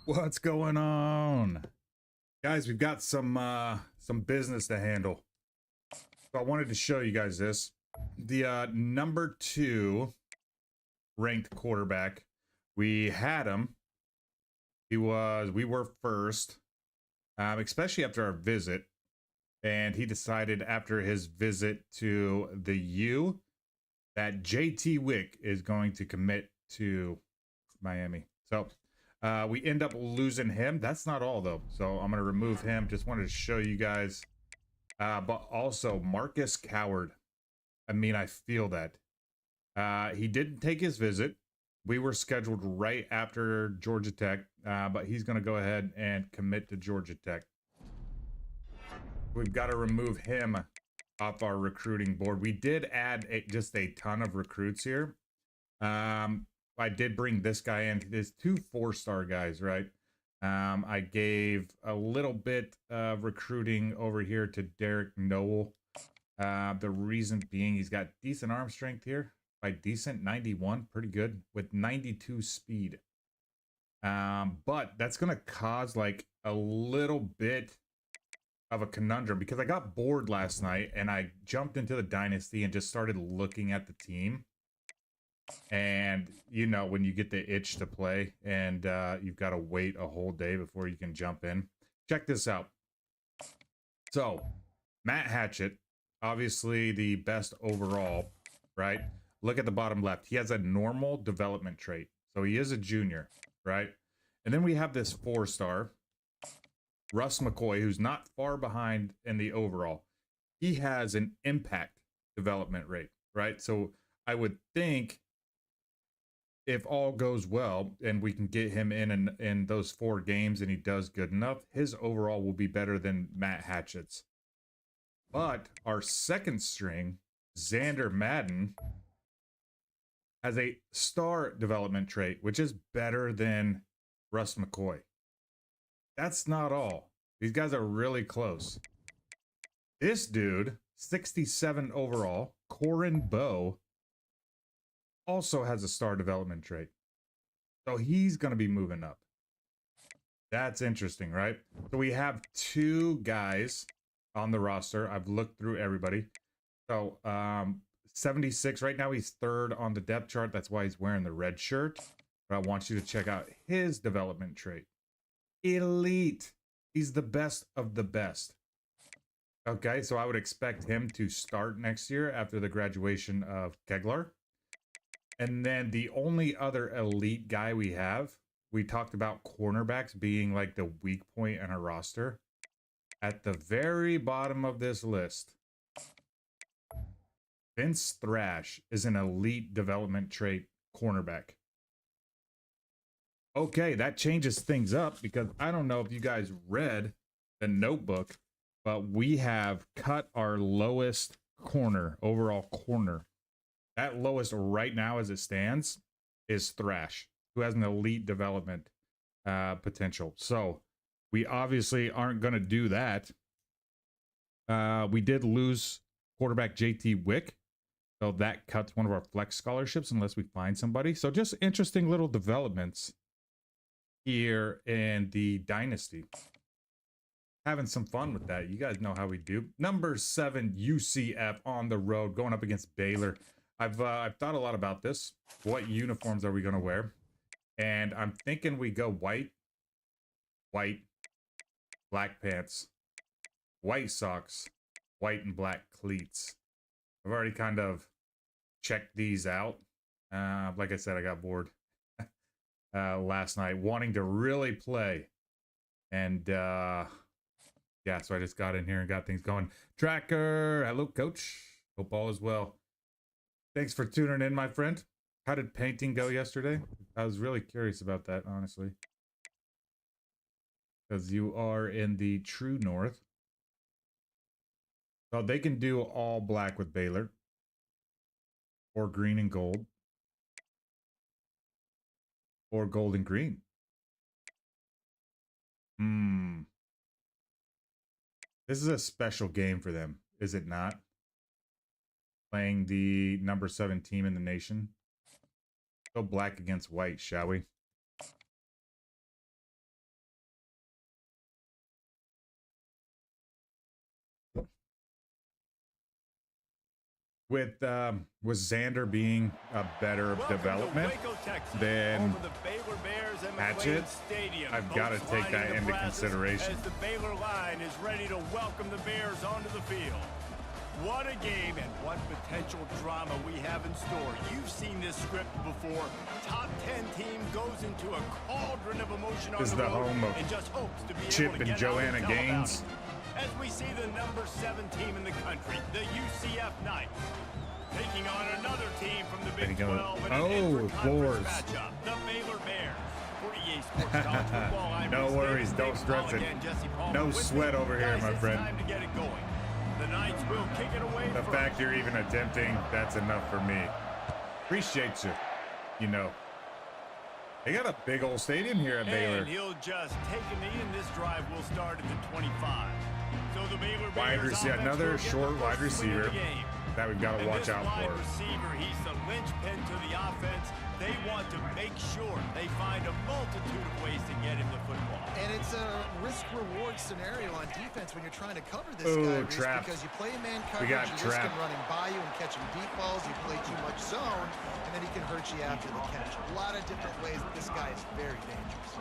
What's going on? Guys, we've got some business to handle. So I wanted to show you guys this. The number 2 ranked quarterback. We had him. We were first. Especially after our visit. And he decided after his visit to the U that JT Wick is going to commit to Miami. So we end up losing him. That's not all though. So I'm going to remove him. Just wanted to show you guys. But also Marcus Coward. I mean, I feel that. He didn't take his visit. We were scheduled right after Georgia Tech. But he's going to go ahead and commit to Georgia Tech. We've got to remove him off our recruiting board. We did add just a ton of recruits here. I did bring this guy in. There's 2 4-star guys, right? I gave a little bit of recruiting over here to Derek Noel. The reason being he's got decent arm strength here. By decent, 91, pretty good, with 92 speed. But that's going to cause like a little bit of a conundrum because I got bored last night and I jumped into the Dynasty and just started looking at the team. And you know, when you get the itch to play and you've got to wait a whole day before you can jump in. Check this out. So Matt Hatchett, obviously the best overall, right? Look at the bottom left. He has a normal development trait. So he is a junior, right? And then we have this 4-star, Russ McCoy, who's not far behind in the overall. He has an impact development rate, right? So I would think if all goes well and we can get him in those 4 games and he does good enough, his overall will be better than Matt Hatchett's. But our second string, Xander Madden, has a star development trait, which is better than Russ McCoy. That's not all. These guys are really close. This dude, 67 overall, Corin Bowe, also has a star development trait. So he's going to be moving up. That's interesting, right? So we have 2 guys on the roster. I've looked through everybody. So 76, right now he's 3rd on the depth chart. That's why he's wearing the red shirt. But I want you to check out his development trait. Elite. He's the best of the best. Okay, so I would expect him to start next year after the graduation of Kegler. And then the only other elite guy we have, we talked about cornerbacks being like the weak point in our roster. At the very bottom of this list, Vince Thrash is an elite development trait cornerback. Okay, that changes things up because I don't know if you guys read the notebook, but we have cut our lowest corner, overall corner. That lowest right now as it stands is Thrash, who has an elite development potential. So we obviously aren't going to do that. We did lose quarterback JT Wick. So that cuts one of our flex scholarships unless we find somebody. So just interesting little developments here in the Dynasty. Having some fun with that. You guys know how we do. Number 7 UCF on the road going up against Baylor. I've thought a lot about this. What uniforms are we going to wear? And I'm thinking we go white, black pants, white socks, white and black cleats. I've already kind of checked these out. Like I said, I got bored last night wanting to really play. And yeah, so I just got in here and got things going. Tracker, hello coach. Hope all is well. Thanks for tuning in, my friend. How did painting go yesterday? I was really curious about that, honestly. Because you are in the true north. So they can do all black with Baylor. Or green and gold. Or gold and green. This is a special game for them, is it not? Playing the number 7 team in the nation. Go black against white, shall we? with Xander being a better development than Hatchet, I've got to take that into consideration. As the Baylor line is ready to welcome the Bears onto the field. What a game and what potential drama we have in store. You've seen this script before. Top 10 team goes into a cauldron of emotion on the road and just hopes to be Chip able to and get Joanna Gaines. As we see the number 7 team in the country, the UCF Knights, taking on another team from the Big 12 in an inter-conference matchup, the Baylor Bears. For EA Sports College Football, I'm No worries, don't stress it. No sweat over here, my friend. Time to get it going. The Knights will kick it away. The fact you're even attempting, that's enough for me. Appreciate you. You know. They got a big old stadium here at Baylor. And he'll just take a knee, and this drive will start at the 25. So the Baylor Bears another short wide receiver that we've got to watch out for. Receiver, he's the linchpin to the offense. They want to make sure they find a multitude of ways to get him the football. And it's a risk-reward scenario on defense when you're trying to cover this guy. Trap. Because you play man coverage, you risk him running by you and catching deep balls. You play too much zone, and then he can hurt you after the catch. A lot of different ways that this guy is very dangerous.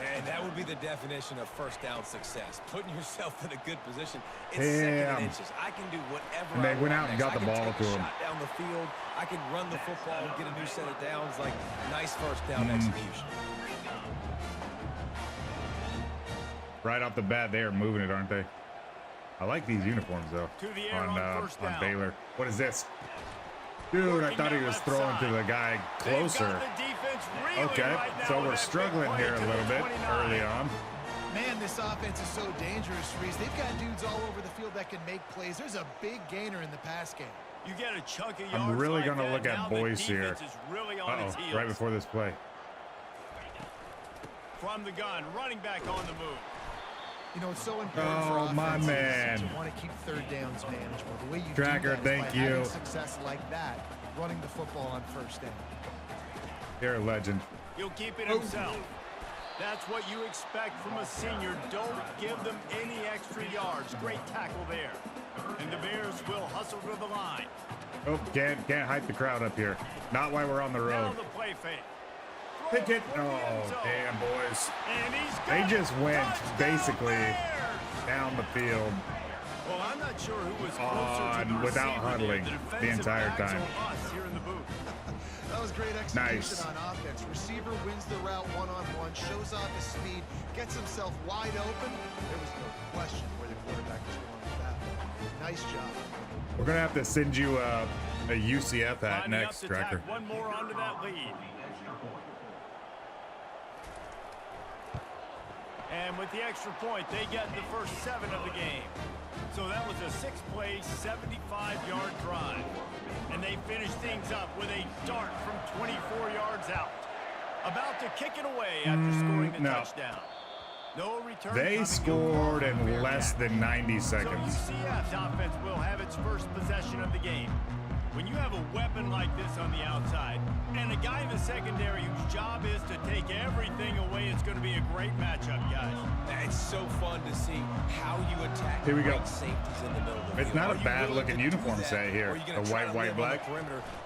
And that would be the definition of first down success. Putting yourself in a good position. It's second and inches. I can do whatever I want. They went out and got the ball to him. Shot down the field. I can run the football and get a new set of downs. Like, nice first down execution. Right off the bat, they are moving it, aren't they? I like these uniforms, though, on Baylor. What is this? Dude, I thought he was throwing to the guy closer. Okay, so we're struggling here a little bit early on. Man, this offense is so dangerous, Reese. They've got dudes all over the field that can make plays. There's a big gainer in the pass game. You get a chunk of yards. I'm really like going to look at Boyce here. Really right before this play. From the gun, running back on the move. You know, it's so important for offenses to want to keep third downs manageable. The way you Tracker, do that is thank by you. having success like that, running the football on first down. You're a legend. He'll keep it himself. That's what you expect from a senior. Don't give them any extra yards. Great tackle there. And the Bears will hustle to the line. Oh, can't hype the crowd up here. Not while we're on the road. Now the play fake. Pick it. Oh, damn, boys. They just went basically down the field well, I'm not sure who was closer to the without huddling the entire time. That was great execution on offense. Receiver wins the route one-on-one, shows off his speed, gets himself wide open. There was no question where the quarterback was going with that one. Nice job. We're going to have to send you a UCF hat next, Tracker. One more onto that lead. And with the extra point, they get the first 7 of the game. So that was a 6-play, 75-yard drive. And they finish things up with a dart from 24 yards out. About to kick it away after scoring the touchdown. No return. They scored in less than 90 seconds. So UCF's offense will have its first possession of the game. When you have a weapon like this on the outside and a guy in the secondary whose job is to take everything away, it's going to be a great matchup, guys. It's so fun to see how you attack. Here we go. Safeties in the middle of the it's field. not a bad looking uniform set here. The white, black.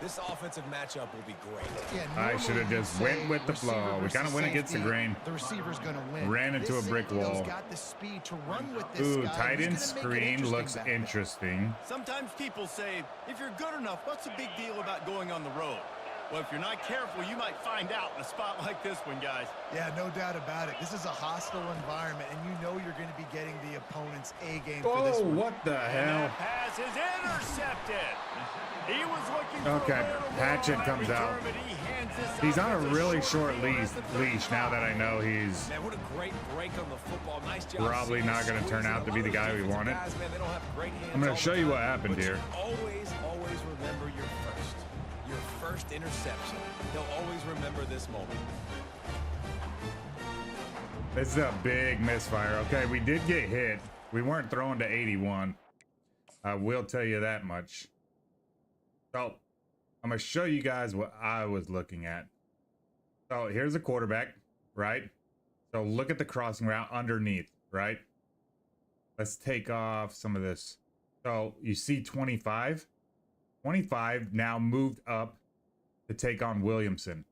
This offensive matchup will be great. Yeah, I should have just went with the flow. We kind of went against the grain. The receiver's going to win. Ran into a brick wall. Got the speed to run with this Ooh, guy. tight end screen looks interesting. Sometimes people say, if you're good enough, what's the big deal about going on the road? Well, if you're not careful, you might find out in a spot like this one, guys. Yeah, no doubt about it. This is a hostile environment, and you know you're going to be getting the opponent's A game for this one. What the hell? That pass is intercepted. He was looking for Hatchet comes out. He's on a really short leash now that I know he's Man, what a great break on the football. Nice job. probably not going to turn out to be the guy we wanted. I'm going to show you what happened here. Always remember your first interception. They'll always remember this moment. This is a big misfire. Okay, we did get hit. We weren't throwing to 81. I will tell you that much. So I'm going to show you guys what I was looking at. So here's a quarterback, right? So look at the crossing route underneath, right? Let's take off some of this. So you see 25. 25 now moved up to take on Williamson.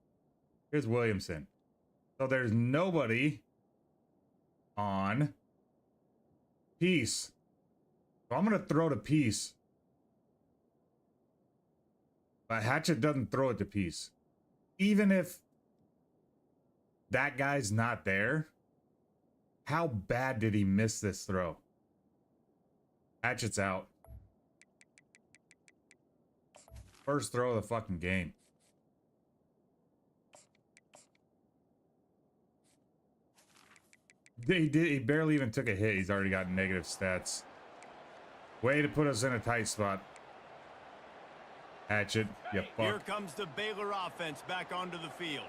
Here's Williamson. So there's nobody on Peace. So I'm going to throw to Peace. But Hatchet doesn't throw it to Peace. Even if that guy's not there, how bad did he miss this throw? Hatchet's out. First throw of the fucking game. He barely even took a hit. He's already got negative stats. Way to put us in a tight spot. Hatchet, you fuck. Here comes the Baylor offense back onto the field.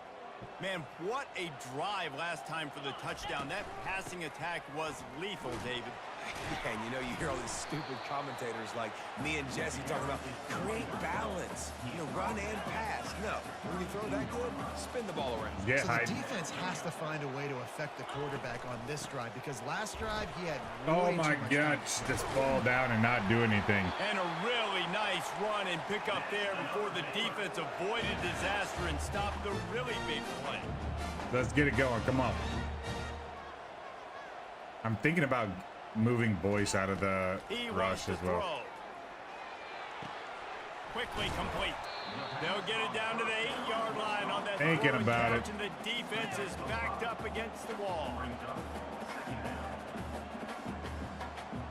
Man, what a drive last time for the touchdown. That passing attack was lethal, David. Yeah, and you know, you hear all these stupid commentators like me and Jesse talking about great balance, you know, run and pass. No, when you throw that good, spin the ball around. Yeah, so the defense has to find a way to affect the quarterback on this drive, because last drive he had oh my god, just fall down and not do anything. And a really nice run and pick up there before the defense avoided disaster and stopped the really big play. Let's get it going. Come on. I'm thinking about moving Boyce out of the rush as well. Quickly complete. They'll get it down to the 8-yard line on that. Thinking about it. And the defense is backed up against the wall.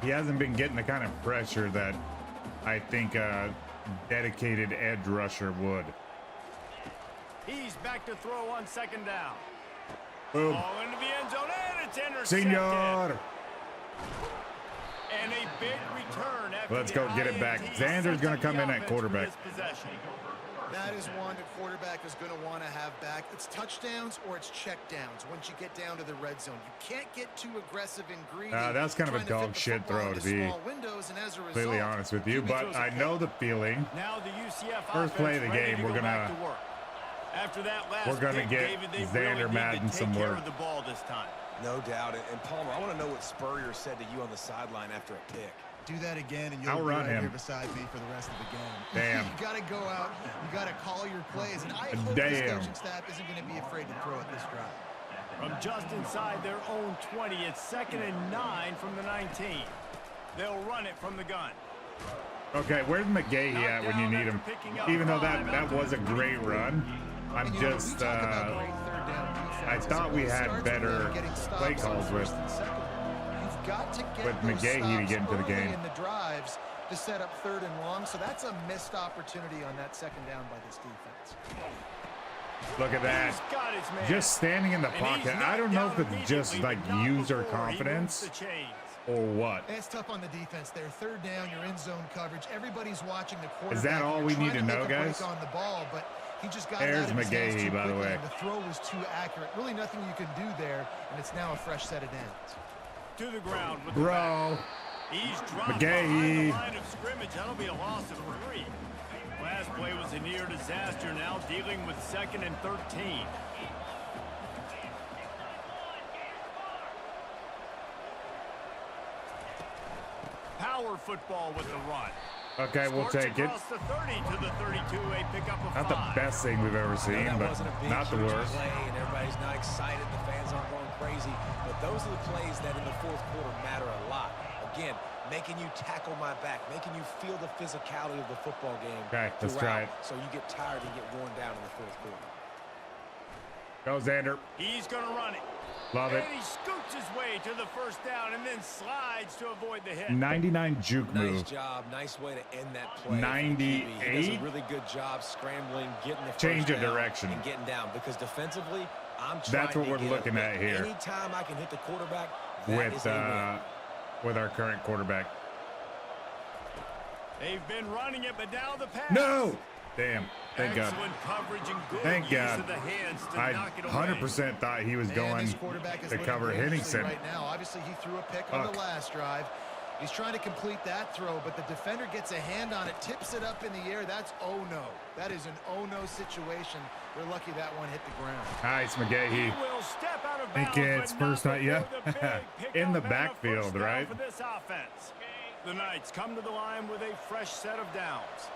He hasn't been getting the kind of pressure that I think a dedicated edge rusher would. He's back to throw on second down. Boom. Ball into the end zone, and it's intercepted. Senor. And a big return after Let's go get it back. Xander's going to come in at quarterback. That is one the quarterback is going to want to have back. It's touchdowns or it's checkdowns once you get down to the red zone. You can't get too aggressive and greedy. That's kind of a dog shit throw, to be completely honest with you, but I know the feeling. Now the UCF first play of the game, we're gonna get Xander Madden some work. The ball this time. No doubt. And Palmer, I want to know what Spurrier said to you on the sideline after a pick. Do that again, and you'll be right here beside me for the rest of the game. Damn. You got to go out. You got to call your plays. And I hope this coaching staff isn't going to be afraid to throw at this drive. From just inside their own 20, it's 2nd and 9 from the 19. They'll run it from the gun. Okay, where's McGahee at when you need him? Even though that was a great run, I'm just I thought we had better play calls with McGahee to get into the game. In the drives to set up 3rd and long, so that's a missed opportunity on that second down by this defense. Look at that. Just standing in the pocket. I don't know if it's just like user confidence or what. It's tough on the defense there. 3rd down, you're in zone coverage. Everybody's watching the quarterback. Is that all we need to know, guys? On the ball, but he just got There's McGahee, by the way. The throw was too accurate. Really nothing you can do there, and it's now a fresh set of downs. To the ground with bro. He's dropped McGahee. the line of scrimmage. That'll be a loss of 3. Last play was a near disaster. Now dealing with 2nd and 13. Power football with the run. Okay, we'll take it. The 30 to the 32, a pickup of not 5. The best thing we've ever seen, but not the worst. Play and everybody's not excited. The fans aren't going crazy. But those are the plays that in the 4th quarter matter a lot. Again, making you tackle my back, making you feel the physicality of the football game. Okay, let's try it. So you get tired and get worn down in the 4th quarter. Go, Xander. He's going to run it. Love it. And he scoots his way to the 1st down and then slides to avoid the hit. 99 juke move. Nice job. Nice way to end that play. 98. He does a really good job scrambling, getting the change of direction and getting down, because defensively, I'm trying that's what we're looking at here. Anytime I can hit the quarterback, with our current quarterback. They've been running it, but now the pass. No! Damn. Thank God. Coverage and good Thank God. Of the hands to I knock it 100% thought he was going to cover Henningsen. Right now, obviously he threw a pick on the last drive. He's trying to complete that throw, but the defender gets a hand on it, tips it up in the air. That's oh no. That is an oh no situation. We're lucky that one hit the ground. Nice, McGahee. I think it's first night, yeah. In the backfield, right? For this offense. The Knights come to the line with a fresh set of downs.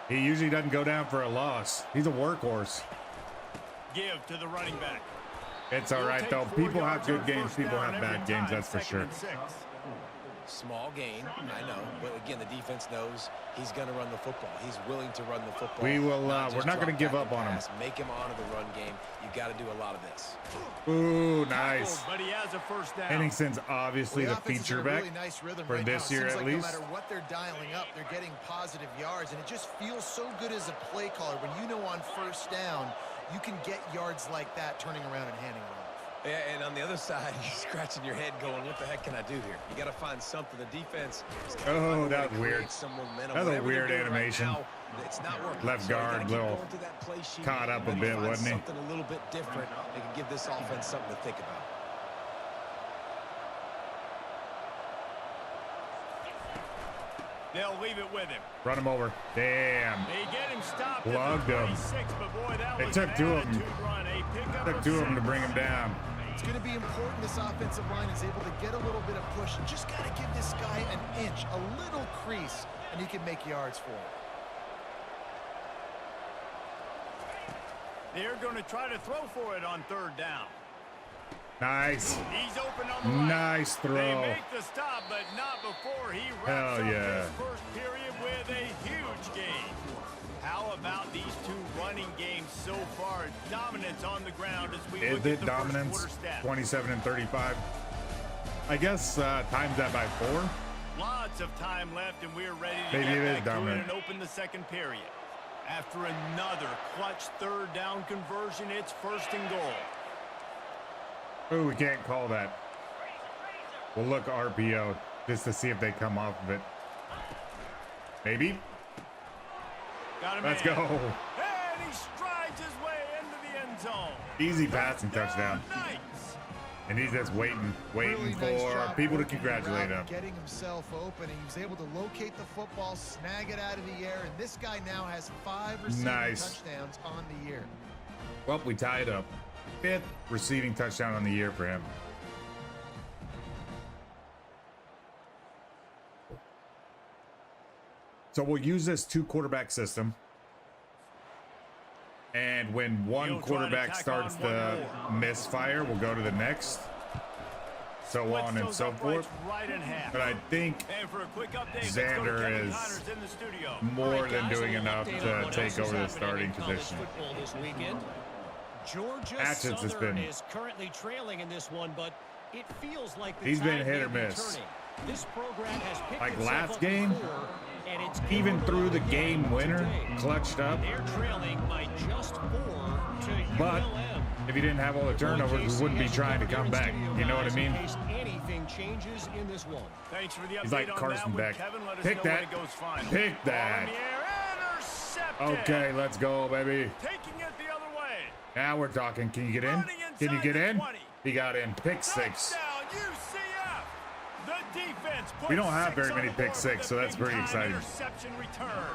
He usually doesn't go down for a loss. He's a workhorse. Give to the running back. It's all right, though. People have good games. People have bad games, that's for sure. Small gain, I know, but again, the defense knows he's going to run the football. He's willing to run the football. We will. We're not going to give up on him. Make him honor the run game. You got to do a lot of this. Ooh, nice. But he has a first down. Henningson's obviously the feature back for this year at least. No matter what they're dialing up, they're getting positive yards, and it just feels so good as a play caller when you know on first down you can get yards like that, turning around and handing it off. Yeah, and on the other side, you're scratching your head going, what the heck can I do here? You got to find something. The defense. Oh, that was weird. That's a weird animation. Right now, it's not working. Left guard, little caught up a bit, wasn't he? Something a little bit different. They can give this offense something to think about. They'll leave it with him. Run him over. Damn. They get him stopped. Lugged him. But boy, that it was took two of them. Took two of them to bring him down. It's going to be important this offensive line is able to get a little bit of push. You just got to give this guy an inch, a little crease, and he can make yards for it. They're going to try to throw for it on third down. Nice. He's open on the right. Nice throw. They make the stop, but not before he wraps up his first period with a huge gain. How about these two running games so far? Dominance on the ground as we look at the dominance? first quarter stats. 27 and 35. I guess times that by 4. Lots of time left, and we're ready to Maybe get it is back to it dominant. and open the second period. After another clutch third down conversion, it's first and goal. Oh, we can't call that. We'll look RPO just to see if they come off of it. Maybe. Let's go. And he strides his way into the end zone. Easy passing touchdown. Nice. And he's just waiting Really nice for job people to working congratulate around, him. getting himself open. He was able to locate the football, snag it out of the air, and this guy now has 5 receiving touchdowns on the year. Well, we tied up. 5th receiving touchdown on the year for him. So we'll use this 2-quarterback system. And when one quarterback starts to misfire, we'll go to the next. So on and so forth. But I think Xander is more than doing enough to take over the starting position. Georgia Hatchett's has been is currently trailing in this one, but it feels like the he's been tide hit may or be miss. turning. This program has picked Like itself last up game, before, and it's even through the again game winner, today. clutched up. They're trailing by just 4 to But ULM. if he didn't have all the turnovers, we wouldn't be trying to come back. You know what I mean? In case anything changes in this one. Thanks for the update. He's like on Carson that Beck. One. Kevin, let us Pick know that. when it goes final. Pick that. Ball in the air, intercepted. Okay, let's go, baby. Taking it the other way. Now we're talking. Can you get in? Running Can you inside get the in? 20. He got in. Pick 6. Touchdown, UCF. The defense We don't puts have 6 very on many the pick board 6, with so a that's pretty big-time exciting. Interception return.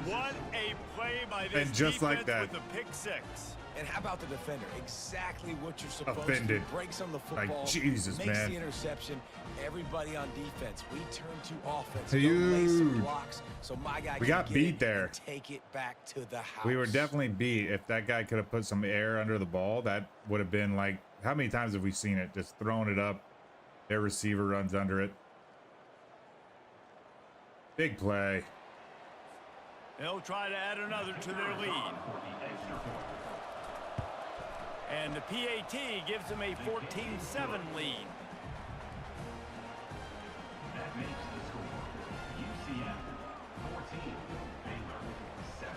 What a play by this And just like defense that. with a pick 6. And how about the defender? Exactly what you're supposed Offended. to do. Breaks on the Like, football. Jesus, makes man. the interception. Everybody on defense. We turn to offense. Huge. Go lay some blocks, so my guy We can got get beat it there. and take it back to the house. We were definitely beat. If that guy could have put some air under the ball, that would have been like, how many times have we seen it? Just throwing it up. Their receiver runs under it. Big play. They'll try to add another to their lead. And the PAT gives them a 14-7 lead. That makes the score UCF 14, Baylor 7.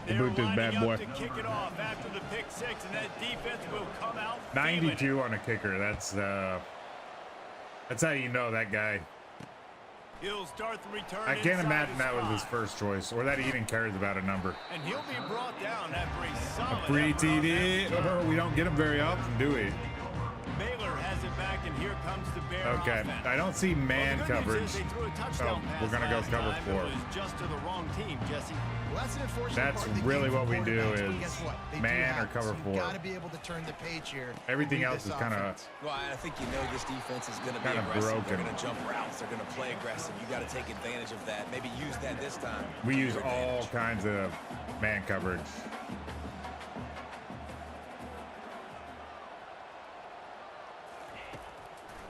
They're boot this bad lining boy. up to kick it off after the pick 6, and that defense will come out 92 on a kicker. That's how you know that guy. He'll start the return. I can't inside imagine his that was his spot. first choice, or that he even cares about a number. And he'll be brought down after a solid Free effort on TD. that return. Oh, we don't get them very often, do we? Baylor has it back, and here comes the Bear Okay, offense. I don't see man Well, the good news coverage. is they threw a touchdown So pass we're gonna go last cover time. 4. It was just to the wrong team, Jesse. Well, that's an unfortunate That's part of the really game for what we do quarterbacks, but is guess what? They do man have or cover it, so 4. You've got to be able to turn the page here. Everything Read else this is kinda- offense. Well, I think you know this defense is going to be Kinda aggressive. They're broken. going to jump routes. They're going to play aggressive. You got to take advantage of that. Maybe use that this time. We to use your all advantage. kinds of man coverage.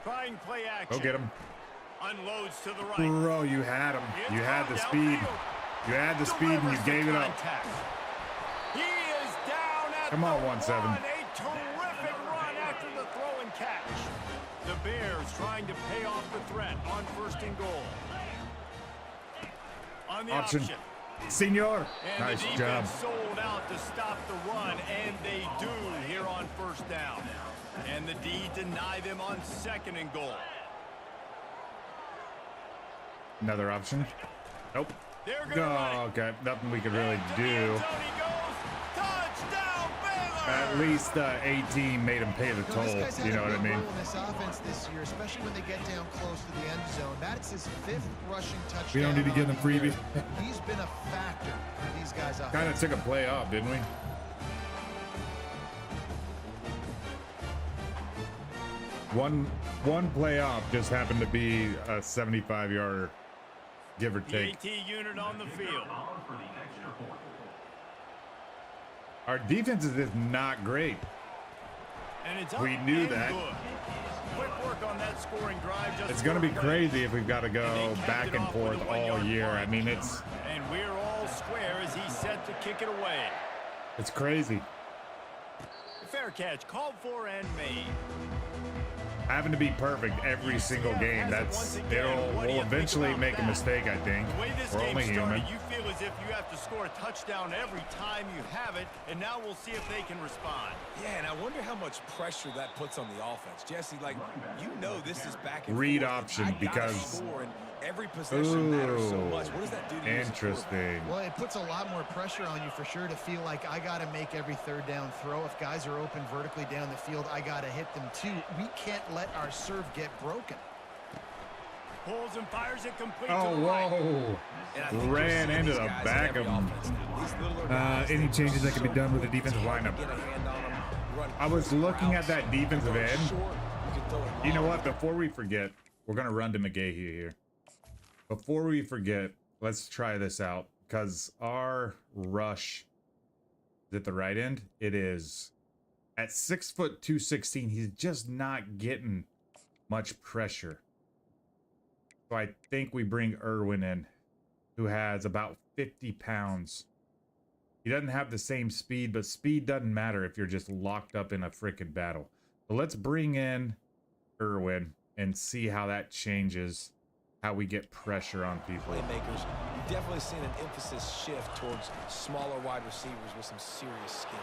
Trying play action. Go get him. Unloads to the right. Bro, you had him. It's You had the gone speed. downfield. You had the speed and you Delivers the gave it up. contact. He is down at Come on, the 1-7. one. A terrific run after the throw and catch. The Bears trying to pay off the threat on 1st and goal. On the Option. option. Senor. And Nice the job. defense sold out to stop the run, and they do here on 1st down. And the D deny them on 2nd and goal. Another option. Nope. They're gonna run it. Oh, okay. Nothing we could really And to the do. end zone he goes. Touchdown, Baylor! At least A-team made him pay the This toll. guy's had You know a what I big mean? role in this offense this year, especially when they get down close to the end zone. That's his 5th rushing touchdown. We don't need to give on him the year. freebie. He's been a factor for these guys. Kind of took a play off, didn't we? One play off just happened to be a 75-yarder, give or The take. AT unit on the field. For the extra point. Our defense is just not great. And it's up We knew and that. good. Quick work on that scoring drive. Just It's going to be scored plays. crazy if we've got to go And they capped back it and off with forth a all 1-yard year. punt. I mean, it's And we're all square as he's set to kick it away. crazy. Fair catch, called for and made. Having to be perfect every single game. We'll eventually make a mistake, I think. The way this We're game only human. started, you feel as if you have to score a touchdown every time you have it, and now we'll see if they can respond. Yeah, and I wonder how much pressure that puts on the offense. Jesse, like, you know this is back and Read forth. option I gotta because- score, and every possession matters so Ooh, much. What does that do to you as a quarterback? interesting. Well, it puts a lot more pressure on you for sure to feel like I got to make every 3rd down throw. If guys are open vertically down the field, I got to hit them too. We can't let our serve get broken. Pulls and fires it complete Oh, to the right. whoa. And I think you're Ran seeing into these the guys in back every of him. offense now. These littler guys, Any they changes that so can be done with the quick defensive to lineup? get a hand on them, run I was quick looking at routes, that defensive throw it end. short, you can throw it You know long. what? Before we forget, we're going to run to McGahee here. Before we forget, let's try this out. Because our rush is at the right end. It is at 6 foot 216. He's just not getting much pressure. So I think we bring Irwin in, who has about 50 pounds. He doesn't have the same speed, but speed doesn't matter if you're just locked up in a freaking battle. So let's bring in Irwin and see how that changes how we get pressure on people. Playmakers, you've definitely seen an emphasis shift towards smaller wide receivers with some serious skill.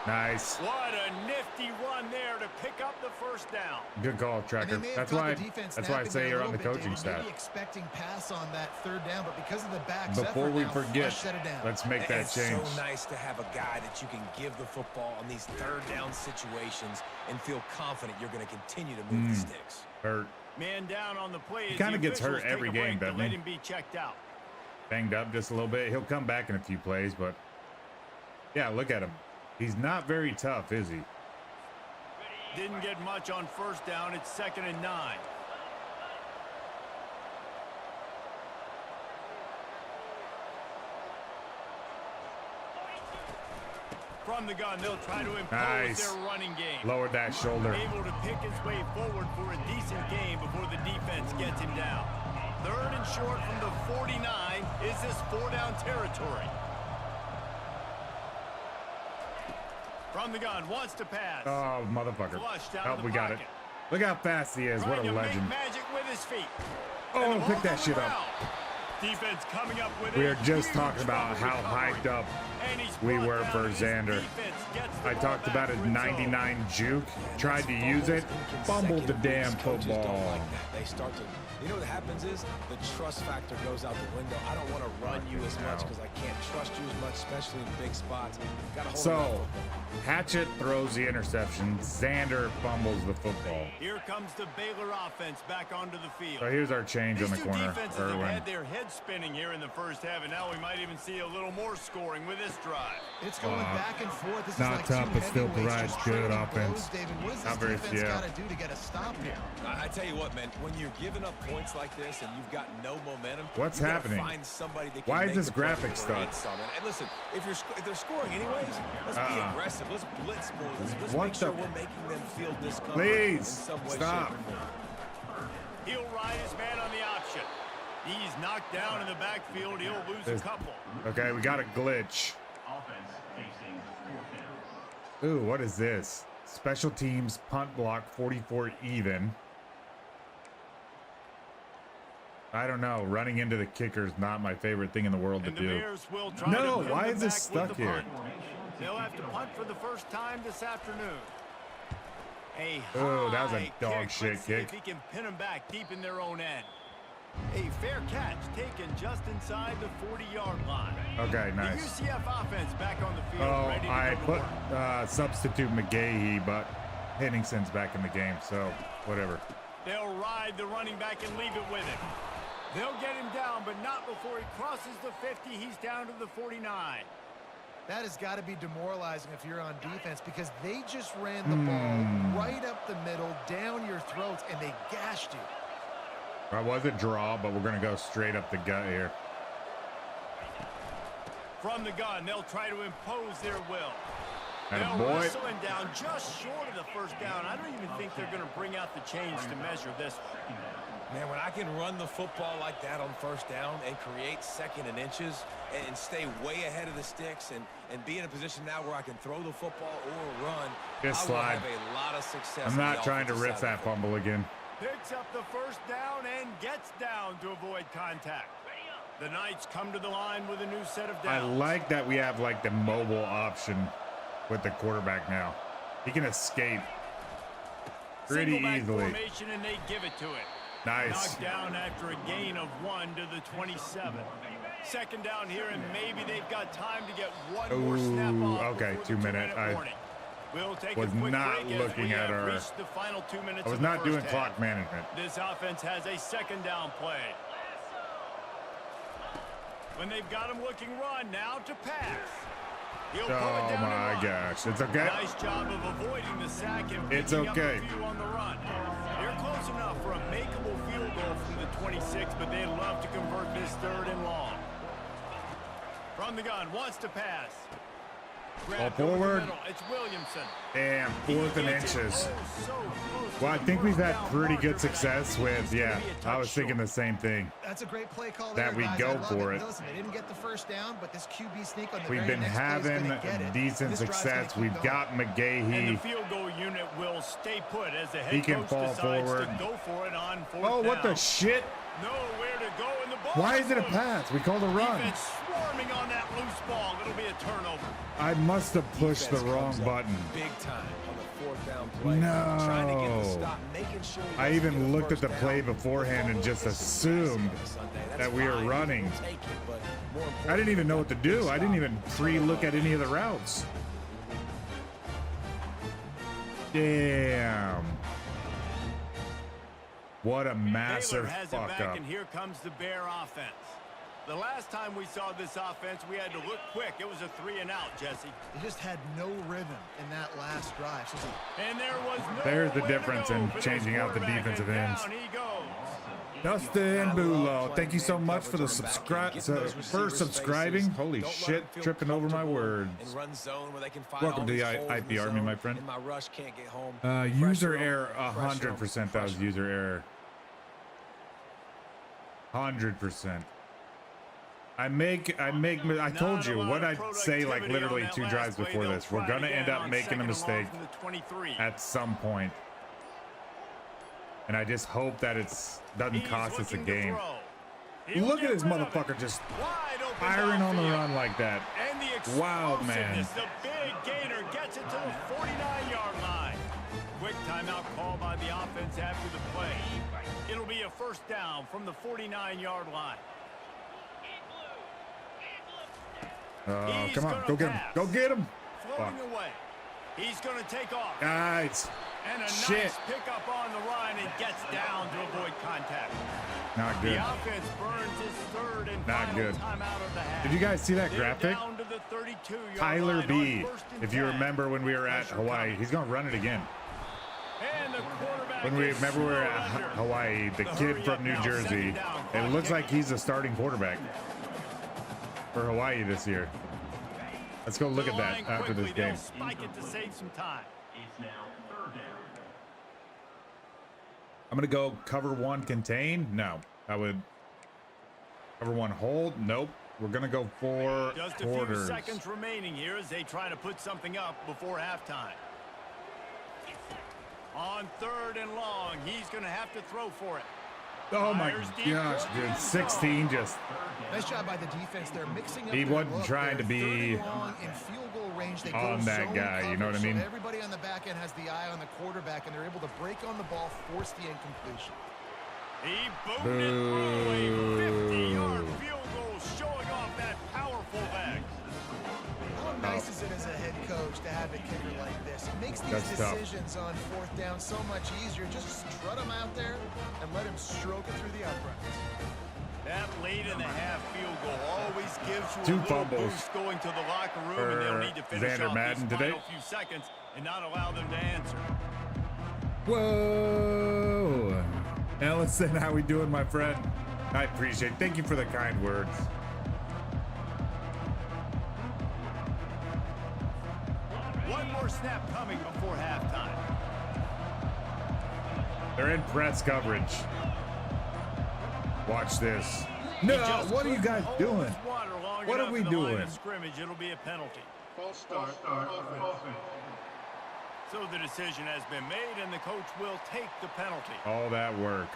Nice. What a nifty run there to pick up the 1st down. Good call, And Tracker. they may have That's caught why the defense I napping say there a you're on the little bit, coaching Danny. staff. Maybe expecting pass on that 3rd down, but because of the back's Before effort we now, forget, shut it down. let's make And that it's change. so nice to have a guy that you can give the football on these 3rd down situations and feel confident you're going to continue to move the sticks. Hurt. Man down on the play. He as kinda the gets hurt officials take every a game, break to doesn't let he? him be checked out. Banged up just a little bit. He'll come back in a few plays, but yeah, look at him. He's not very tough, is he? Didn't get much on 1st down. It's 2nd and 9. From the gun, they'll try to impose Nice. their running game. Lowered that shoulder. Able to pick his way forward for a decent game before the defense gets him down. 3rd and short from the 49. Is this 4-down territory? From the gun, wants to pass. Oh, motherfucker. Flushed out Oh, of the we got it. pocket. Look how fast he is. What Trying a to make legend. magic with his feet. Oh, And the pick ball's that on the shit up. ground. Defense coming up with We a are just huge talking about fumble how recovery. hyped up And he's we brought were down, for and his Xander. defense gets the I ball talked back about his to its own. 99 juke. Tried to use it. Fumbled the damn Coaches don't football. like that. They start to, you know what happens is the trust factor goes out the window. I don't want to run you as much because I can't trust you as much. much, especially in big spots. Gotta hold on to So, that football. Hatchet throws the interception. Xander fumbles the football. Here comes the Baylor offense back onto the field. So here's our change on These the two corner. defenses have Irwin. had their heads spinning here in the first half, and now we might even see a little more scoring with this drive. It's going back and forth. This not is like tough, two but still heavyweights provides just good trading offense. blows. David, what does Not this very- defense yeah. got to do to get a stop here? I tell you what, man, when you're giving up points like this and you've got no momentum, What's you gotta happening? Find somebody that can Why is make this the play graphic or stuck? hit some. And listen, if they're scoring anyways, let's be aggressive. Let's blitz more. Let's What make sure the- we're making them feel discomfort Please, in some way, stop. shape, or form. He'll ride his man on the option. He's knocked down in the backfield. He'll lose a couple. Okay, we got a glitch. Offense facing 4th down. Ooh, what is this? Special teams punt block 44 even. I don't know. Running into the kicker is not my favorite thing in the world to And the do. Bears will try No, to bring why them is this back with stuck the here? punt. They'll have to punt for the first time this afternoon. A Oh, that was a high dog kick. shit Let's see kick. if he can pin them back deep in their own end. A fair catch taken just inside the 40-yard line. Okay, The nice. UCF offense back on the field, Oh, ready to I go to put work. substitute McGahee, but Henningson's back in the game, so whatever. They'll ride the running back and leave it with him. They'll get him down, but not before he crosses the 50. He's down to the 49. That has got to be demoralizing if you're on defense because they just ran the ball right up the middle, down your throats, and they gashed you. That was a draw, but we're going to go straight up the gut here. From the gun, they'll try to impose their will. And They'll boy, wrestle him down just short of the first down. I don't even think they're going to bring out the change to measure this one. Man, when I can run the football like that on first down and create 2nd and inches and stay way ahead of the sticks and be in a position now where I can throw the football or run, Just I will slide. have a lot of success. I'm on the not trying to offensive riff side of that the football. fumble again. Picks up the first down and gets down to avoid contact. The Knights come to the line with a new set of I downs. like that we have like the mobile option with the quarterback now. He can escape pretty Single back easily. formation, and they give it to him. Nice. Knocked down after a gain of 1 to the 27. 2nd down here, and maybe they've got time to get one more snap Ooh, off okay, before the 2-minute. I warning. We'll take was a quick not break as looking we at have our- reached the final 2 minutes I was of the not doing first clock half. management. This offense has a 2nd down play. When they've got him looking run, now to pass. He'll pull it Oh down and my run. gosh. It's okay. Nice job of avoiding the sack and It's picking okay. up a few on the run. They're close enough for a makeable field goal from the 26, but they'd love to convert this 3rd and long. From the gun, wants to pass. Grabbed over the forward. middle. It's Williamson. Damn, He 4th and gets it inches. so close Well, I to the think we've first had down pretty marker, good but success with, it's gonna yeah, be a I touch was thinking short. the same thing. That's a great play call That there, we guys. go I love for it. Listen, they didn't get the first down, but this QB sneak on the We've very been next play is having gonna get it. decent This drive's gonna success. keep We've going. got And the McGahee. field goal unit will stay put as the head He can coach fall decides forward. to go for it on 4th Oh, what the down. shit? Nowhere to go in the ball. Why is it a pass? We called a run. Defense swarming on that loose ball. It'll be a turnover. I must have pushed the Defense wrong comes up button. Big time on the 4th down play. No. Trying to get the stop, making sure he I doesn't even get a looked at first the down. play beforehand and just assumed that we were running. I didn't even know what to do. I didn't even pre-look at any of the routes. Damn. What a Baylor massive has it fuck back, up. and here comes the Bear offense. The last time we saw this offense, we had to look quick. It was a 3 and out, Jesse. They just had no rhythm in that last drive. So And there was no There's the difference in changing out the defensive ends. Down he goes. Dustin Bulow, thank you so much for the for subscribing. Holy shit, tripping over my words. Welcome to the IP Army, my friend. User error, 100%. That was user error. 100%. I told you what I'd say like literally 2 drives before this. We're gonna end up making a mistake at some point. And I just hope that it doesn't cost us a game. Look at this motherfucker just firing on the run like that. And the Wow, man. explosiveness, the big gainer gets it to the 49-yard line. Quick timeout call by the offense after the play. It'll be a 1st down from the 49-yard line. Oh, He's come on. gonna Go get him. pass. Go get him. Floating Fuck. away. He's going to take off. Guys. And a Shit. nice pickup on the run and gets down to avoid contact. Not good. The offense burns his third and Not final good. timeout of the half. Did you guys see that They're graphic? down to the 32-yard Tyler line B. on 1st and If you 10. remember when we were at Pressure Hawaii, coming. he's going to run it again. And the quarterback When we is remember we were slowed at under. Hawaii, the The kid hurry from up New now, Jersey, second down, it clock looks like ticking. he's the starting quarterback for Hawaii this year. Let's go look at that Line after this quickly. game. They'll spike it to save some time. It's now 3rd down. I'm going to go cover one contain. No, I would cover one hold. Nope. We're going to go for Just a quarters. few seconds remaining here as they try to put something up before halftime. On 3rd and long, he's going to have to throw for it. Oh my Fires deep gosh, toward the dude. end zone. 16 just. Nice job by the defense. They're mixing up He their wasn't look. trying to They're be 3rd and long in field goal range. They on go that zone guy, you know what I coverage, mean? So everybody on the back end has the eye on the quarterback, and they're able to break on the ball, force the incompletion. He booted it through a Boo. 50-yard field goal, showing off that powerful leg. How nice is it as a head coach to have a kicker like this? It makes these That's tough. decisions on 4th down so much easier. Just strut him out there and let him stroke it through the uprights. That late in the half field goal always gives you Two a little fumbles boost going to the locker room, for and they'll need to finish Xander off Madden these today. final few seconds and not allow them to answer. Whoa. Ellison, how we doing, my friend? I appreciate it. Thank you for the kind words. One more snap coming before halftime. They're in press coverage. Watch this. He No, just what are you couldn't guys hold doing? his water long What are enough we in the line doing? of scrimmage. It'll be a penalty. False start offense. So the decision has been made, and the coach will take the penalty. All that work.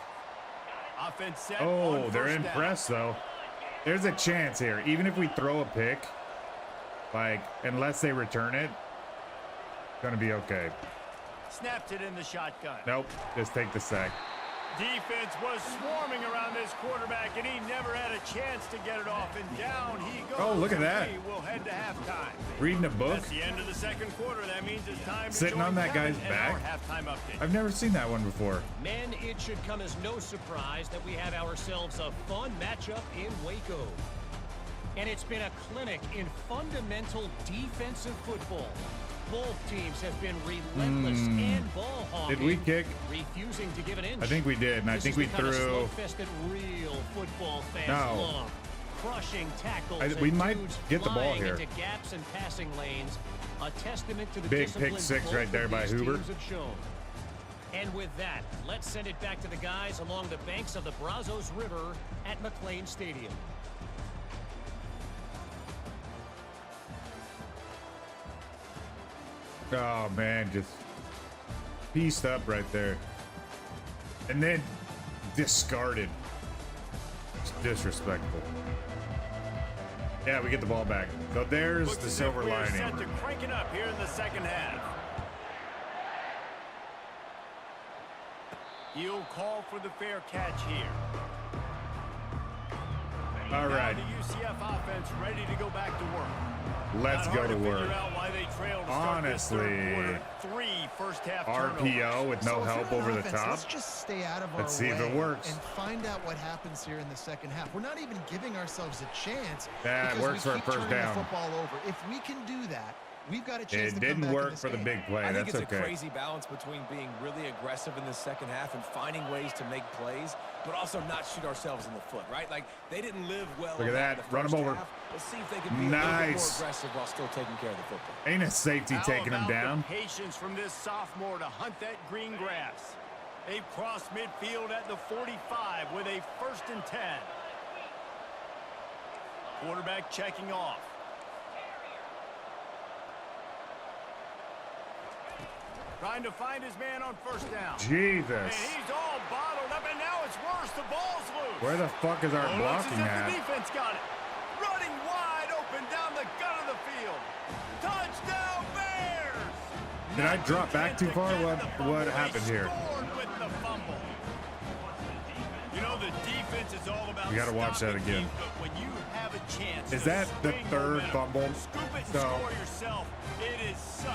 Offense set. Oh, on they're first in down. press though. There's a chance here. Even if we throw a pick, like, unless they return it, it's gonna be okay. Snapped it in the shotgun. Nope, just take the sack. Defense was swarming around this quarterback, and he never had a chance to get it off. And down he goes. Oh, look at that. We'll head to halftime. Reading a book. That's the end of the second quarter. That means it's time to Sitting join on that Kevin guy's and our back. halftime update. I've never seen that one before. Men, it should come as no surprise that we have ourselves a fun matchup in Waco. And it's been a clinic in fundamental defensive football. Both teams have been relentless and ball hogging. Did we kick? Refusing to give an inch. I think we did, and I This think has we become a threw. slugfest that real football fans No. love. Crushing tackles. We and might dudes get the ball flying here. into gaps and passing lanes. A testament to the Big discipline pick six both right there of by these Hoover. teams have shown. And with that, let's send it back to the guys along the banks of the Brazos River at McLean Stadium. Oh man, just pieced up right there, and then discarded. It's disrespectful. Yeah, we get the ball back. So there's Looks the as silver if we're lining. set to crank it up here in the second half. He'll call for the fair catch here. All Now right, the UCF offense ready to go back to work. let's Not go hard to figure work. out why they trailed to start this third Honestly, quarter. 3 first-half RPO turnovers. with no So if help you're an over the offense, top. Let's just stay out of Let's our see if it way works. and find out what happens here in the second half. We're not even giving ourselves a chance. That because works we for a keep first turning down. The football over. If we can do that, we've got a chance It to come didn't back in work this for the game. big play. I think That's it's a okay. crazy balance between being really aggressive in the second half and finding ways to make plays, but also not shoot ourselves in the foot, right? Like, they didn't live well. Look at in that. the Run him first over. half. Let's see if they can be a little bit more Nice. aggressive while still taking care of the football. Ain't a safety How taking him about down. the patience from this sophomore to hunt that green grass. They've crossed midfield at the 45 with a 1st and 10. Quarterback checking off. Trying to find his man on 1st down. And Jesus. he's all bottled up, and now it's worse. The ball's loose. Where the fuck is our Oh, looks blocking as if at? the defense got it. Running wide open down the gut of the field. Touchdown Bears! Did I drop back too far? What They happened here? scored with the fumble. You know, the defense is all about We gotta watch that stopping again. teams, but when you have a chance Is to that the swing third momentum. fumble? Scoop it and So- score yourself. It is such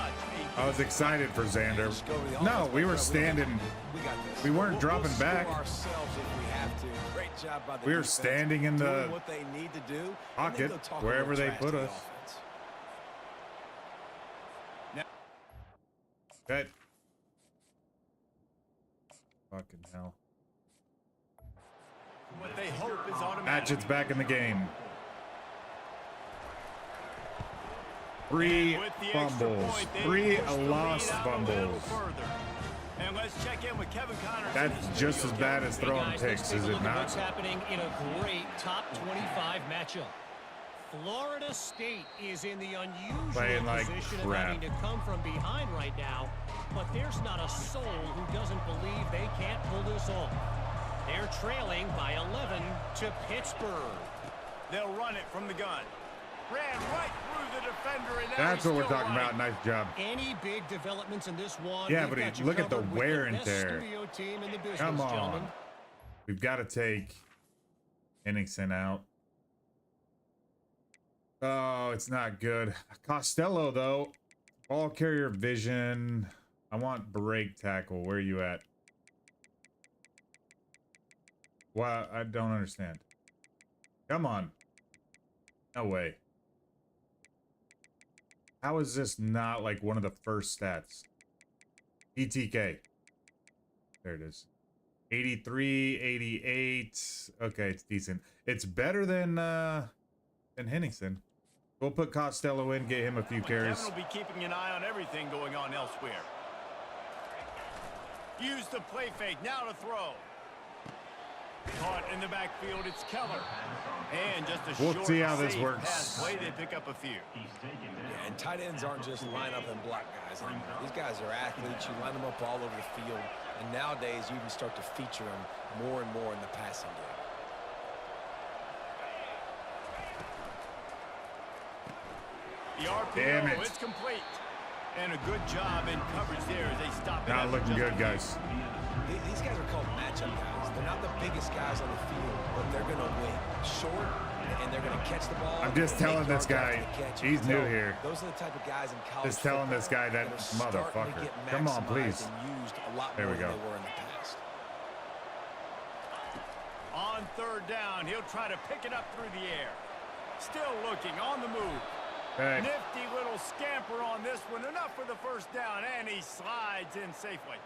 a I was excited for Xander. Just go to the No, offense, we were but standing. We got this. We weren't We'll dropping score back. ourselves if we have to. Great job by the We were defense, standing in the doing what they need to do, and then pocket, go talk a wherever little they trash put to the us. offense. Okay. Fucking hell. what they hope is automatic. Hatchet's back in the game. 3 With the extra fumbles. point, they 3 push the lead lost out a little fumbles. further. And let's check in with Kevin Connors. That's just as bad as Hey throwing guys, let's picks, take a is look it at not? what's happening in a great top 25 matchup. Florida State is in the unusual Playing like position of crap. having to come from behind right now, but there's not a soul who doesn't believe they can't pull this off. They're trailing by 11 to Pittsburgh. They'll run it from the gun. Ran right through the defender, and now That's he's what we're still talking running. about. Nice job. Any big developments in this one? Yeah, we've but got you look at the covered with wear and best tear. studio team in the business, Come on. gentlemen. We've got to take Henningsen out. Oh, it's not good. Costello, though. Ball carrier vision. I want break tackle. Where are you at? Wow, I don't understand. Come on. No way. How is this not like one of the first stats? ETK. There it is. 83, 88. Okay, it's decent. It's better than Henningsen. We'll put Costello in, get him a few carries. Kevin will be keeping an eye on everything going on elsewhere. Use the play fake. Now to throw. Caught in the backfield. It's Keller. And just a We'll short, see how this safe works. pass play. They pick up a few. Yeah, and tight ends aren't just line up and block guys anymore. These guys are athletes. You line them up all over the field. And nowadays, you even start to feature them more and more in the passing game. The RPO, Damn it. it's complete. And a good job in coverage there as they stop it. Not after looking just good, a guys. These guys are called matchup guys. They're not the biggest guys on the field, but they're going to win. Short, and they're going to catch the ball. I'm just telling this guy, he's new here. Those are the type of guys in college Just telling this guy that are starting to motherfucker. get Come on, maximized please. and used a lot There more we than go. they were in the past. On third down, he'll try to pick it up through the air. Still looking on the move. Hey, Nifty little scamper on this one. Enough for the first down, and he slides in safely.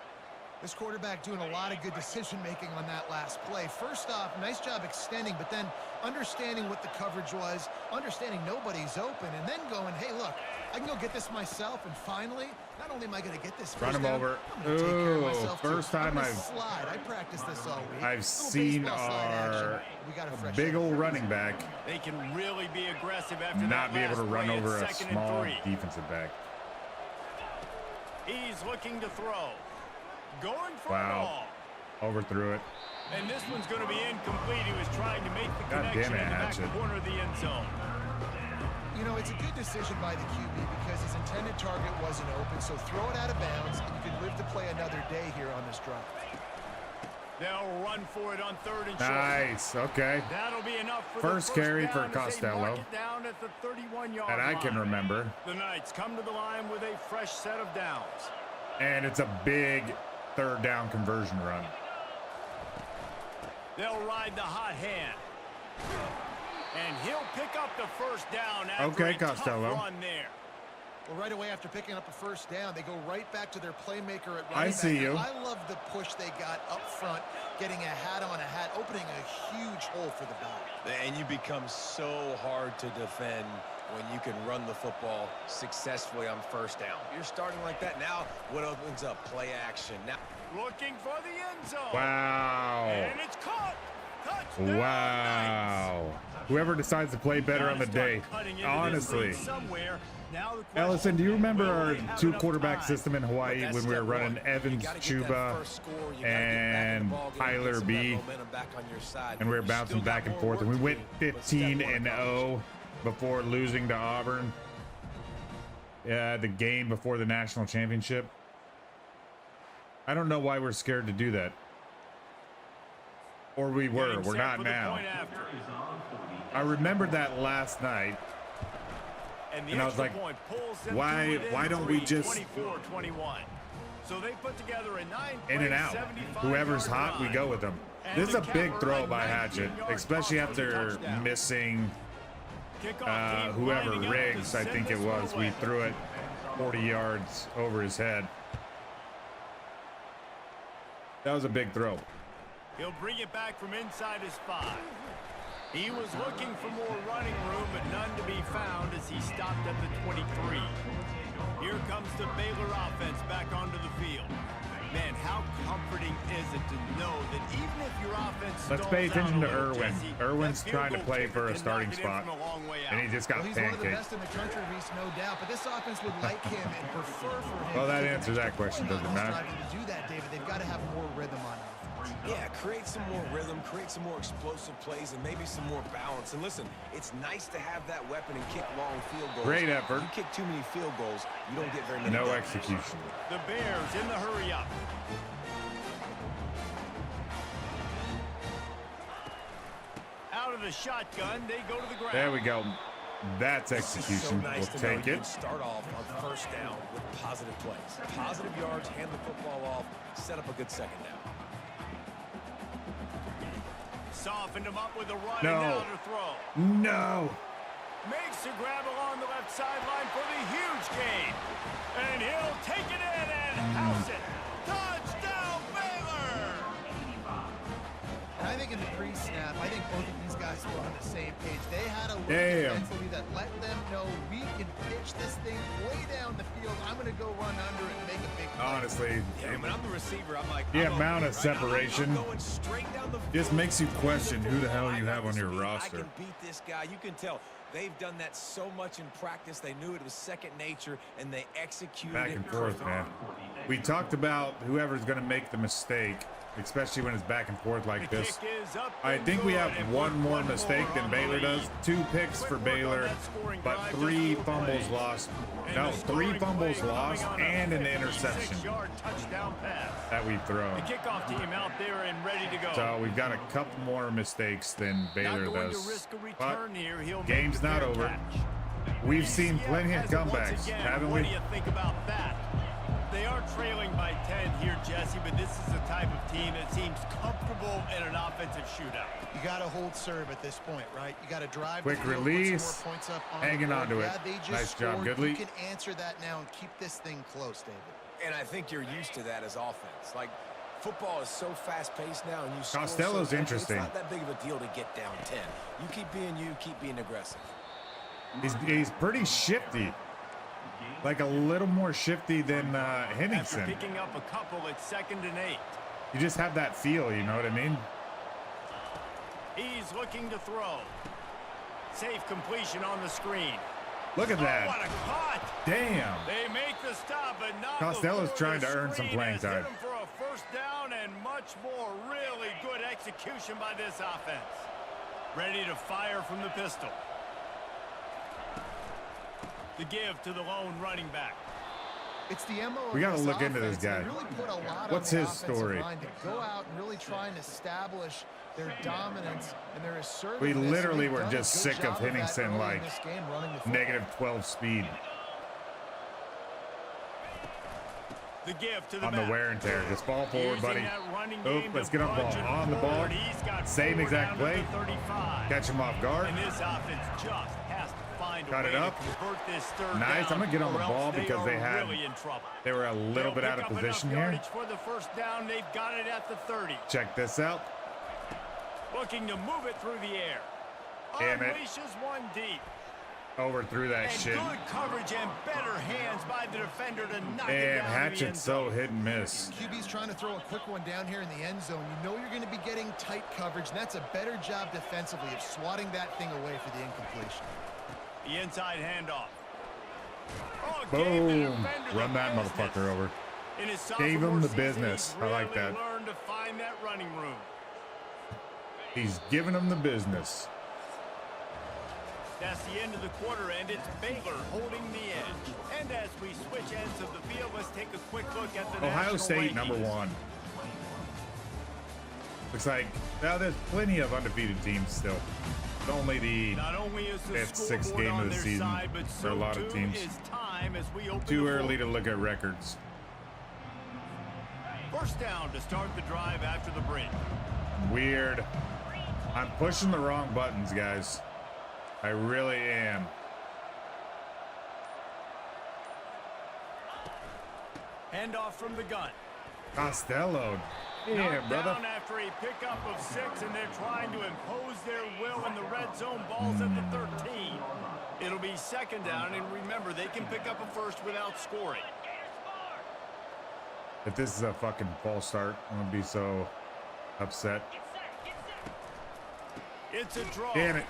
This quarterback doing a lot of good decision-making on that last play. First off, nice job extending, but then understanding what the coverage was, understanding nobody's open, and then going, hey, look, I can go get this myself, and finally, not only am I going to get this Run first him down, over. I'm going to take care of Ooh, myself, too. first time I'm gonna I've- slide. I practiced this all week. I've Little seen baseball slide our action. We got a fresh big set of old friends. running back They can really be aggressive after not that be able to last run play at over a 2nd and small 3. defensive back. He's looking to throw. Going for Wow. it all. Overthrew it. And this one's going to be incomplete. He was trying to make the God damn connection it, in the back Hatchet. corner of the end zone. You know, it's a good decision by the QB because his intended target wasn't open, so throw it out of bounds, and you can live to play another day here on this drive. They'll run for it on third and short. Nice. Okay. That'll be enough for First the carry down for as they Costello. mark it down at the 31-yard That I can line. remember. The Knights come to the line with a fresh set of downs. And it's a big third down conversion run. They'll ride the hot hand. And he'll pick up the first down after Okay, a tough Costello. run there. Well, right away after picking up a first down, they go right back to their playmaker at running I back. see you. I love the push they got up front, getting a hat on a hat, opening a huge hole for the back. And you become so hard to defend when you can run the football successfully on first down. You're starting like that. Now, what opens up? Play action. Now, Looking for the end zone. Wow. And it's caught. Touchdown, Wow. Whoever decides to play better on the day. Honestly. Ellison, do you remember our two-quarterback system in Hawaii when we were running Evans, Chuba, and Tyler B, and we were bouncing back and forth, and we went 15-0 before losing to Auburn? Yeah, the game before the national championship. I don't know why we're scared to do that. Or we were. We're not now. I remembered that last night. And I was like, point pulls them why don't we just 24-21. So they put together a 9 in and out? Whoever's hot, we go with them. This is a big throw by Hatchet, especially after missing whoever Riggs, I think it was. We threw it 40 yards over his head. That was a big throw. He'll bring it back from inside his 5. He was looking for more running room, but none to be found as he stopped at the 23. Here comes the Baylor offense back onto the field. Man, how comforting is it to know that even if your offense Let's pay attention to Irwin. Irwin's trying to play for a starting spot, and he just got He's one of the pancaked. best in the country, Reese, no doubt. But this offense would like him and prefer for him. Well, that answers that question, doesn't it, man? To do that, David, they've got to have more rhythm on offense. Yeah, create some more rhythm, create some more explosive plays, and maybe some more balance. And listen, it's nice to have that weapon and kick long field goals. Great effort. You kick too many field goals, you don't get very many. No execution. The Bears in the hurry up. Out of the shotgun, they go to the ground. There we go. That's It's execution. so nice We'll to know take you it. can start off on first down with positive plays. Positive yards, hand the football off, set up a good second down. Softened him up with a run No. and now to throw. No. Makes the grab along the left sideline for the huge gain. And he'll take it in and house it. Touchdown, Baylor! And I think in the pre-snap, I think both of these guys were on the same page. They had a look Damn. defensively that let them know we can pitch this thing way down the field. I'm going to go run under it and make a big play. Honestly, Yeah, when I'm the receiver, I'm like, the I'm amount open, of right? I'm separation going straight down the just field. makes you question who the hell you I have got on the your speed. roster. I can beat this guy. You can tell. They've done that so much in practice. They knew it was second nature, and they executed Back it and forth, perfectly. man. We talked about whoever's going to make the mistake, especially when it's back and forth like The this. kick is up I and think we good, have and one more one mistake than on the Baylor lead. does. 2 picks for Quick work on Baylor, that scoring but drive, 3 just fumbles plays. lost. And No, the 3 scoring fumbles play lost coming on a and an interception 56-yard touchdown pass. that we've thrown. The kickoff team out there and ready to go. So we've got a couple more mistakes than Baylor Not going does. to risk a But return here. He'll make game's the not fair over. catch. We've seen UCF plenty of has it once comebacks, again. haven't What we? do you think about that? They are trailing by 10 here, Jesse, but this is the type of team that seems comfortable in an offensive shootout. You got to hold serve at this point, right? You got to drive. Quick the field, release. Put some more points up on Hanging the on board. to it. Yeah, they just Nice job, scored. Goodley. You can answer that now and keep this thing close, David. And I think you're used to that as offense. Like, football is so fast-paced now, and you score Costello's so quickly, interesting. It's not that big of a deal to get down 10. You keep being aggressive. He's pretty shifty. Like a little more shifty than After Henningsen. picking up a couple, it's 2nd and 8. You just have that feel, you know what I mean? He's looking to throw. Safe completion on the screen. Look at Oh, what that. a caught! Damn. They make the stop, but not Costello's before trying the to earn some screen playing has hit time. him for a first down and much more. Really good execution by this offense. Ready to fire from the pistol. The give to the lone running back. It's the MO of We gotta this look into this offense, and guy. they really put a lot What's on the his offensive story? line to go out and really try and establish their dominance and their assertiveness. We literally They've were done a just good sick job of that Henningsen, early in like, this game, running the football. Negative 12 speed The give to the on the back. wear and tear. Just fall forward, Using buddy. that running Oh, game let's to get on the ball. budget On the ball. forward. He's got Same 4 exact down to play. the 35. Catch him off guard. And this offense just has to find Cut a it way up. to convert this third Nice. down, I'm gonna get on the or ball else because they are had- really in trouble. They were a little They'll bit out pick of up position enough here. yardage for the first down. They've got it at the 30. Check this out. Looking to move it through the air. Damn it. Unleashes one deep. Overthrew that And shit. good coverage and better hands by the defender to knock it And down to the end Hatchet's so zone. hit and miss. QB's trying to throw a quick one down here in the end zone. You know you're going to be getting tight coverage, and that's a better job defensively of swatting that thing away for the incompletion. The inside handoff. Oh, gave the Boom. defender the Run that business. motherfucker over. In his Gave him sophomore the season, business. he's I like really that. learned to find that running room. He's giving him the business. That's the end of the quarter, and it's Baylor holding the edge. And as we switch ends of the field, let's take a quick look at the Ohio national State, number rankings. 1. Looks like, now there's plenty of undefeated teams still. It's only the Not only is the fifth, sixth scoreboard game on of the their season side, but for a so lot of too teams. is time as we open Too the early fourth. to look at records. First down to start the drive after the break. Weird. I'm pushing the wrong buttons, guys. I really am. Handoff from the gun. Costello. Yeah, Knocked brother. down after a pickup of 6, and they're trying to impose their will in the red zone. Balls at the 13. It'll be second down, and remember, they can pick up a first without scoring. If this is a fucking false start, I'm gonna be so upset. It's a draw. Damn it.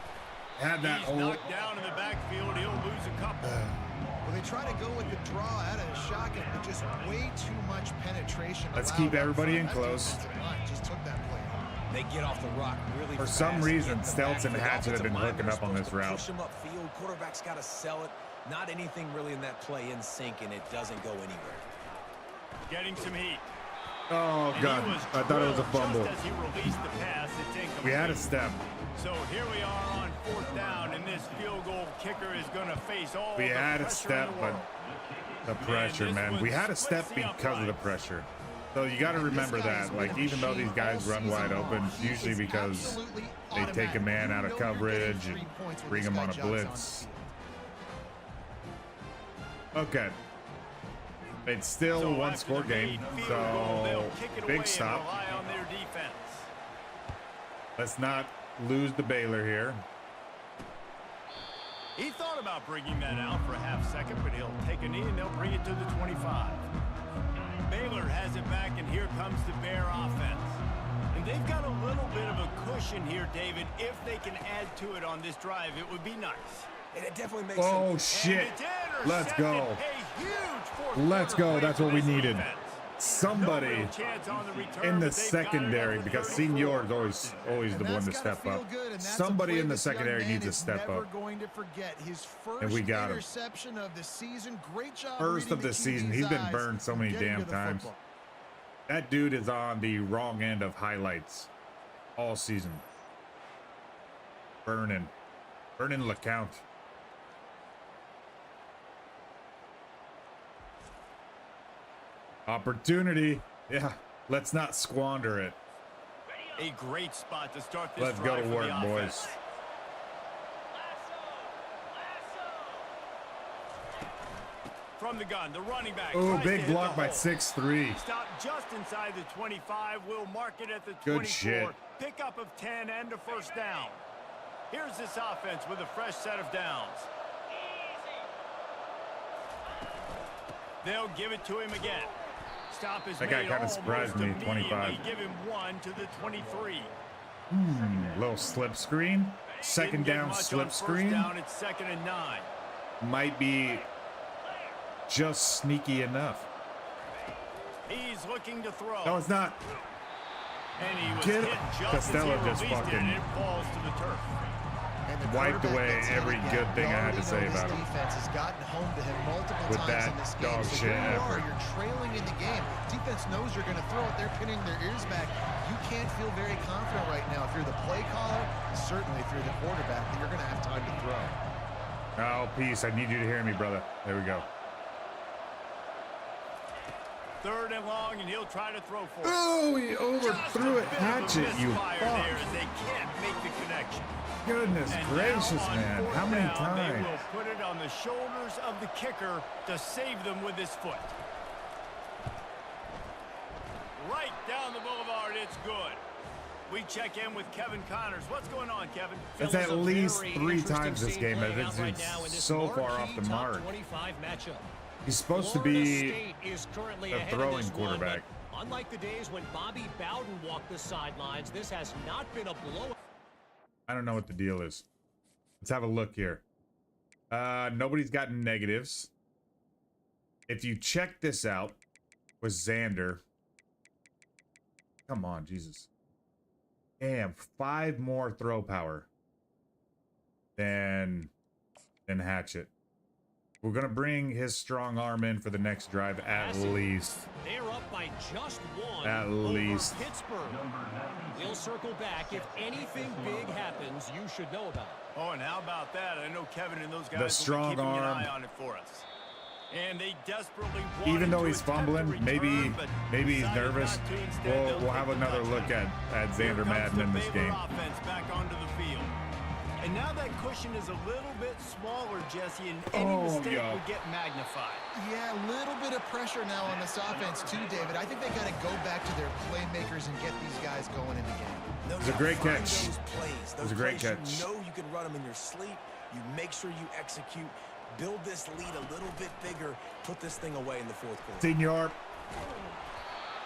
Had that He's whole. knocked down in the backfield. He'll lose a couple. Well, they try to go with the draw out of the shotgun, but just way too much penetration. Let's allowed keep up everybody front. in That close. defensive line just took that play home. They get off the rock really For fast. some reason, get the Stelz and backfield. Hatchett have been Offensive hooking linemen up on are this supposed to route. Push them upfield. Quarterback's got to sell it. Not anything really in that play in sync, and it doesn't go anywhere. Getting some heat. Oh, And God. he was I thought it was a drilled fumble. Just as he released the pass, it's incomplete. We had a step. So here we are on fourth down, and this field goal kicker is going to face all We the had a pressure step, in the but world. the pressure, this man. one We had a splits step the because of the uprights. pressure. So you got to remember that. Like, even though these guys run wide open, it's usually because they take a man out of coverage and bring him on a blitz. Okay. It's still a So one after score the game, made field goal, they'll so kick it away big and stop. rely on their defense. Let's not lose the Baylor here. He thought about bringing that out for a half second, but he'll take a knee and they'll bring it to the 25. Baylor has it back, and here comes the Bear offense. And they've got a little bit of a cushion here, David. If they can add to it on this drive, it would be nice. And it definitely makes Oh, sense. shit. And it's Let's intercepted. go. A huge fourth Let's quarter go. play That's for what we this needed. defense. Somebody No real chance on the return, in the but they've got it secondary, on the because 34. Senior is always the And one that's to gotta step feel up. good, and that's a Somebody play in the this young secondary man needs to is step never up. going to forget his first And we got him. interception of the season. Great job. First reading of the QB's season. He's been eyes burned so and many getting damn to the times. football. That dude is on the wrong end of highlights all season. Burning LeCount. Opportunity. Yeah, let's not squander it. A great spot to start this Let's go drive to for the work, offense. boys. From the gun, the running back. Oh, tries to big hit block the by hole. 6'3". Stop just inside the 25. We'll mark it at the Good 24. shit. Pickup of 10 and a first down. Here's this offense with a fresh set of downs. They'll give it to him again. Stop is That guy made kinda almost surprised me, 25. immediately. Give him 1 to the 23. Little slip screen. Second Didn't get down much on slip first screen. Down, it's 2nd and 9. Might be just sneaky enough. He's looking to throw. No, it's not. And he was Get hit it. just Costello as he just released it, fucking and it falls to the turf. And the wiped quarterback away gets hit every again. good thing We I had to already say know about this him. defense has gotten home to him multiple With times that in this game. dog So shit here you are, effort. you're trailing in the game. Defense knows you're going to throw it. They're pinning their ears back. You can't feel very confident right now. If you're the play caller, and certainly if you're the quarterback, that you're going to have time to throw. Oh, peace. I need you to hear me, brother. There we go. 3rd and long, and he'll try to throw for it. Oh, he Just overthrew a it. bit of a Hatchet, you misfire fuck. there as they can't make the connection. Goodness And gracious, now on man. 4th How many down, They times? will put it on the shoulders of the kicker to save them with his foot. Right down the boulevard, it's good. We check in with Kevin Connors. What's going on, Kevin? That's Fellas, at a least very 3 interesting times this scene game. playing It's out right now in this so far off marquee the top mark. 25 matchup. He's supposed to Florida be State is currently the ahead of throwing this one, quarterback. but unlike the days when Bobby Bowden walked the sidelines, this has not been a blowout. I don't know what the deal is. Let's have a look here. Nobody's gotten negatives. If you check this out with Xander. Come on, Jesus. Damn, 5 more throw power than Hatchet. We're going to bring his strong arm in for the next drive at least. They're up by just one At over least. Pittsburgh. We'll circle back. If anything big happens, you should know about it. Oh, and how about that? I know Kevin and those guys The will be strong keeping an arm. eye on it for us. And they desperately want Even though to he's attempt a fumbling, maybe return, but he's decided nervous. not to. Instead, they'll We'll have take the another touchdown. look at Here Xander comes Madden the in this Baylor game. offense back onto the field. And now that cushion is a little bit smaller, Jesse, and any mistake would get magnified. Yeah, a little bit of pressure now on this offense too, David. I think they got to go back to their playmakers and get these guys going in the game. No It was a doubt, great find catch. Those plays, It was a those great plays catch. You know you can run them in your sleep. You make sure you execute. Build this lead a little bit bigger. Put this thing away in the fourth quarter. Senior.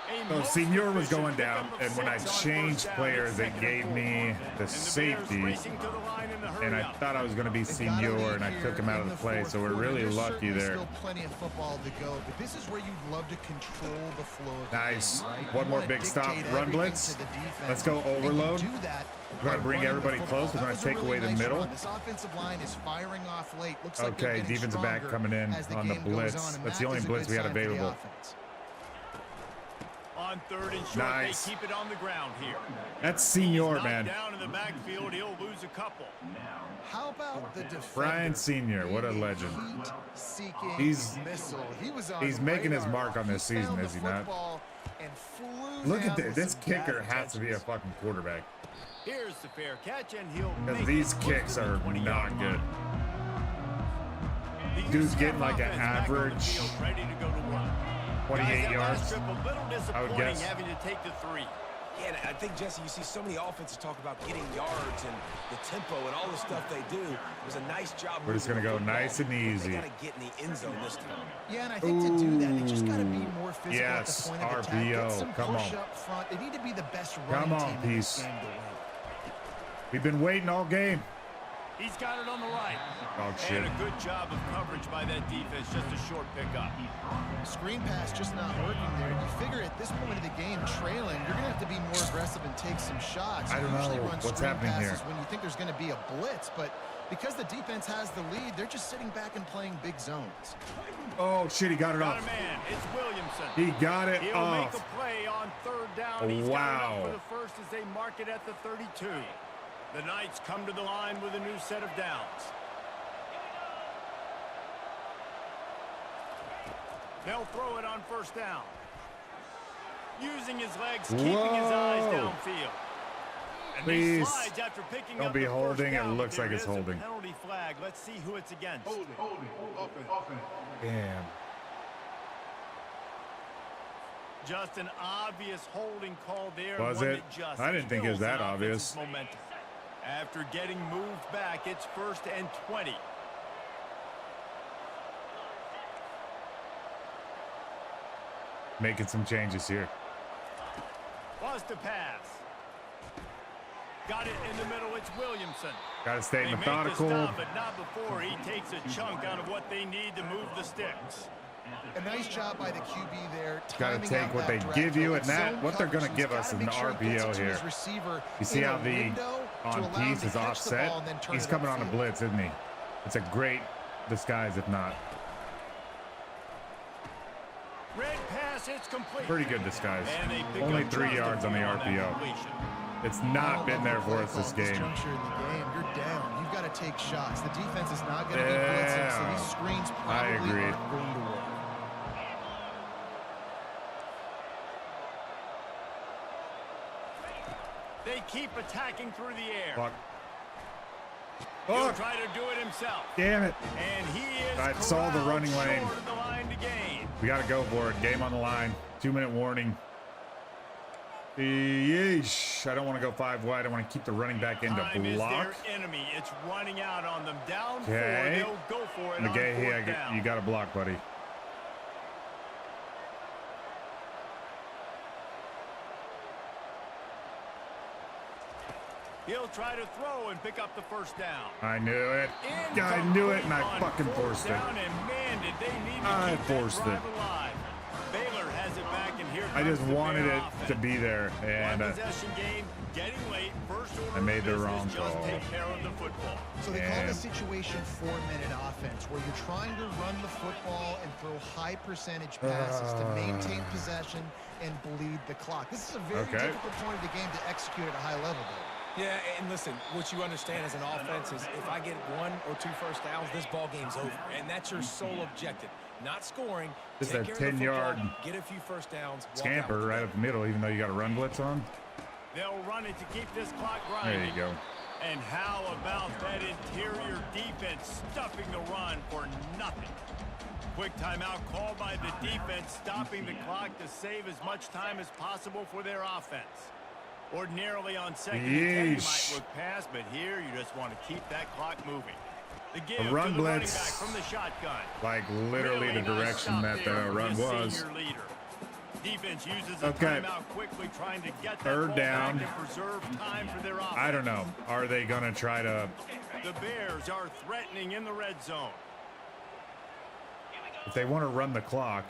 A So most Senior was efficient going down, pickup of and when I 6 on changed first down, players, it's it second gave and me 4. the And the Bears safety, racing to the line in the and I hurry-up. thought I was going to be They've got a Senior, lead and I here took him out in of the play, fourth so we're quarter. really There's lucky certainly there. Still plenty of football to go, but this is where you'd love to control the flow of the Nice. game, right? One You more wanna big stop. dictate Run everything blitz. to the defense, Let's go and you overload. do that We're gonna by bring running the everybody football. close. We're That gonna was a take really away the nice middle. run. This offensive line is firing off late. Looks like they're Okay, getting defensive back stronger coming in as the on the game goes blitz. on, and That's that the only is a blitz good we had sign for the available. offense. On third and short, Nice. they keep it on the ground here. That's He's Senior, knocked man. down in the backfield. He'll lose a couple. How about the defender? Brian Senior, what a legend. Heat-seeking He's- missile. He was on he's making his radar. mark on this He season, found is the he not? football and flew Look down at this. with This some kicker bad has to be a intentions. fucking quarterback. Here's the fair catch, and he'll Because make these it close kicks to the are 20-yard not good. line. The Dude's UCF getting like an offense back on the average field, ready to go to work. 28 Guys, that yards, last trip a little I would disappointing guess. having to take the 3. Yeah, and I think, Jesse, you see so many offenses talk about getting yards and the tempo and all the stuff they do. It was a nice job. We're just moving gonna the go football. nice and They easy. got to get in the end zone this time. Yeah, and I think to do that, they just got to be Ooh. more physical Yes, at the point of attack. RPO. Get some Come push on. up front. They need to be the best Come running on, team in this Peace. game to win. We've been waiting all game. He's got it on the right. Oh, shit. And a good job of coverage by that defense. Just a short pickup. Screen pass just not working there. You figure at this point of the game, trailing, you're going to have to be more aggressive and take some shots. I don't You usually know run what's screen happening here. passes when you think there's going to be a blitz, but because the defense has the lead, they're just sitting back and playing big zones. Oh, shit, he got it Got a off. man. It's Williamson. He got it He'll make a off. play on third down. He's got it Wow. up for the first as they mark it at the 32. The Knights come to the line with a new set of downs. They'll throw it on first down. Using his legs, keeping his eyes Whoa. downfield. And Please. he slides after picking Don't up be the first holding. It down, but looks there like it's is a holding. Penalty flag. Let's see who it's against. Holding. Offense. Damn. Just an obvious holding call there. Was one it? that just I didn't think it was kills that the obvious. offense's momentum. After getting moved back, it's 1st and 20. Making some changes here. Was to pass. Got it in the middle. It's Williamson. Got to stay They make the methodical. stop, but not before he takes a chunk out of what they need to move the sticks. A nice job by the QB there. Got to timing take out what that they draft give you, throw. and that Zone what they're going to coverage, give he's us gotta in make the sure he gets it RPO to here. his receiver You see in how a the window to on allow him piece to is catch the offset? ball and then turn He's it coming on a upfield. blitz, isn't he? It's a great disguise, if not. Red pass, it's complete. Pretty good disguise. And they pick Only up 3 just a yards on the few that RPO. completion. It's I not don't been love there the play for us call this at this game. juncture in the game. You're down. You've got to take shots. The defense is not going to be blitzing, so these screens I probably agree. aren't going to work. They keep attacking through the air. Fuck. He'll Fuck. try to do it himself. Damn it. And he is I saw the corralled running lane. short of the line to gain. We got to go for it. Game on the line. 2-minute warning. Yeesh. I don't want to go 5 wide. I want to keep the running back in to Time is block. their enemy. It's running out on them. Down 4. Okay. They'll go for it on McGahee, 4th down. you got to block, buddy. He'll try to throw and pick up the first down. I knew it. Incomplete I knew it, and I on fucking 4th forced it. down, and man, did they need to I keep that forced drive it. alive. Baylor has it back, and here I just comes the wanted Bear it to offense. be there, and One possession game, getting late, first order I made of the business, wrong just call. take care of the football. So they call And- the situation 4-minute offense, where you're trying to run the football and throw high percentage passes to maintain possession and bleed the clock. This is a very Okay. difficult point of the game to execute at a high level, though. Yeah, and listen, what you understand as an offense is if I get 1 or 2 first downs, this ball game's over. And that's your sole objective. Not scoring. Just take a care of the 10-yard football, get a few first downs. walk out scamper with the right ball. up the middle, even though you got a run blitz on. They'll run it to keep this clock grinding. There you go. And how about that interior defense stuffing the run for nothing? Quick timeout called by the defense, stopping the clock to save as much time as possible for their offense. Ordinarily on second and 10, you might Yeesh. look past, but here you just want to keep that clock moving. The give A run to the running blitz. back from the shotgun. Like literally Really the nice direction stop that there the from run this was. senior leader. Defense uses a Okay. timeout quickly, trying to get that Third ball down. back and preserve time for their offense. I don't know. Are they gonna try to? The Bears are threatening in the red zone. If they want to run the clock,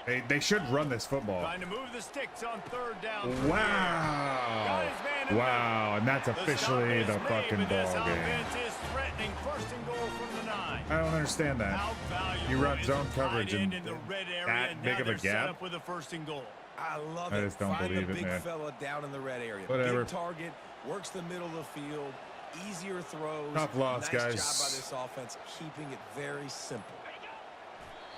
they should run this football. Trying to move the sticks on third down. through the air. Got Wow! his man in Wow! And that's the stop officially is the made, fucking but this ball game. offense is threatening first and goal from the 9. I don't understand that. How valuable You run is zone a coverage tight end and in the red area, that and big now of a they're set gap? up with a first and goal. I love I it. just don't Find believe the it, big man. fella down in the red area. Whatever. Big target, works the middle of the field, easier throws. Tough loss, nice guys. job by this offense, keeping it very simple.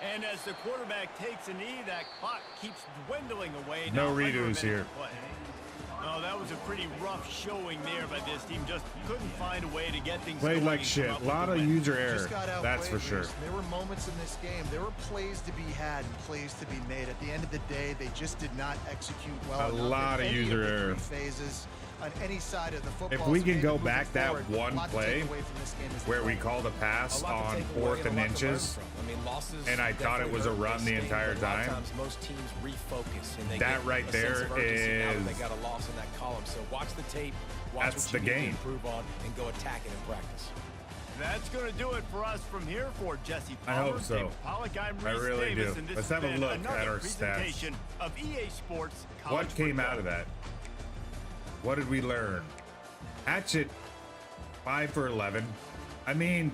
And as the quarterback takes a knee, that clock keeps dwindling away. No Now under a redos minute here. to play. Oh, that was a pretty rough showing there by this team. Just couldn't find a way to get things Played going like and shit. come A up with lot the of win. user error. Just got That's for outplayed, sure. Bruce. There were moments in this game. There were plays to be had and plays to be made. At the end of the day, they just did not execute well A enough in lot of any user the error. three phases on any side of the football. If we So can maybe go moving back that forward, one a lot to play take away from this game is the where we play. called a pass A lot to on take away 4th and a lot to learn inches, from. I mean, losses and I thought it was a definitely hurt run this the game, entire but a lot of time. times most teams refocus and they That get right a sense there of urgency now that is- they got a loss in that column. So watch the tape, watch That's what the you need to game. improve on, and go attack it in practice. That's going to do it for us from here for Jesse I Palmer. hope so. David Pollock, I'm I Reese really Davis, do. and this Let's has have a been look another at our stats. presentation of EA Sports College What came Football. out of that? What did we learn? Hatchet, 5 for 11. I mean,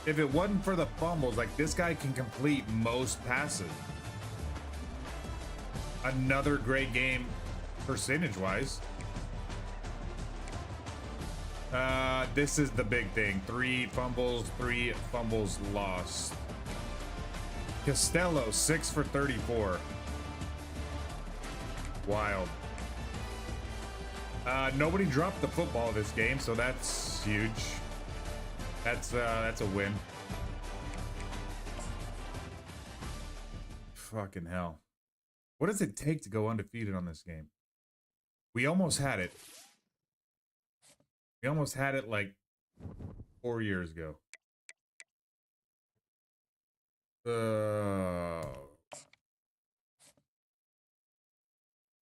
if it wasn't for the fumbles, like this guy can complete most passes. Another great game percentage-wise. This is the big thing. 3 fumbles lost. Costello, 6 for 34. Wild. Nobody dropped the football this game, so that's huge. That's a win. Fucking hell. What does it take to go undefeated on this game? We almost had it. We almost had it like 4 years ago.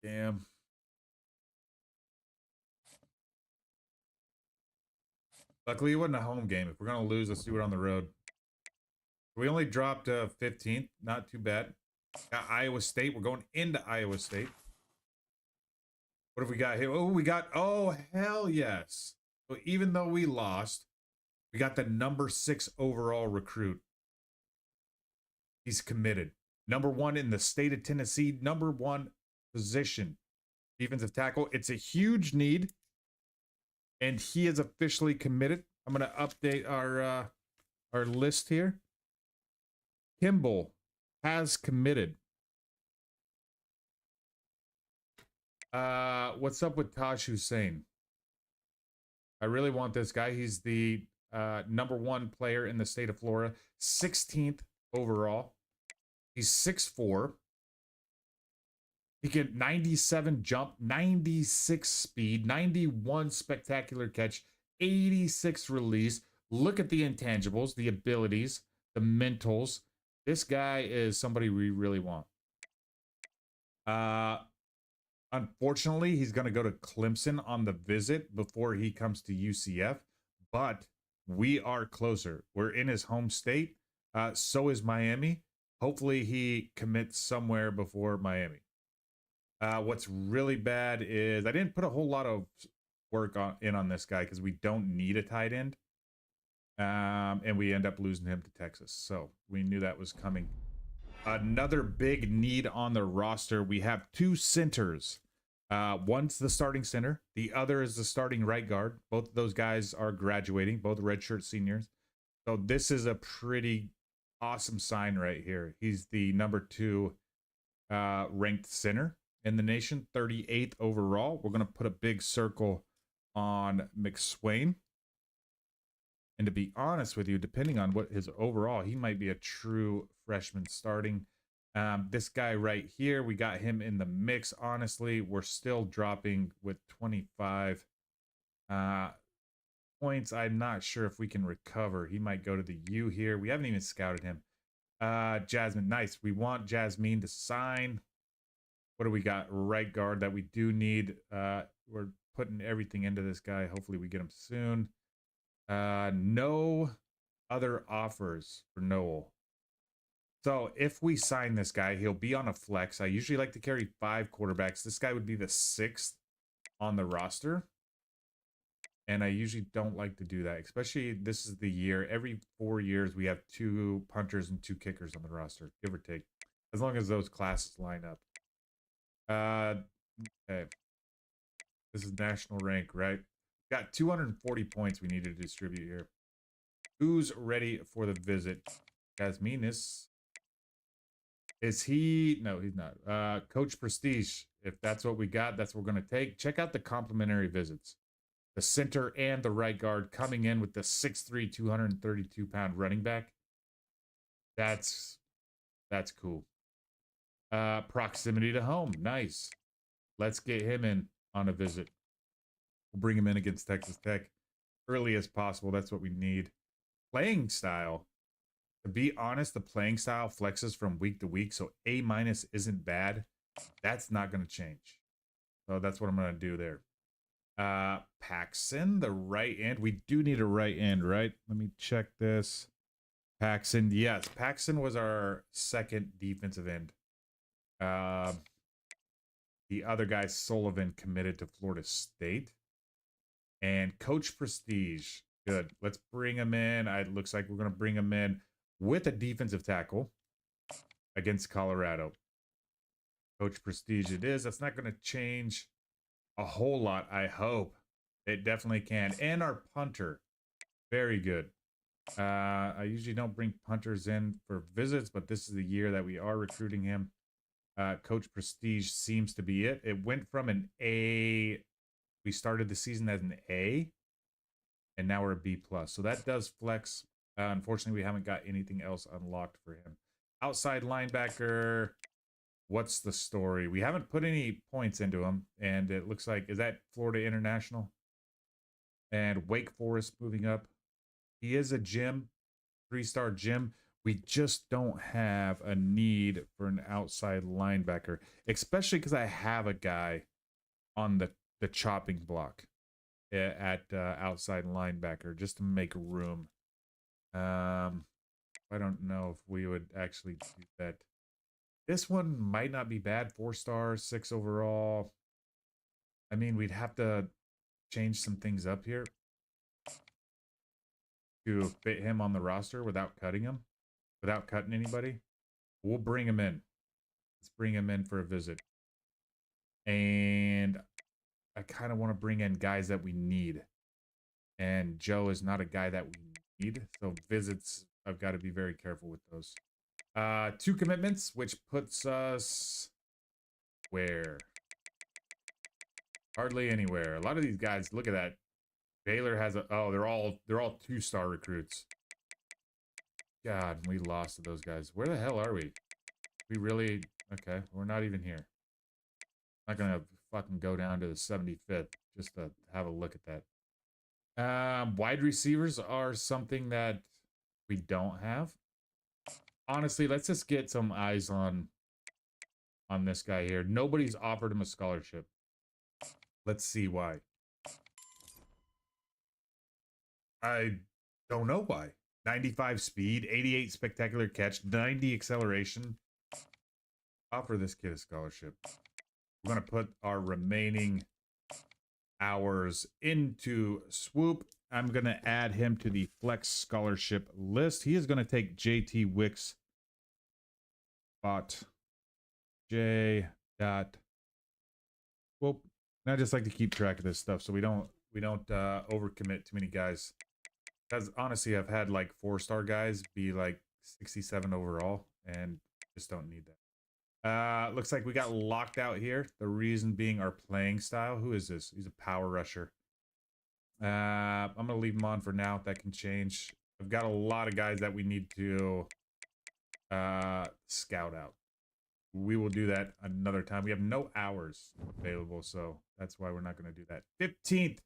Damn. Luckily, it wasn't a home game. If we're going to lose, let's do it on the road. We only dropped 15th. Not too bad. Got Iowa State. We're going into Iowa State. What have we got here? Oh, hell yes. So even though we lost, we got the number 6 overall recruit. He's committed. Number 1 in the state of Tennessee. Number 1 position. Defensive tackle. It's a huge need. And he is officially committed. I'm going to update our list here. Kimball has committed. What's up with Taj Hussein? I really want this guy. He's the number 1 player in the state of Florida. 16th overall. He's 6'4". He can 97 jump, 96 speed, 91 spectacular catch, 86 release. Look at the intangibles, the abilities, the mentals. This guy is somebody we really want. Unfortunately, he's going to go to Clemson on the visit before he comes to UCF, but we are closer. We're in his home state. So is Miami. Hopefully he commits somewhere before Miami. What's really bad is I didn't put a whole lot of work on this guy because we don't need a tight end. And we end up losing him to Texas. So we knew that was coming. Another big need on the roster. We have two centers. One's the starting center. The other is the starting right guard. Both of those guys are graduating, both redshirt seniors. So this is a pretty awesome sign right here. He's the #2 ranked center in the nation, 38th overall. We're going to put a big circle on McSwain. And to be honest with you, depending on what his overall, he might be a true freshman starting. This guy right here, we got him in the mix. Honestly, we're still dropping with 25 points. I'm not sure if we can recover. He might go to the U here. We haven't even scouted him. Jasmine, nice. We want Jasmine to sign. What do we got? Right guard that we do need. We're putting everything into this guy. Hopefully we get him soon. No other offers for Noel. So if we sign this guy, he'll be on a flex. I usually like to carry 5 quarterbacks. This guy would be the 6th on the roster. And I usually don't like to do that, especially this is the year. Every 4 years, we have 2 punters and 2 kickers on the roster, give or take, as long as those classes line up. Okay. This is national rank, right? Got 240 points we need to distribute here. Who's ready for the visit? Jasmine is he? No, he's not. Coach Prestige. If that's what we got, that's what we're going to take. Check out the complimentary visits. The center and the right guard coming in with the 6'3", 232-pound running back. That's cool. Proximity to home. Nice. Let's get him in on a visit. We'll bring him in against Texas Tech early as possible. That's what we need. Playing style. To be honest, the playing style flexes from week to week, so A- isn't bad. That's not going to change. So that's what I'm going to do there. Paxson, the right end. We do need a right end, right? Let me check this. Paxson, yes. Paxson was our 2nd defensive end. The other guy, Sullivan, committed to Florida State. And Coach Prestige, good. Let's bring him in. It looks like we're going to bring him in with a defensive tackle against Colorado. Coach Prestige it is. That's not going to change a whole lot, I hope. It definitely can. And our punter, very good. I usually don't bring punters in for visits, but this is the year that we are recruiting him. Coach Prestige seems to be it. It went from an A. We started the season as an A, and now we're a B+. So that does flex. Unfortunately, we haven't got anything else unlocked for him. Outside linebacker, what's the story? We haven't put any points into him, and it looks like, is that Florida International? And Wake Forest moving up. He is a gym, 3-star gym. We just don't have a need for an outside linebacker, especially because I have a guy on the chopping block at outside linebacker just to make room. I don't know if we would actually do that. This one might not be bad. 4-star, 6 overall. I mean, we'd have to change some things up here to fit him on the roster without cutting him, without cutting anybody. We'll bring him in. Let's bring him in for a visit. And I kind of want to bring in guys that we need. And Joe is not a guy that we need. So visits, I've got to be very careful with those. 2 commitments, which puts us where? Hardly anywhere. A lot of these guys, look at that. Baylor has a, oh, they're all 2-star recruits. God, we lost to those guys. Where the hell are we? We really, okay, we're not even here. I'm not going to fucking go down to the 75th just to have a look at that. Wide receivers are something that we don't have. Honestly, let's just get some eyes on this guy here. Nobody's offered him a scholarship. Let's see why. I don't know why. 95 speed, 88 spectacular catch, 90 acceleration. Offer this kid a scholarship. We're going to put our remaining hours into Swoop. I'm going to add him to the flex scholarship list. He is going to take JT Wicks spot. J. Dot. Whoop. And I just like to keep track of this stuff so we don't overcommit too many guys. Because honestly, I've had like 4-star guys be like 67 overall, and just don't need that. Looks like we got locked out here. The reason being our playing style. Who is this? He's a power rusher. I'm gonna leave him on for now. That can change. I've got a lot of guys that we need to scout out. We will do that another time. We have no hours available, so that's why we're not going to do that. 15th,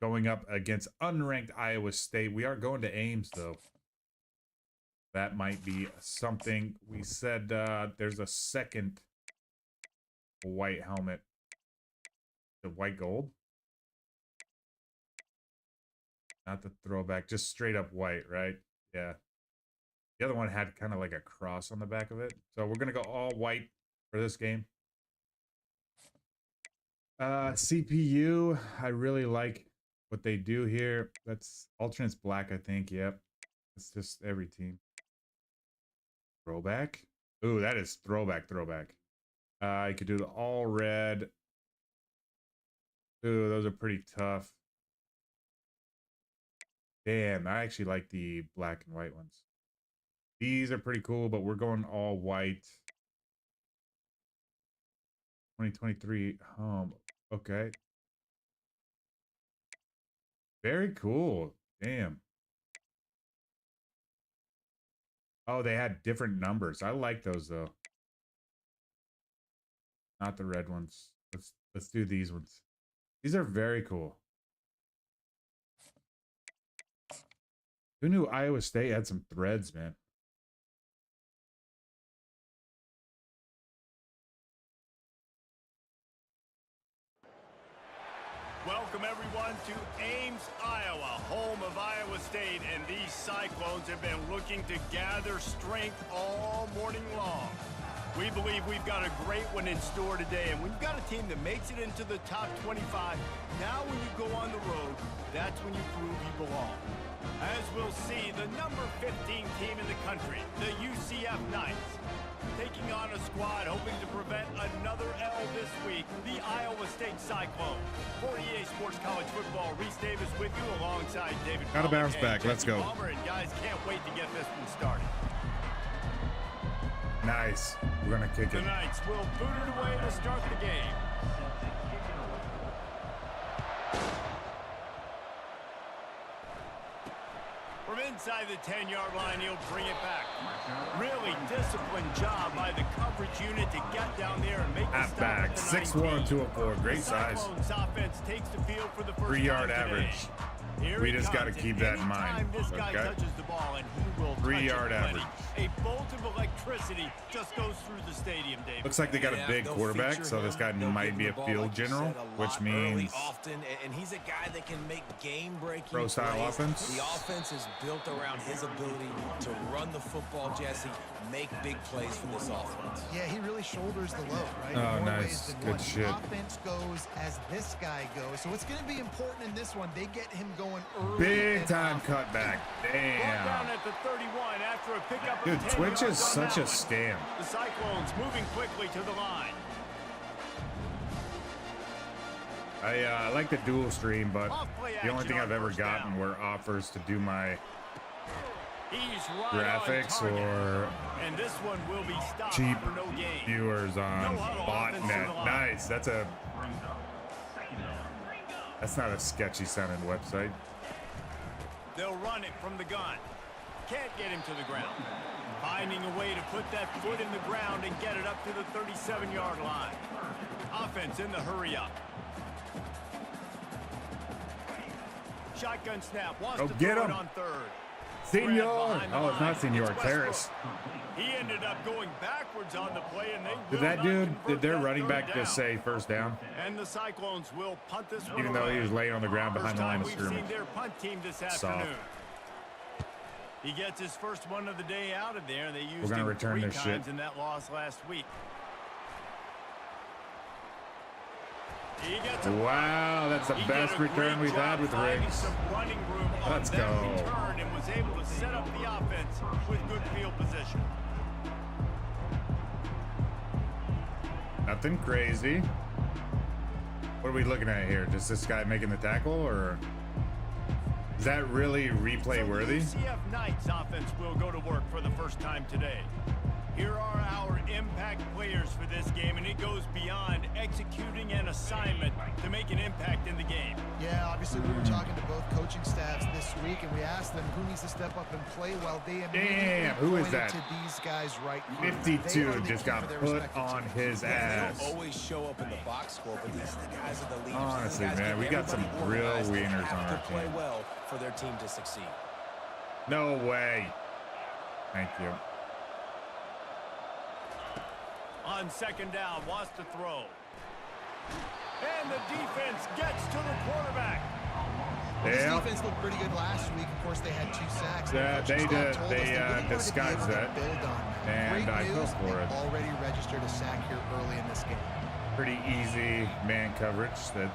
going up against unranked Iowa State. We are going to Ames, though. That might be something. We said there's a second white helmet. The white gold? Not the throwback, just straight up white, right? Yeah. The other one had kind of like a cross on the back of it. So we're going to go all white for this game. CPU, I really like what they do here. That's alternates black, I think. Yep. It's just every team. Throwback. Ooh, that is throwback. You could do the all red. Ooh, those are pretty tough. Damn, I actually like the black and white ones. These are pretty cool, but we're going all white. 2023 home. Okay. Very cool. Damn. Oh, they had different numbers. I like those though. Not the red ones. Let's do these ones. These are very cool. Who knew Iowa State had some threads, man? Welcome everyone to Ames, Iowa, home of Iowa State, and these Cyclones have been looking to gather strength all morning long. We believe we've got a great one in store today, and when you've got a team that makes it into the top 25, now when you go on the road, that's when you prove you belong. As we'll see, the number 15 team in the country, the UCF Knights, taking on a squad hoping to prevent another L this week, the Iowa State Cyclones. For EA Sports College Football, Reese Davis with you alongside David. Gotta bounce back. Let's go. And guys, can't wait to get this one started. Nice. We're gonna kick it. The Knights will boot it away to start the game. From inside the 10-yard line, he'll bring it back. Really disciplined job by the coverage unit to get down there and make the stop. Back 6'1", 204. Great size. Offense takes the field for the first 3-yard average. We just got to keep that in mind. This guy touches the ball, and he will 3-yard average. A bolt of electricity just goes through the stadium, David. Looks like they got a big quarterback, so this guy might be a field general, which means often, and he's a guy that can make game-breaking pro style offense. The offense is built around his ability to run the football, Jesse, make big plays for this offense. Yeah, he really shoulders the load, right? Oh, nice. Good shit. Offense goes as this guy goes, so it's going to be important in this one. They get him going early. Big time cutback. Damn. Down at the 31 after a pickup. Dude, Twitch is such a scam. The Cyclones moving quickly to the line. I like the dual stream, but the only thing I've ever gotten were offers to do my graphics or and this one will be stopped cheap for no gain. viewers on botnet. Nice. That's not a sketchy sounding website. They'll run it from the gun. Can't get him to the ground. Finding a way to put that foot in the ground and get it up to the 37-yard line. Offense in the hurry up. Shotgun snap. Wants to get throw him it on third. Senor. Oh, it's not Senor. Terrace. He ended up going backwards on the play, and they Did that dude, did their running back just say first down? And the Cyclones will punt this one Even though he was laying on the ground behind the line of We've seen scrimmage. their punt team this Soft. afternoon. He gets his first one of the day out of there. They used We're gonna him return 3 this times shit. in that loss last week. He gets a Wow, that's the He best did a return great we've had job with finding Riggs. some running room on Let's that go. return and was able to set up the offense with good field position. Nothing crazy. What are we looking at here? Just this guy making the tackle, or is that really replay worthy? So the UCF Knights offense will go to work for the first time today. Here are our impact players for this game, and it goes beyond executing an assignment to make an impact in the game. Yeah, obviously we were talking to both coaching staffs this week, and we asked them who needs to step up and play well. They Damn, who is pointed that? to these guys right here. 52 just got put on his They ass. don't always show up in the box score, but these are the guys are the leaders. Honestly, These guys man, get we got some everybody real organized. They wieners have on to our play team. well for their team to succeed. No way. Thank you. On second down, wants to throw. And the defense gets to the quarterback. This Yeah. defense looked pretty good last week. Of course, they had 2 sacks. Yeah, Coaching they staff did. told us They, really wanted to be disguised able to that. build on that. And Great I fell news, for they've it. already registered a sack here early in this game. Pretty easy man coverage. That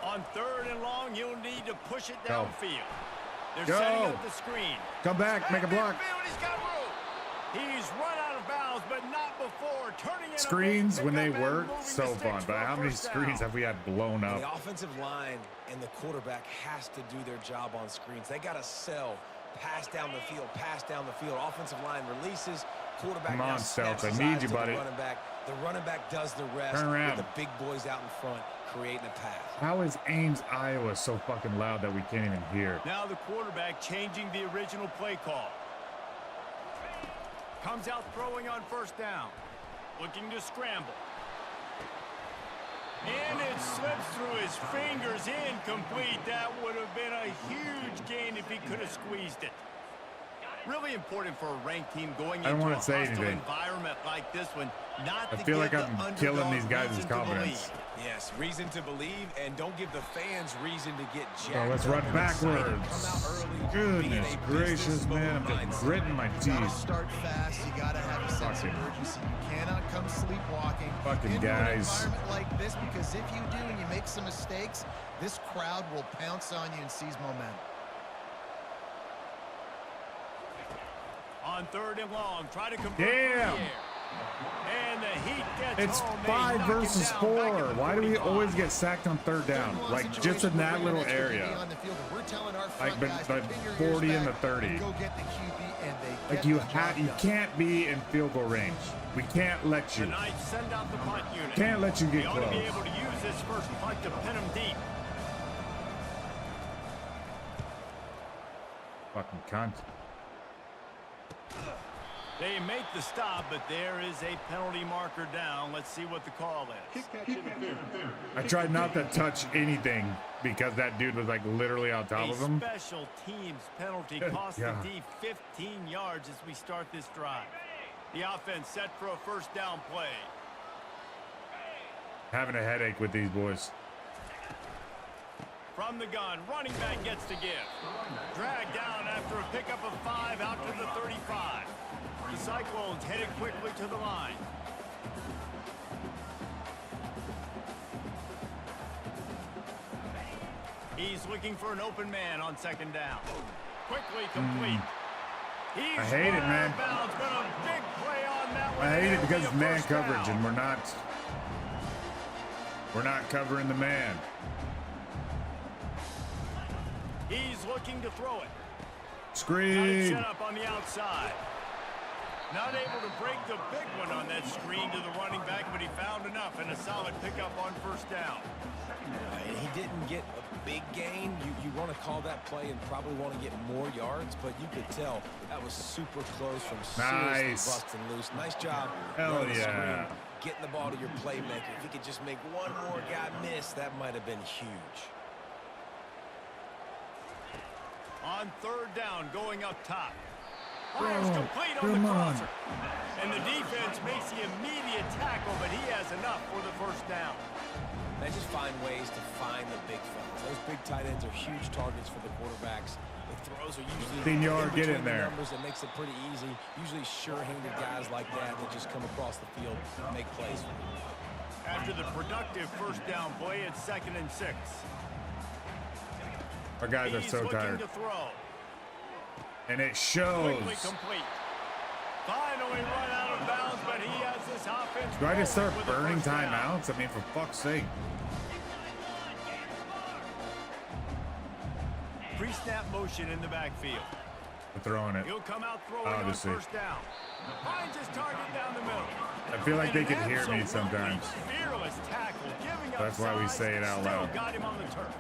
On third and long, you'll need to push it Go. downfield. They're Go. setting up the screen. come back, make a block. Midfield, he's got room. He's run out of bounds, but not before turning it. Screens when they work, so fun. But how many screens have we had blown And the up? offensive line and the quarterback has to do their job on screens. They got to sell, pass down the field, pass down the field. Offensive line releases, quarterback Come now on, snaps Stelz, I his need eyes you, to the buddy. running back. The running back does the rest. Turn around. With the big boys out in front, creating a path. How is Ames, Iowa so fucking loud that we can't even hear? Now the quarterback changing the original play call. Comes out throwing on first down. Looking to scramble. And it slips through his fingers, incomplete. That would have been a huge gain if he could have squeezed it. Really important for a ranked team going I don't into a wanna say hostile anything. environment like this one. Not I to feel give like the I'm killing underdog these guys' reason to confidence. believe. Yes, reason to believe, and don't give the fans reason to get jacked. So let's up run and excited. backwards. Come out early, Goodness be in a gracious, business man. I'm mode just mindset. gritting my You gotta teeth. start fast. You gotta have a sense of Fucking- urgency. You cannot come sleepwalking Fucking into guys. an environment like this, because if you do and you make some mistakes, this crowd will pounce on you and seize momentum. On third and long, try to convert. Damn. from the air. And the Heat gets It's home. They 5 knock it versus down 4. back at the Why do we 45. always get sacked on third down? Third and long Like just situation in that where little we're extra to be area. on the field, and we're telling our Like, front but guys to 40 pin your and ears the back 30. and go get the QB, and they Like get you the job you done. can't be in field goal range. We can't let The you. Knights send out the punt unit. Can't let you get They ought to be close. able to use this first punt to pin them deep. Fucking cunt. They make the stop, but there is a penalty marker down. Let's see what the call is. I tried not to touch anything because that dude was like literally on top A of him. special teams penalty Good cost God. the D 15 yards as we start this drive. The offense set for a first down play. Having a headache with these boys. From the gun, running back gets the give. Dragged down after a pickup of 5 out to the 35. The Cyclones headed quickly to the line. He's looking for an open man on second down. Quickly complete. He's I hate it, run out man. of bounds, but a big play on that one. I hate it It'll because be it's a man first coverage down. and we're not covering the man. He's looking to throw it. Got it Screen. set up on the outside. Not able to break the big one on that screen to the running back, but he found enough and a solid pickup on first down. He didn't get a big gain. You want to call that play and probably want to get more yards, but you could tell that was super close from seriously Nice. busting loose. Nice job. Hell running the yeah. screen, getting the ball to your playmaker. If he could just make one more guy miss, that might have been huge. On third down, going up top. Fires Oh, complete on the come on. crosser. And the defense makes the immediate tackle, but he has enough for the first down. They just find ways to find the big fellas. Those big tight ends are huge targets for the quarterbacks. The throws are usually Senior, get in there. Numbers that makes it pretty easy. Usually sure-handed guys like that just come across the field and make plays. After the productive first down play, it's 2nd and 6. Our guys are so tired. To throw. And it shows. Quickly complete. Finally run out of bounds, but he has this offense. Do I just start burning timeouts? I mean, for fuck's sake. Pre-snap motion in the backfield. We're throwing it. He'll come out throwing Obviously. on first down. Finds his target down the middle. I feel like they can hear me sometimes. Fearless tackle, giving up That's why we size, say it out loud. Still got him on the turf.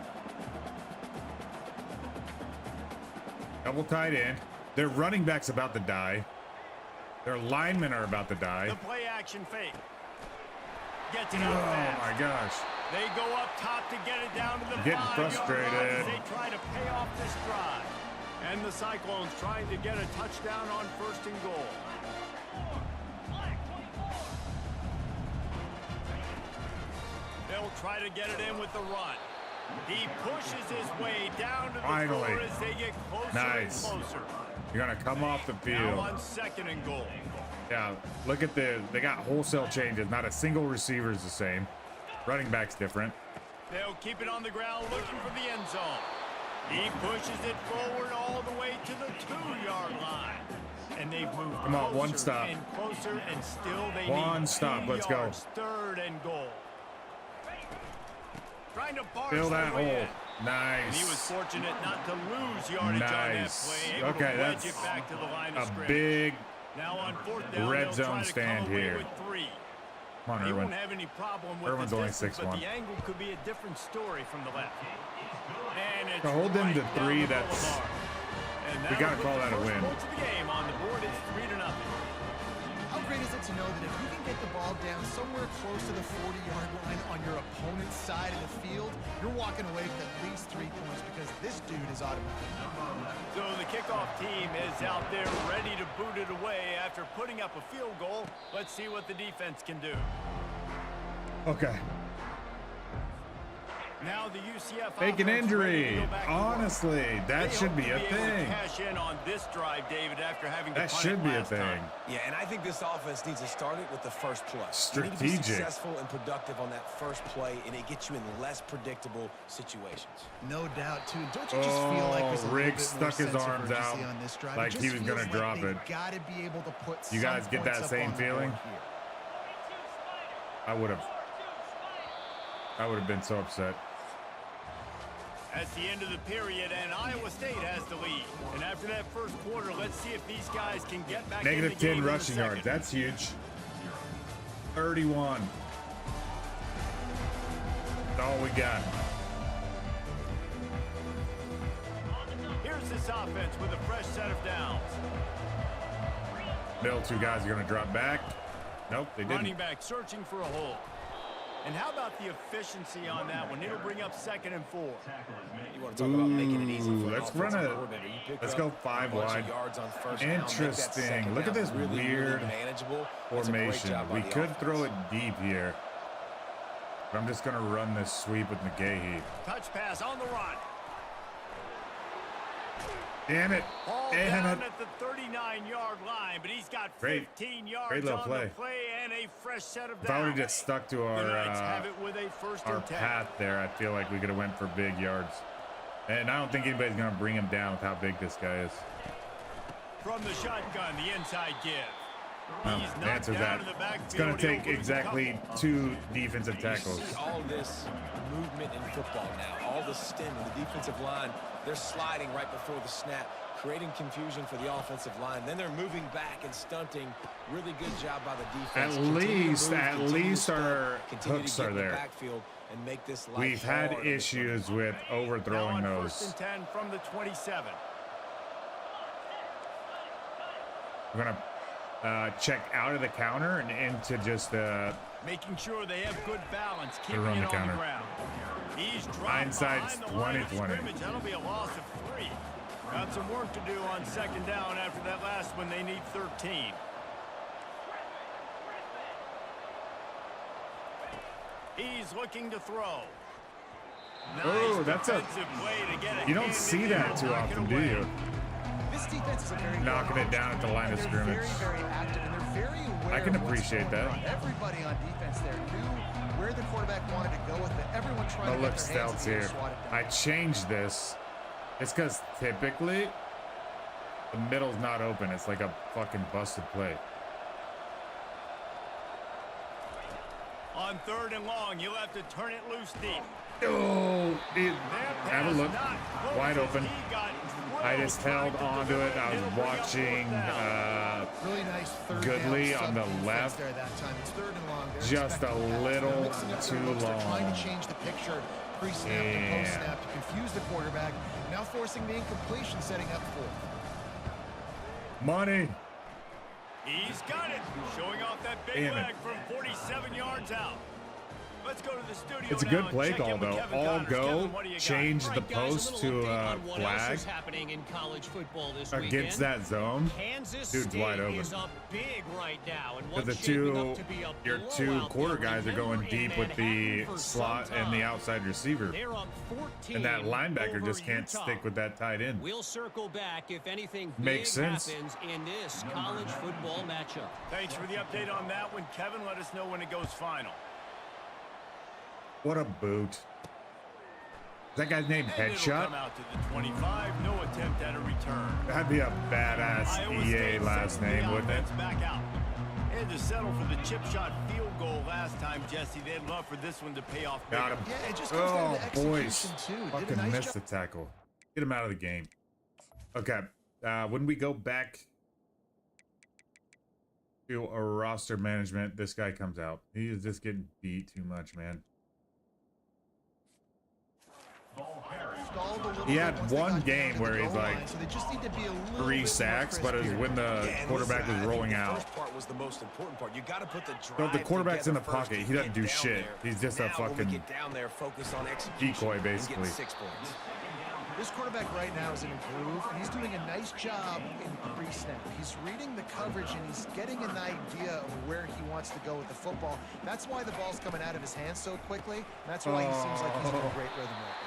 Double tight end. Their running back's about to die. Their linemen are about to die. The play action fake. Gets it Oh out fast. my gosh. They go up top to get it down to the Getting 5-yard frustrated. line as they try to pay off this drive. And the Cyclones trying to get a touchdown on 1st and goal. They'll try to get it in with the run. He pushes his way down to the floor as they get closer and closer. You're gonna come off the field. Now on 2nd and goal. Yeah, look at they got wholesale changes. Not a single receiver is the same. Running back's different. They'll keep it on the ground looking for the end zone. He pushes it forward all the way to the 2-yard line. And they've moved Come on, one closer stop. and closer, and still they One need stop, 2 let's go. yards, 3rd and goal. Trying to barge Fill their that way hole. in. And he was Nice. fortunate not to lose yardage on that Nice. play. Able Okay, to wedge that's it back to the line of a scrimmage. big Now on 4th down, red they'll zone try to stand come away here. with 3. Come on, He Irwin. won't have any problem with Irwin's the only distance, but 6'1". the angle could be a different story from the left. And it's To hold them to right 3, down the that's boulevard. And we that'll gotta put call the that a first win. points of the game on the board. It's 3-0. How great is it to know that if you can get the ball down somewhere close to the 40-yard line on your opponent's side of the field, you're walking away with at least 3 points because this dude is automatic. So the kickoff team is out there ready to boot it away after putting up a field goal. Let's see what the defense can do. Okay. Now the UCF Fake an offense ready to injury. go back to work. Honestly, that They should hope be to a able to thing. cash in on this drive, David, after having to That punt should it be a last thing. time. Yeah, and I think this offense needs to start it with the first play. You need to be Strategic. successful and productive on that first play, and it gets you in less predictable situations. No doubt, too. Don't you just feel like there's a little Rick bit stuck more his sense of arms out urgency on this drive? like It just he was gonna feels drop they've it. Gotta be able to put You guys some get that points up same on the board feeling? here. I would have been so upset. That's the end of the period, and Iowa State has the lead. And after that first quarter, let's see if these guys can get back in the Negative game 10 in the rushing second. yards. That's huge. 31. That's all we got. Here's this offense with a fresh set of downs. Middle 2 guys are going to drop back. Nope, they Running didn't. back searching for a hole. And how about the efficiency on that one? It'll bring up 2nd and 4. You want to talk about making it easy for an Let's run offensive a- coordinator. You pick let's up go 5 a bunch of wide. yards on first down, make that Interesting. second Look at down this really, weird really manageable. That's a great Formation. job by We the could offense. throw it deep here. But I'm just going to run this sweep with McGahee. Touch pass on the run. Damn it. Ball Damn down it. at the 39-yard line, but he's got Great. 15 yards Great little on play. the play and a fresh set of If I would downs. have just stuck to The Knights have our it with a first our and 10. path there, I feel like we could have went for big yards. And I don't think anybody's going to bring him down with how big this guy is. From the shotgun, the inside give. Well, He's the knocked answer is down that to the backfield. it's going to He'll take lose a exactly couple. 2 defensive You tackles. see all this movement in football now, all the stemming, the defensive line, they're sliding right before the snap, creating confusion for the offensive line. Then they're moving back and stunting. Really good job by the defense. At least our hooks are there. Backfield and make this life We've had hard. issues with Now overthrowing on those. 1st and 10 from the 27. We're going to check out of the counter and into just Making sure they have good balance, They keeping run it the on counter. the ground. He's dropped Hindsight's behind the line of 20/20. scrimmage. That'll be a loss of 3. Got some work to do on 2nd down after that last one. They need 13. He's looking to throw. Oh, that's a... defensive play to get a You don't hand see in there that and too knock it often, do away. you? This defense is a very Knocking it down at the line of they're scrimmage. very active, and they're very aware I can of what's appreciate going that. on. Everybody on defense there knew where the quarterback wanted to go with it. Everyone trying Oh, to look, get their hands Stelz in the air here. and swat it down. I changed this. It's because typically the middle's not open. It's like a fucking busted play. On 3rd and long, you'll have to turn it loose deep. Oh, That have a pass look. not close Wide as open. he got I drilled just trying held to onto deliver it. I It'll was bring up watching 4th down. Really nice third Goodley down on the sub-defense left. there that time. It's 3rd and long. They're Just expecting a pass. little They're mixing up their too looks. They're trying long. to change the picture pre-snap to Yeah. post-snap to confuse the quarterback. Now forcing the incompletion, setting up 4th. Money. He's got it. Showing off that big Damn it. leg from 47 yards out. Let's go to the studio It's a now good and play check call in with though. Kevin All Connors. go, Kevin, what do you got? change the All right, guys, post a to little update on what else flag is happening in college football this against weekend. that zone. Kansas Dude's State wide open. is up big right now, and Because what's the shaping two, up to be a your two blowout quarter there. guys are going Remember, deep in with the Manhattan for slot some and the time, outside receiver. They're up 14 And that linebacker over just can't Utah. stick with that tight end. We'll circle back if anything Makes big sense. happens in this college football matchup. Thanks for the update on that one, Kevin. Let us know when it goes final. What a boot. Is that guy's name And it'll Headshot? come out to the 25. No attempt at a return. That'd be a badass Iowa EA State last sends the name, wouldn't it? offense back out. Had to settle for the chip shot field goal last time, Jesse. They'd love for this one to pay off big. Got him. Yeah, it just comes down to Oh, boys. execution, too. Did a Fucking nice missed the tackle. Get him out of the game. Okay. When we go back to a roster management, this guy comes out. He is just getting beat too much, man. Stalled a little He bit had once they one got down game to the where he's goal like line, so they just need to be a little 3 bit more sacks, but it was crisp when the Yeah, and quarterback listen, was I think rolling the out. first part was the most important part. You got to put the drive So if the quarterback's in the together first pocket, to he doesn't get do down shit. there. He's just a Now, when we fucking get down there, focus on execution decoy, and get basically. 6 points. This quarterback right now is in a groove, and he's doing a nice job in pre-snap. He's reading the coverage, and he's getting an idea of where he wants to go with the football. That's why the ball's coming out of his hands so quickly. That's why he seems like he's in a great rhythm right now.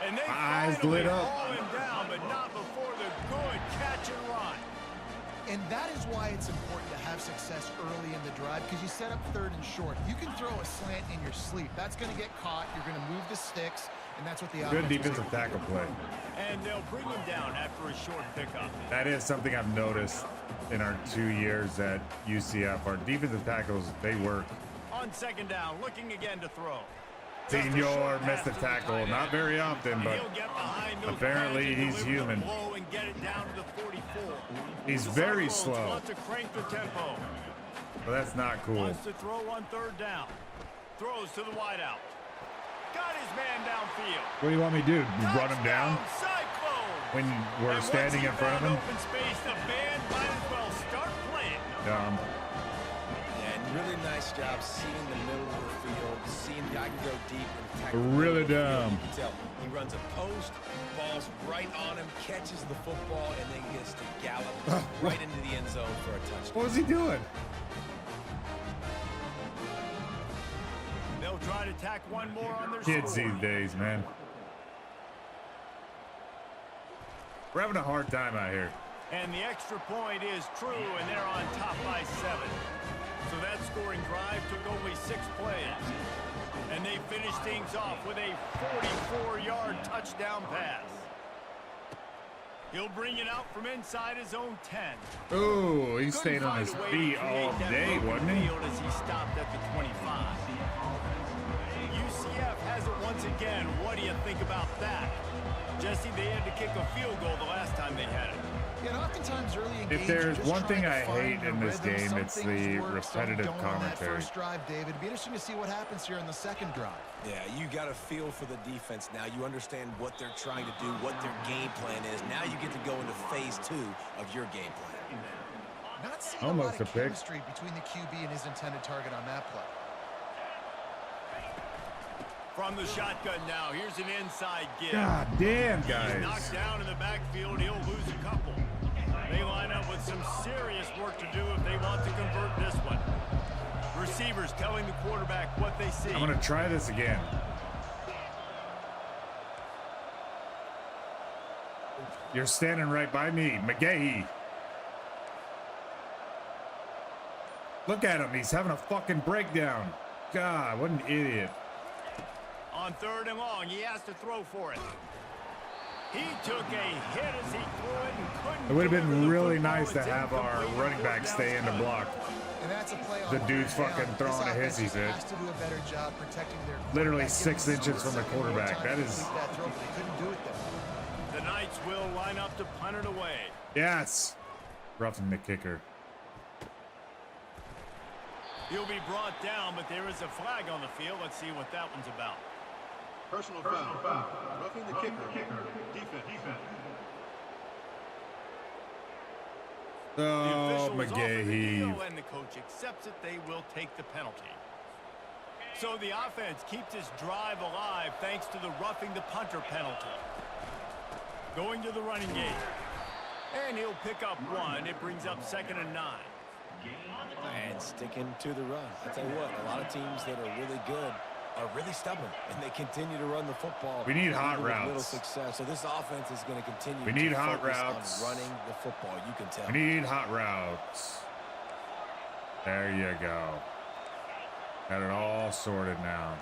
And they Eyes finally lit up. haul him down, but not before the good catch and run. And that is why it's important to have success early in the drive, because you set up 3rd and short. You can throw a slant in your sleep. That's going to get caught. You're going to move the sticks, and that's what the Good offense was defensive able to tackle do. play. And they'll bring him down after a short pickup. That is something I've noticed in our 2 years at UCF. Our defensive tackles, they work. On 2nd down, looking again to throw. Senior missed a tackle. Not very often, but He'll get behind those apparently pads and he's deliver the human. blow and get it down to the 44. He's very Cyclones slow. Want to crank the tempo. But that's not cool. Wants to throw on 3rd down. Throws to the wideout. Got his man downfield. What do you want me to do? Run him down? Touchdown, Cyclones. When we're And once standing he in front of found him? Open space, the band might as well start playing. Dumb. Yeah, and really nice job seeing the middle of the field, seeing the guy can go deep and tackle. Really the middle of the field. dumb. You can tell he runs a post, ball's right on him, catches the football, and then gets to gallop right into the end zone for a touchdown. What was he doing? They'll try to tack one more on their Kids score. these days, man. We're having a hard time out here. And the extra point is true, and they're on top by 7. So that scoring drive took only 6 plays. And they finished things off with a 44-yard touchdown pass. He'll bring it out from inside his own 10. Oh, he Couldn't stayed on find his a way to feet create all that day, open wasn't he? field as he stopped at the 25. UCF has it once again. What do you think about that? Jesse, they had to kick a field goal the last time they had it. Yeah, and oftentimes early in If games, there's you're just one trying thing to I find hate your in this rhythm. game, Some it's things the work, some repetitive don't on that commentary. first drive, David. It'd be interesting to see what happens here in the 2nd drive. Yeah, you got a feel for the defense now. You understand what they're trying to do, what their game plan is. Now you get to go into phase 2 of your game plan. Not seeing Almost a lot a of pick. chemistry between the QB and his intended target on that play. From the shotgun now, here's an inside give. God damn, He's knocked guys. down in the backfield. He'll lose a couple. They line up with some serious work to do if they want to convert this one. Receivers telling the quarterback what they see. I'm going to try this again. You're standing right by me, McGahee. Look at him. He's having a fucking breakdown. God, what an idiot. On 3rd and long, he has to throw for it. He took a hit as he threw it and couldn't. It would have deliver been the really football. nice to It's have our incomplete. running back Fourth stay in the down, block. And that's a play on The dude's third fucking down. throwing a This hissy offense fit. has to do a better job protecting their Literally quarterback. 6 inches from the quarterback. That is... That throw, but they couldn't do it though. The Knights will line up to punt it away. Yes. Roughing the kicker. He'll be brought down, but there is a flag on the field. Let's see what that one's about. Personal foul. Roughing the kicker. Defense. The Oh, official is offered the deal, McGahee. and the coach accepts it. They will take the penalty. So the offense keeps its drive alive thanks to the roughing the punter penalty. Going to the running game. And he'll pick up 1. It brings up 2nd and 9. And sticking to the run. I tell you what, a lot of teams that are really good are really stubborn, and they continue to run the football. We need hot even with routes. Little success. So this offense is going to continue. We need to hot focus routes. on running the football. You can tell. We need hot routes. There you go. Got it all sorted now.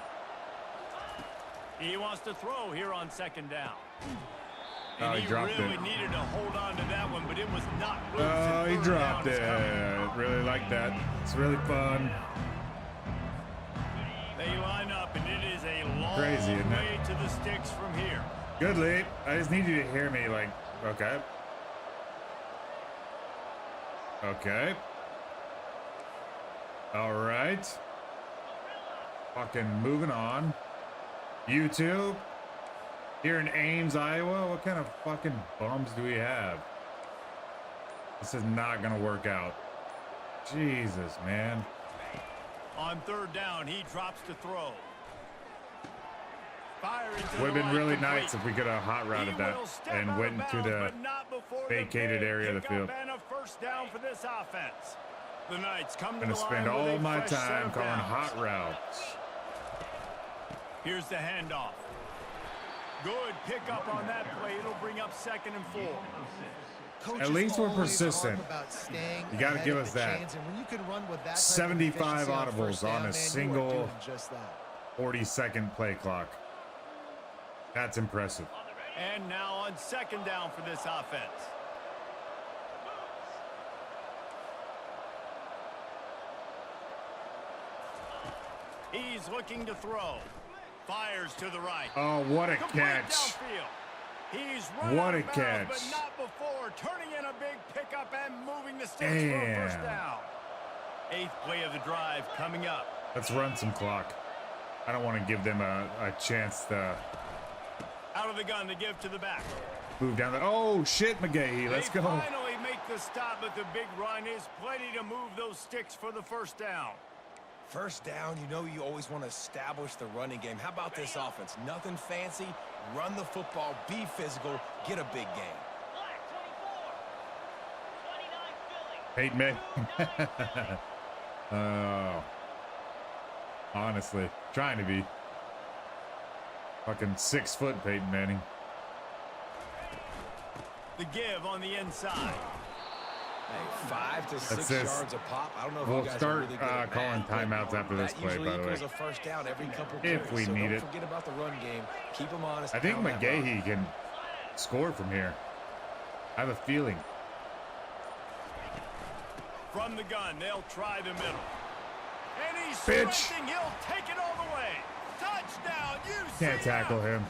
He wants to throw here on 2nd down. Oh, And he dropped really it. needed to hold on to that one, but it was not loose. Oh, and he 3rd dropped down is it. coming. Really like that. It's really fun. They line up, and it is a long Crazy, isn't it? way to the sticks from here. Good, Lee. I just need you to hear me like, okay. Okay. All right. Fucking moving on. YouTube. Here in Ames, Iowa, what kind of fucking bums do we have? This is not gonna work out. Jesus, man. On 3rd down, he drops to throw. Fire into Would have the been right, really complete. nice if we could have hot routed He that will step and out went of into bounds, the but not before the vacated big area of the pickup field. And a 1st down for this offense. The Knights come to Gonna the spend line with all a my fresh set time of calling downs. hot routes. Here's the handoff. Good pickup on that play. It'll bring up 2nd and 4. Coaches At least we're always persistent. talk about staying You gotta ahead give of us the that. chains, and when you can run with that type of 75 efficiency on audibles first on down, a man, you are single doing just that. 40-second play clock. That's impressive. And now on 2nd down for this offense. He's looking to throw. Fires to the right. Oh, what a Complete catch. downfield. He's run What out a of bounds, catch. but not before. Turning in a big pickup and moving the sticks for a 1st Damn. down. 8th play of the drive coming up. Let's run some clock. I don't want to give them a chance to Out of the gun to give to the back. move down the... Oh, shit, McGahee. Let's They go. finally make the stop, but the big run is plenty to move those sticks for the 1st down. 1st down, you know you always want to establish the running game. How about this offense? Nothing fancy. Run the football, be physical, get a big game. Peyton May. Oh. Honestly, trying to be. Fucking 6 foot Peyton Manning. The give on the inside. Hey, 5 to 6 this. yards a pop. I don't know if We'll you guys start, are really good at calling math, but timeouts after this that play, usually by the way. equals a 1st down every couple If carries. we So need don't it. forget about the run game. Keep them honest. I think pound that rock. McGahee can score from here. I have a feeling. From the gun, they'll try the middle. And he's Bitch. sprinting. He'll take it all the way. Touchdown, UCF. Can't tackle him.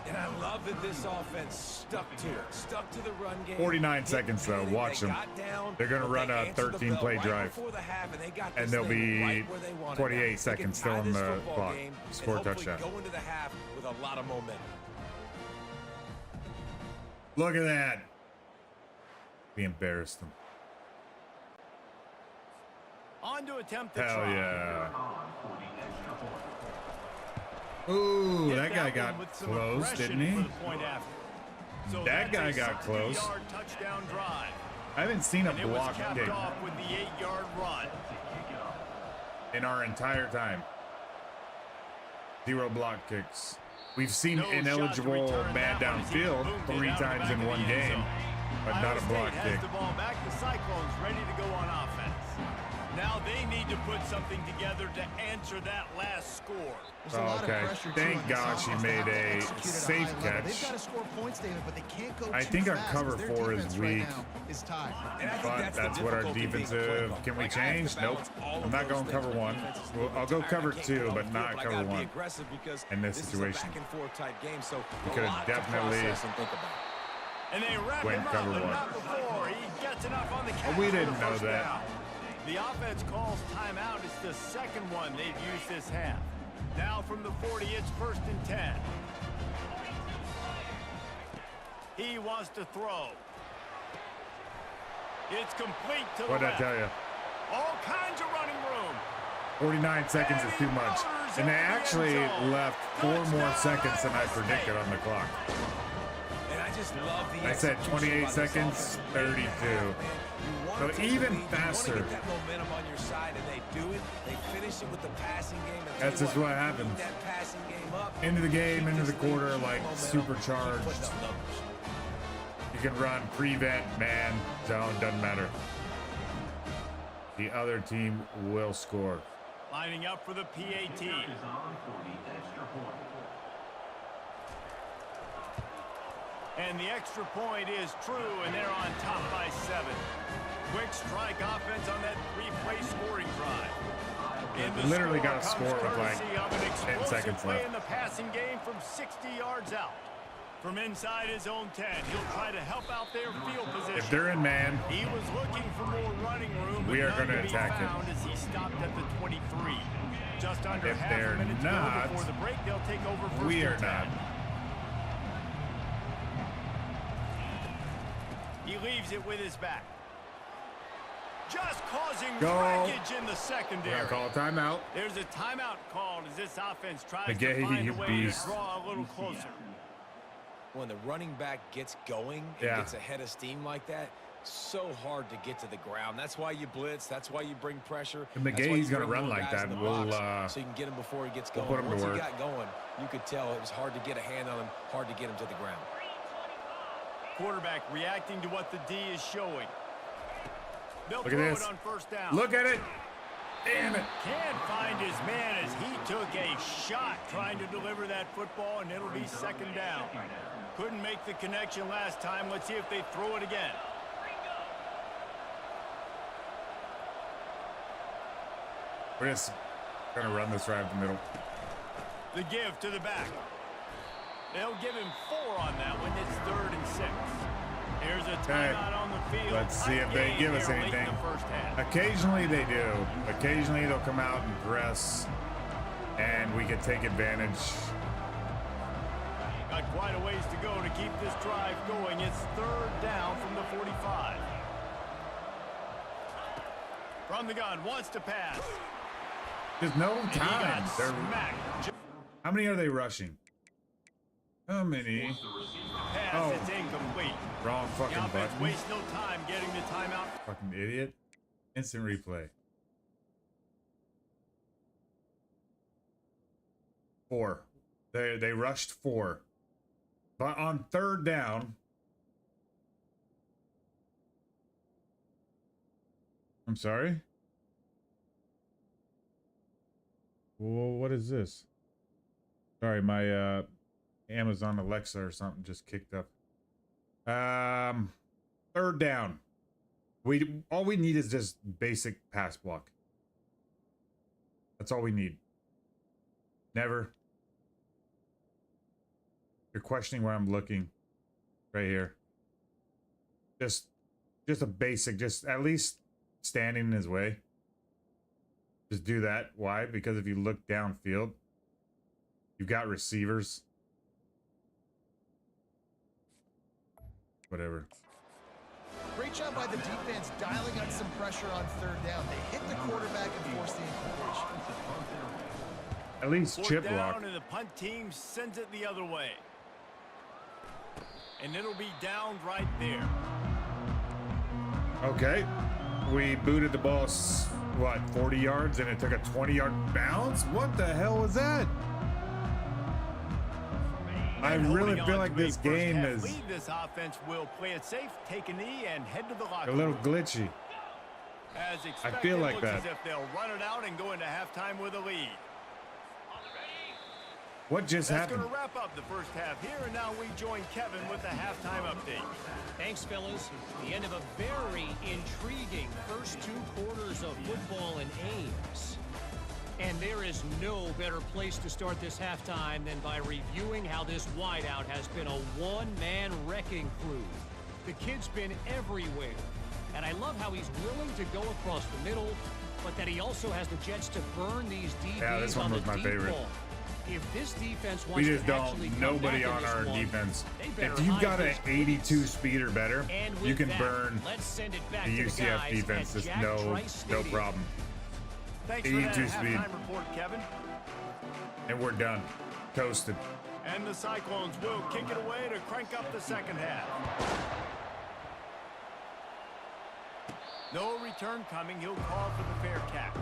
And I love that this offense stuck to it. Stuck to the run game. 49 seconds, though. They Watch them. got down, They're going to but run they a answered the 13-play bell right drive. before the half, and they got And this there'll thing be right where they wanted 28 it. They can seconds still tie on this the football clock. game Score a and hopefully touchdown. go into the half with a lot of momentum. Look at that. We embarrassed them. On to attempt the Hell try. yeah. Ooh, Hit that guy one got with some close, aggression didn't for he? the point after. So That that's guy a got close. 60-yard touchdown drive. I haven't seen a And it was block capped kick. off with the 8-yard run. in our entire time. 0 block kicks. We've seen No shot to ineligible return man that one as he downfield boomed it 3 out of the times back in of one the end game, zone. but not Iowa a block State kick. has the ball back. The Cyclones ready to go on offense. Now they need to put something together to answer that last score. There's a lot of Okay, pressure, too, thank on this gosh he offense. They made have to a execute at a safe high level. They've catch. got to score points, David, but they can't go I too think our fast, cover 'cause their 4 is defense right weak. now is tied. And I think But the that's what our difficulty being a defensive. playbook. Can we Like, I have to change? Nope. balance all I'm of not those going things. cover My 1. defense is a Well, little I'll go tired. cover I can't 2, go but upfield, not I cover gotta be 1 aggressive because in this this situation. is a back and forth type game, so We a could have lot to definitely process and think about. And they wrap went him up, cover but 1. not before. He gets enough on the catch. we for the didn't know first that. down. The offense calls timeout. It's the second one they've used this half. Now from the 40, it's 1st and 10. He wants to throw. It's complete to the What'd I left. tell you? All kinds of running room. 49 seconds is too much. And they actually left 4 more seconds than I predicted on the clock. And I just love the I said execution 28 by this seconds, offense. 32. You So want to take even the lead, you want to faster. get that momentum on your side, and they do it. They finish it with the passing game. And That's tell just you what happens. keep that passing game up, Into the game, keep into this the quarter, lead, keep like momentum, supercharged. keep putting up numbers. You can run prevent, man, zone, doesn't matter. The other team will score. Lining up for the PAT. And the extra point is true, and they're on top by 7. Quick strike offense on that 3-play scoring drive. And the Literally score got a comes score with like courtesy of an 10 explosive seconds play left. in the passing game from 60 yards out. From inside his own 10, he'll try to help out their field position. If they're in man, He was looking for more running room, but we are none gonna to be attack him. found as he stopped at the 23. Just under If half they're a minute to not, go before the break, they'll take over first we and are 10. not. He leaves it with his back. Just causing Go. wreckage in the We're secondary. gonna call a timeout. There's a timeout called as this offense tries McGahee, to find you a way beast. to draw a little closer. When the running back gets going and Yeah. gets ahead of steam like that, so hard to get to the ground. That's why you blitz. That's why you bring pressure. And That's why McGahee's you gonna bring run more like guys that. in the We'll, box so you can get him before he gets we'll going. put him to Once work. he got going, you could tell it was hard to get a hand on him, hard to get him to the ground. Quarterback reacting to what the D is showing. They'll Look at throw this. it on first down. Look at it. Damn it. Can't find his man as he took a shot trying to deliver that football, and it'll be second down. Couldn't make the connection last time. Let's see if they throw it again. We're just gonna run this right up the middle. The give to the back. They'll give him 4 on that one. It's 3rd and 6. Here's a timeout on the field. Let's see if they Tight give us game here late in anything. the first half. Occasionally they do. Occasionally they'll come out and press, and we can take advantage. Got quite a ways to go to keep this drive going. It's 3rd down from the 45. From the gun, wants to pass. There's no And he time. got They're- smacked. How many are they rushing? How many? Pass, Oh. it's incomplete. Wrong The fucking offense button. wastes no time getting the timeout. Fucking idiot. Instant replay. 4. They rushed 4. But on 3rd down. I'm sorry? Whoa, what is this? Sorry, my Amazon Alexa or something just kicked up. 3rd down. All we need is just basic pass block. That's all we need. Never. You're questioning where I'm looking. Right here. Just a basic, just at least standing in his way. Just do that. Why? Because if you look downfield, you've got receivers. Whatever. Great job by the defense dialing out some pressure on 3rd down. They hit the quarterback and forced the incompletion. At least 4th chip down, block. and the punt team sends it the other way. And it'll be downed right there. Okay. We booted the ball what, 40 yards, and it took a 20-yard bounce? What the hell was that? I really feel like this game is This offense will play it safe, take a knee, and head to the locker a little glitchy. As expected, I feel like looks that. as if they'll run it out and go into halftime with a lead. What just That's happened? going to wrap up the first half here, and now we join Kevin with the halftime update. Thanks, fellas. The end of a very intriguing first 2 quarters of football in Ames. And there is no better place to start this halftime than by reviewing how this wideout has been a one-man wrecking crew. The kid's been everywhere. And I love how he's willing to go across the middle, but that he also has the jets to burn these DBs Yeah, this one on the was my deep favorite. ball. If this defense wants We just to actually don't. come Nobody back in on this our one, defense. they better If you hide got an this 82 speed or better, And you with can that, burn let's send it back the to UCF guys defense. at Just Jack no Trice Stadium. problem. Thanks for that 82 speed. halftime report, Kevin. And we're done. Toasted. And the Cyclones will kick it away to crank up the second half. No return coming. He'll call for the fair catch.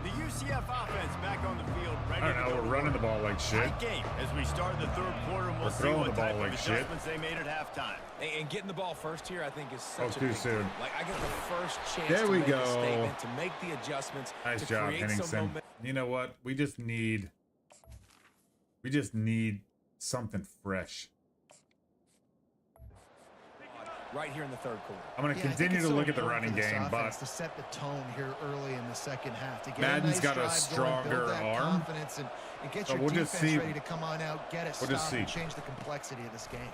The UCF offense back on the field, ready I to don't go know. to We're running the work. ball like shit. Tight game as we start the third quarter, and we'll We're see throwing what the ball type of like shit. adjustments they made at halftime. And getting the ball first here, I think, is Oh, such a too big soon. deal. Like, I get the first chance There to we make go. a statement, to make the adjustments, Nice to job, create some Henningsen. momentum. You know what? We just need something fresh. Right here in the third quarter. I'm going to Yeah, I think continue it's to so look at the important running for this game, offense but to set the tone here early in the second half. To get Madden's a nice got a drive going, stronger build that arm. confidence and get So your we'll just defense see. ready to come on out, get a We'll just stop, see. and change the complexity of this game.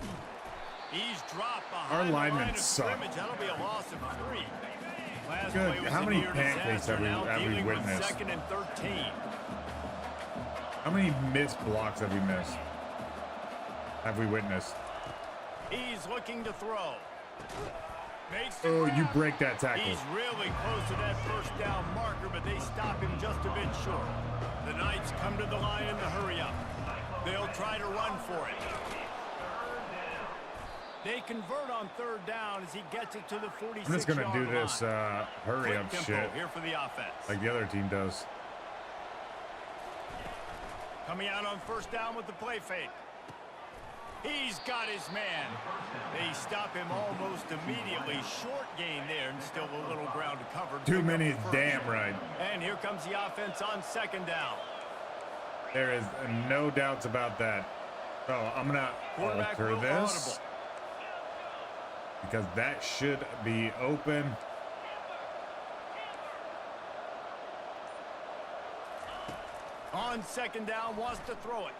He's dropped behind Our the linemen line of suck. scrimmage. That'll be a loss of 3. Last Good. play was How a many near pancakes disaster, have we now dealing with witnessed? 2nd and 13. how many missed blocks have we missed? Have we witnessed? He's looking to throw. Makes the Oh, you grab. break that tackle. He's really close to that first down marker, but they stop him just a bit short. The Knights come to the line in the hurry up. They'll try to run for it. They convert on 3rd down as he gets it to the 46-yard I'm just going to do line. this hurry up Quick tempo shit here for the offense. like the other team does. Coming out on 1st down with the play fake. He's got his man. They stop him almost immediately. Short gain there and still a little ground to cover. Too Pick up many the is first. damn right. And here comes the offense on 2nd down. There is no doubts about that. So I'm going to Quarterback alter will this audible. because that should be open. On 2nd down, wants to throw it.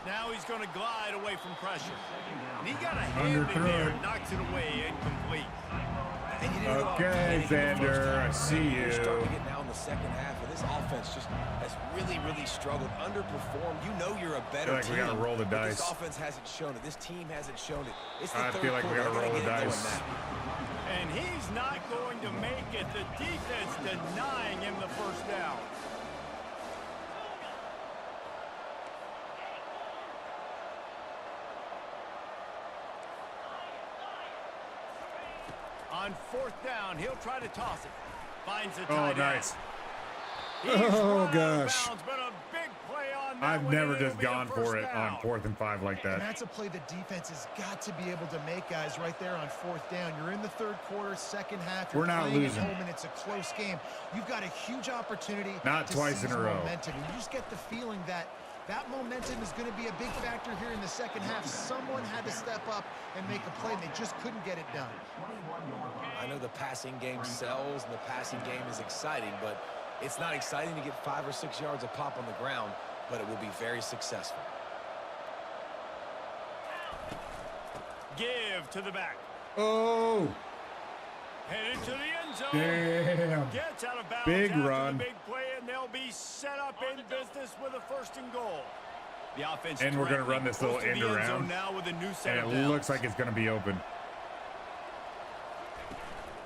Now he's going to glide away from pressure. And he got a hand in there, knocks it away, incomplete. And you didn't go out Okay, panic in the first Xander, half. I see You're starting to you. get now in the second half, and this offense just has really struggled, underperformed. You know you're a better like we team. gotta roll the but dice. This offense hasn't shown it. This team hasn't shown it. It's the I third feel like we quarter. gotta They roll the get it going dice. now. And he's not going to make it. The defense denying him the first down. On 4th down, he'll try to toss it. Finds the tight end. Nice. He's Oh, run out of gosh. bounds, but a big play on that I've one, never and it'll just be a gone first for it down. on 4th and 5 like And that. that's a play the defense has got to be able to make, guys, right there on 4th down. You're in the 3rd quarter, second half. You're We're not playing losing. at home, and it's a close game. You've got a huge opportunity Not to twice in seize a row. momentum. And you just get the feeling that that momentum is going to be a big factor here in the second half. Someone had to step up and make a play, and they just couldn't get it done. I know the passing game sells and the passing game is exciting, but it's not exciting to get 5 or 6 yards of pop on the ground, but it will be very successful. Give to the back. Oh, Headed to the end zone. damn. Gets out of bounds. Big after run. The big play, and they'll be set up in business with a 1st and goal. The offense. And we're gonna threatening run this close little to end the end around. zone now with a new set And of it downs. looks like it's going to be open.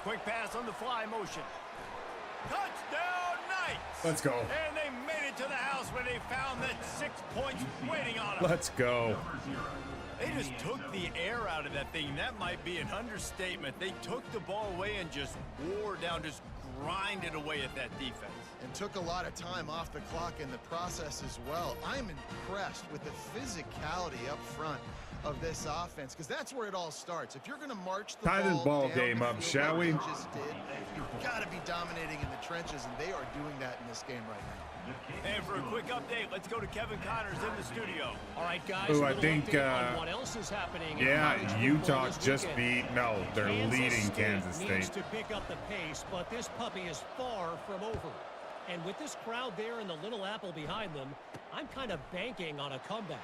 Quick pass on the fly motion. Touchdown Knights. Let's go. And they made it to the house where they found that 6 points waiting on them. Let's go. They just took the air out of that thing. That might be an understatement. They took the ball away and just wore down, just grinded away at that defense. And took a lot of time off the clock in the process as well. I'm impressed with the physicality up front of this offense, because that's where it all starts. If you're going to march the Tie this ball down game the up, field shall like we? they just did, you've got to be dominating in the trenches, and they are doing that in this game right now. And for a quick update, let's go to Kevin Connors in the studio. All right, guys. Ooh, a I little think, update on what else is happening in yeah, college football Utah this just weekend. beat, no, they're leading Kansas Needs State. to pick up the pace, but this puppy is far from over. And with this crowd there and the Little Apple behind them, I'm kind of banking on a comeback.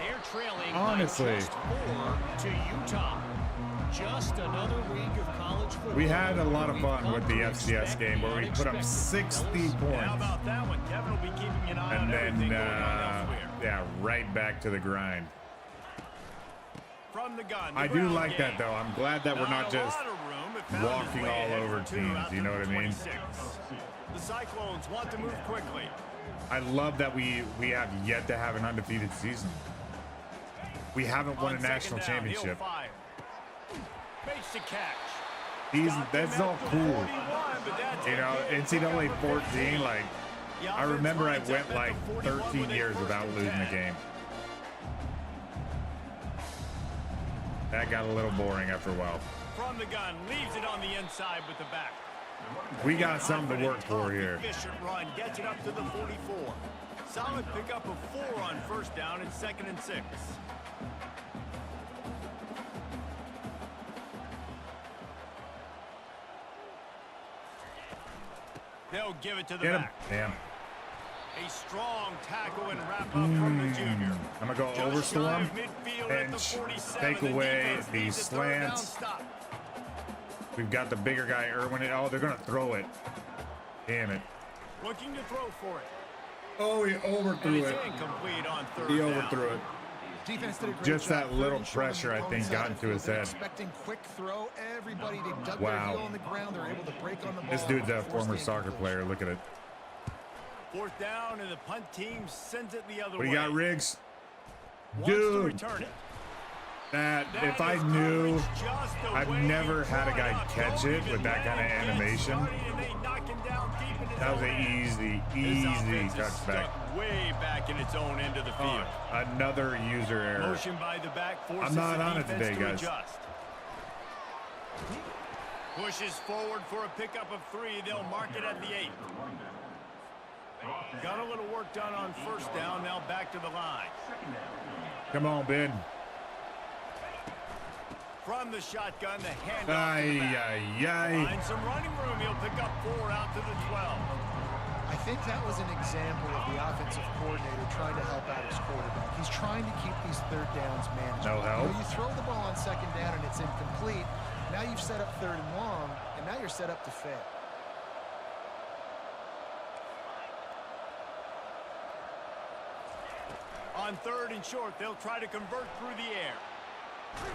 They're trailing Honestly. by just 4 to Utah. Just another week of college football. We had a lot of We've fun come with the to FCS expect game where we put up unexpected. 60 How points. about that one? Kevin will be keeping an eye And on then, everything going on elsewhere. yeah, right back to the grind. From the gun, the I do ground like that, game. though. I'm glad that we're not a just lot of room. It found its walking way all ahead over for two teams, out you know to what the I mean? 26. The Cyclones want to move quickly. I love that we have yet to have an undefeated season. We haven't won a On national second down, he'll championship. fire. Makes the catch. That's all cool. You know, NCAA 14, like, The I offense remember I lines went up at like the 41 13 with a years first without and losing a 10. game. That got a little boring after a while. From the gun, leaves it on the inside with the back. We got something to work for Confident, here. Efficient run, gets it up to the 44. Solid pickup of 4 on first down and 2nd and 6. They'll give it to the Get him. back. Damn. A strong tackle and wrap up from the junior. I'm going to go Just over shy him. of midfield at the Bench. 47. Take The away defense the needs a third down slants. stop. We've got the bigger guy, Irwin. Oh, they're going to throw it. Damn it. Looking to throw for it. Oh, he And overthrew it's it. incomplete on third He down. overthrew it. Defense did a great Just job that little showing pressure, I the think, opponents got how to into his feel. They're head. Expecting quick throw. Everybody, they dug Wow. their heel on the ground. They're able to break on the ball. This dude's a and force former the soccer incompletion. player. Look at it. Fourth down, and the punt team sends it the other What do way. you got, Riggs? Wants to Dude, return it. that That if I is knew, coverage just the I've way never he had a brought guy up. catch Don't it even with that let kind of him get animation. started, and they knock him down deep in his That was own an end. easy, This easy offense is touchback. stuck way back in its own end of the field. Another user error. Motion by the back forces I'm not the on it defense today, to guys. adjust. Pushes forward for a pickup of 3. They'll mark it at the 8. Got a little work done on first down. Now back to the line. Come on, Ben. From the shotgun, the handoff Ay, to the back. ay, ay. Find some running room. He'll pick up 4 out to the 12. I think that was an example of the offensive coordinator trying to help out his quarterback. He's trying to keep these third downs manageable. No help? You know, you throw the ball on second down and it's incomplete. Now you've set up third and long, and now you're set up to fail. On third and short, they'll try to convert through the air.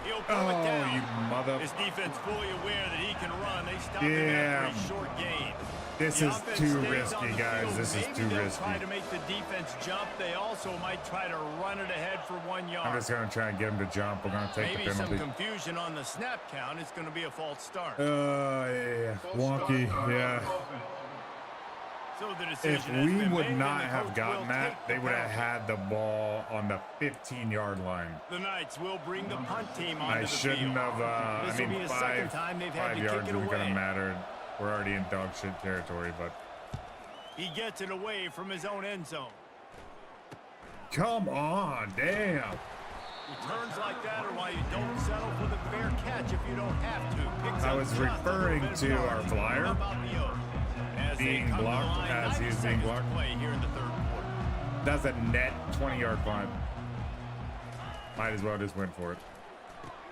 He'll pull it Oh, down. you mother. His defense fully aware that he can run. They stop him after Damn. a short gain. This The is offense too stays risky, on the guys. field. This is Maybe too they'll risky. try to make the defense jump. They also might try to run it ahead for 1 yard. I'm just going to try and get him to jump. We're going to take Maybe the some penalty. confusion on the snap count. It's going to be a false start. Yeah. Wonky. Yeah. So the If decision has we been would made, not and the have coach gotten will that, take the they would have penalty. had the ball on the 15-yard line. The Knights will bring the punt team onto I the shouldn't field. have. I This will mean, be the second time they've had 5 to yards kick it isn't going away. to matter. We're already in dog shit territory, but He gets it away from his own end zone. come on, damn. Returns like that are why you don't settle for the fair catch if you don't have to. Picks I up was just a little referring bit of to yardage. our flyer How about the O's? As they being come to the blocked line, as 90 he's being seconds to blocked. play here in the third quarter. That's a net 20-yard punt. Might as well just went for it.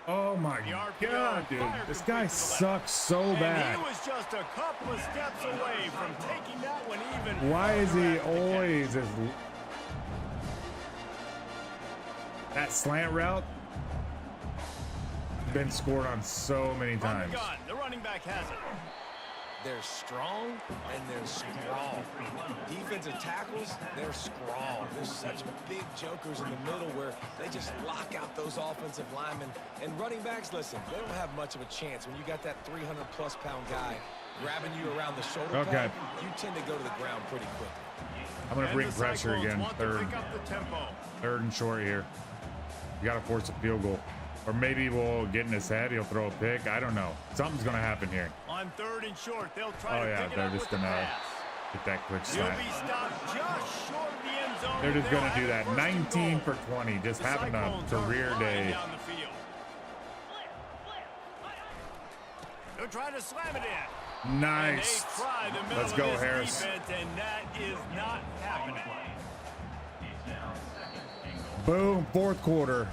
Oh my The RPO God, dude. fire This complete guy to the left. sucks so And bad. he was just a couple of steps away from taking that one even Why is farther he after the catch. always as... That slant route been scored on so many From the times. gun, the running back has it. They're strong and they're strong. Defensive tackles, they're strong. There's such big jokers in the middle where they just lock out those offensive linemen. And running backs, listen, they don't have much of a chance when you got that 300-plus pound guy grabbing you around the shoulder pad. You tend to go to the ground pretty quickly. I'm going to bring pressure again. Third and short here. You got to force a field goal. Or maybe we'll get in his head. He'll throw a pick. I don't know. Something's going to happen here. On 3rd and short, they'll try to pick it they're up just with going the to pass. get that quick He'll snap. be stopped just short of the end zone. They're just going to do They'll that. have it 19 first for and goal. 20. Just The having a Cyclones are career flying day. down the field. They'll try to slam it in. Nice. And they try the middle Let's of go, this Harris. defense, and that is not happening. Boom. Fourth quarter.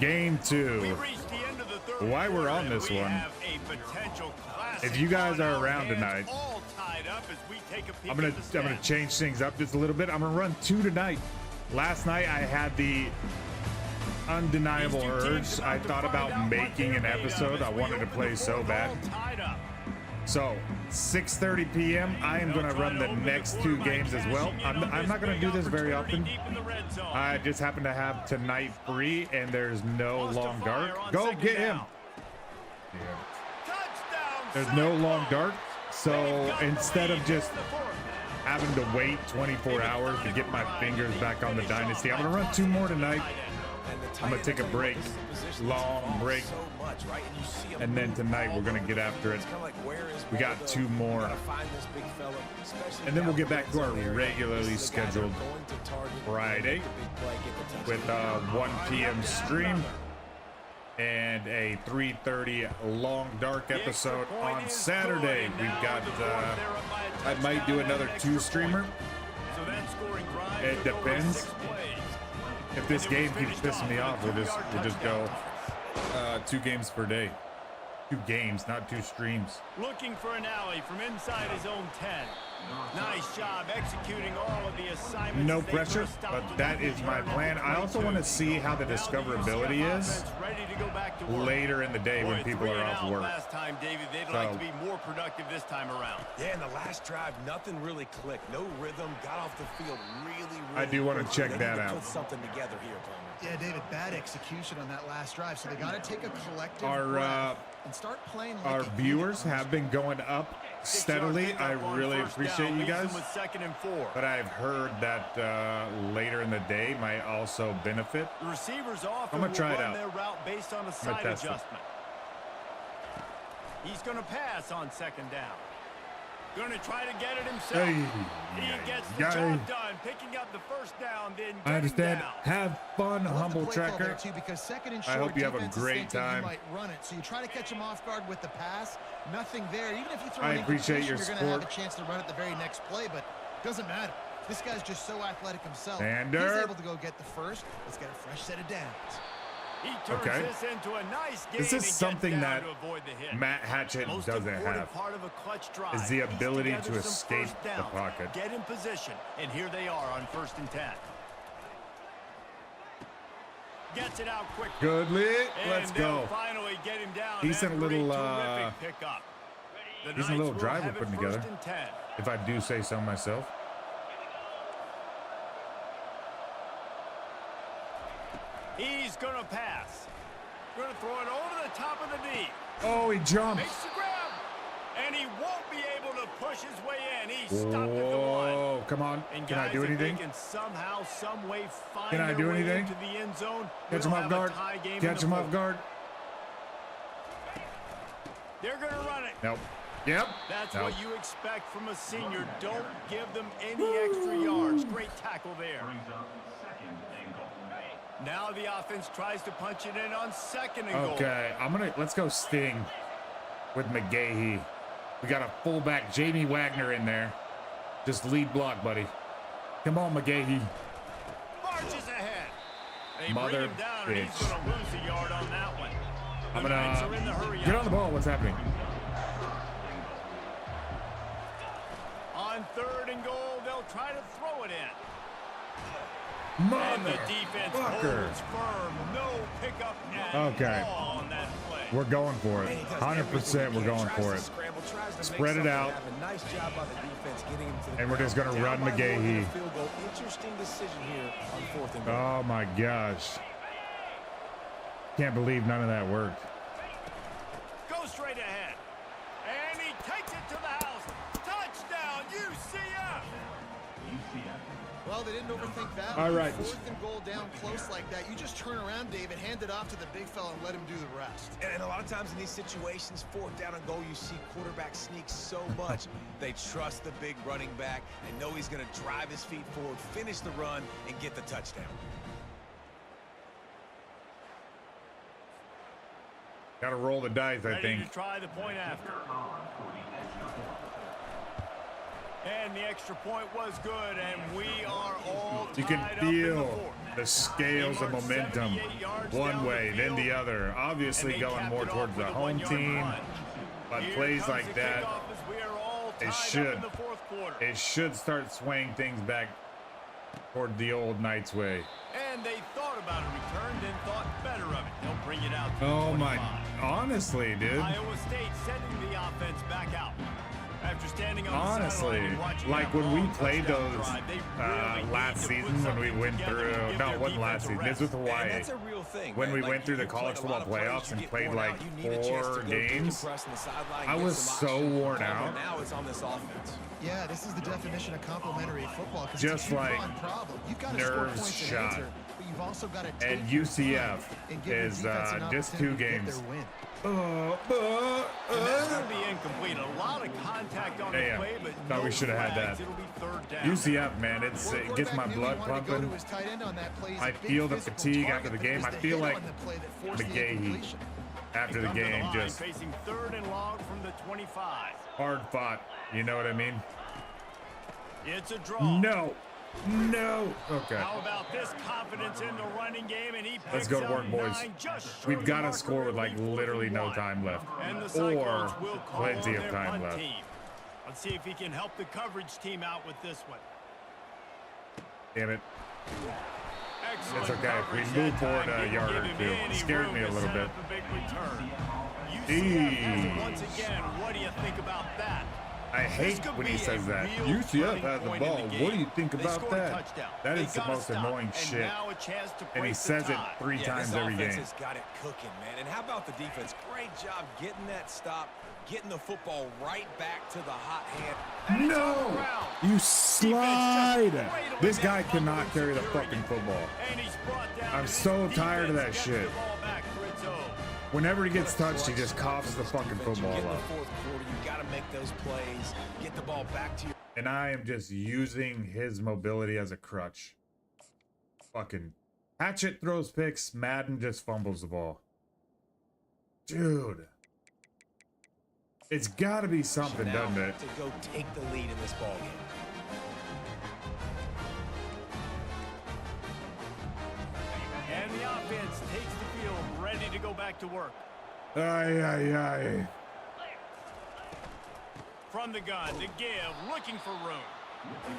Game 2. We reached the end of the third Why we're quarter, on and this we one. have a potential classic If you guys on are our around hands, tonight, all tied up as we take a peek I'm gonna at the stats. change things up just a little bit. I'm gonna run 2 tonight. Last night I had the undeniable These two teams urge. I to thought find about out what making they're an made of episode. as I we wanted to open play the so fourth, bad. all tied up. So 6:30 p.m. I am gonna run the next 2 games as well. I'm not gonna do this very often. I just happen to have tonight free, and there's no long dark. Go get him. There's no long dark. So instead of just having to wait 24 hours to get my fingers back on the Dynasty, I'm gonna run 2 more tonight. I'm gonna take a break, long break, and then tonight we're gonna get after it. We got 2 more, and then we'll get back to our regularly scheduled Friday with a 1 p.m. stream and a 3:30 long dark episode on Saturday. We've got I might do another 2 streamer. It depends. If this game keeps pissing me off, we'll just go 2 games per day. 2 games, not 2 streams. Looking for an alley from inside his own 10. Nice job executing all of the assignments. No pressure, but that is my plan. I also want to see how the discoverability is later in the day when people are off work. Last time, David, they'd like to be more productive this time around. Yeah, in the last drive, nothing really clicked. No rhythm. Got off the field really I do want to quickly. check They that need to out. Put something together here, Palmer. Yeah, David, bad execution on that last drive. So they got to take a collective Our breath and start playing like our a viewers unit. have been going up steadily. I really appreciate you guys. With 2nd and 4. But I've heard that later in the day might also benefit. The receivers often I'm gonna try will it run out. their route based on a side test it. adjustment. He's going to pass on 2nd down. Going to try to get it himself. He gets the job done, picking up the 1st down, then I understand. down. Have fun, I love the humble play call there, tracker. too, because 2nd and I short, hope you have a defense is great thinking time. you might run it, so you try to catch him off guard with the pass. Nothing there. Even if you throw I an appreciate your incompletion, you're going to have support. a chance to run it the very next play, but it doesn't matter. This guy's just so athletic himself. Sander. He's able to go get the 1st. Let's get a fresh set of downs. He turns Okay. this into a nice game This and is gets something down that to avoid the hit. Matt Hatchett Most doesn't important have. part of a clutch drive. Is the Piece ability together to some escape first the downs, pocket. Get in position, and here they are on 1st and 10. Gets it out quickly. Good lead. And Let's they'll go. finally get him down. Decent after a little, terrific pickup. The decent Knights little will drive we're have it putting 1st together. and 10. If I do say so myself. He's going to pass. Going to throw it over the top of the knee. Oh, he jumped. Makes the grab. And he won't be able to push his way in. He's stopped at the 1. Whoa, come on. And Can I guys, do if anything? they can somehow, some way find Can I their do way anything? into the end zone, Catch we'll him off have a guard. tie game in Catch the him off fourth. guard. They're going to run it. Nope. Yep. That's Nope. what you expect from a senior. Don't give them any extra yards. Great tackle there. Now the offense tries to punch it in on 2nd and goal. Okay, let's go Sting with McGahee. We got a fullback, Jamie Wagner, in there. Just lead block, buddy. Come on, McGahee. Marches ahead. They Mother bring him down, and he's bitch. going to lose a yard on that one. I'm The Knights are in the gonna hurry get out. on the ball. What's happening? On 3rd and goal, they'll try to throw it in. And the defense Motherfucker. holds firm. No pickup at Okay. all on that play. We're going for it. 100% we're going for it. Spread it out. And we're just going to run McGahee. Oh my gosh. Can't believe none of that worked. Go straight ahead. And he takes it to the house. Touchdown, UCF. Well, they didn't overthink that. All right. 4th and goal down close like that. You just turn around, David, hand it off to the big fella and let him do the rest. And a lot of times in these situations, 4th down and goal, you see quarterbacks sneak so much. They trust the big running back and know he's going to drive his feet forward, finish the run, and get the touchdown. Got to roll the dice, I Ready think. to try the point after. And the extra point was good, and we are all You can tied up in the feel fourth. the scales of momentum one way, then the other. Obviously going more towards the home team, but plays like that, it should start swaying things back toward the old Knights way. And they thought about a return, then thought better of it. They'll bring it out to Oh the my, 25. honestly, dude. Iowa State sending the offense back out. After standing on Honestly, the sideline and watching like that when we long played touchdown those drive, they really last need to season put when we something went together through, and give no, their it wasn't last defense a season, rest. this was And Hawaii. that's a real thing, When right? we Like, went through the you college played a football lot of plays, playoffs you and get played worn like out, you need a chance 4 to go through the games, press on the sideline, I get was some so options. worn But out. now it's on this offense. Yeah, this is the definition of complementary football. Just like You've got to score nerves points and shot. answer, but you've also got to And take your UCF time and give your is defense an just 2 opportunity to get games. their win. And that's going to be incomplete. A lot of contact on the Damn. play, but Thought no we should have had flags. that. It'll be 3rd down. UCF, man, it gets my blood pumping. I feel the fatigue after the game. I feel like McGahee after the Come to game line, just facing 3rd and long from the 25. hard fought. You know what I mean? It's a draw. No. Okay. How about this confidence in the running game? And he Let's picks go to up work, boys. 9, just short We've of got the to marker score with at like least 4th literally and no 1. time left, And the or Cyclones will call plenty on of their time punt left. team. Let's see if he can help the coverage team out with this one. Damn it. Excellent It's okay. We coverage move that forward time. a Didn't yard give or him two. any Scared room me a to little set bit. up a big return. UCF has it once again. What do you think about that? I hate when he says that. UCF has the ball. What do you think about that? That is the most annoying shit. And he says it 3 times this every offense game. has got it cooking, man. And how about the defense? Great job getting that stop, getting the football right back to the hot hand. No! You slide! This guy cannot carry the fucking football. I'm so tired of that shit. Whenever he gets touched, he just coughs the fucking football You get in the up. 4th quarter, you got to make those plays, get the ball back to your. And I am just using his mobility as a crutch. Fucking Hatchet throws picks, Madden just fumbles the ball. Dude. It's got to be something, now doesn't it? to go take the lead in this ball game. And the offense takes the field, ready to go back to work. Aye. From the gun, to give, looking for room.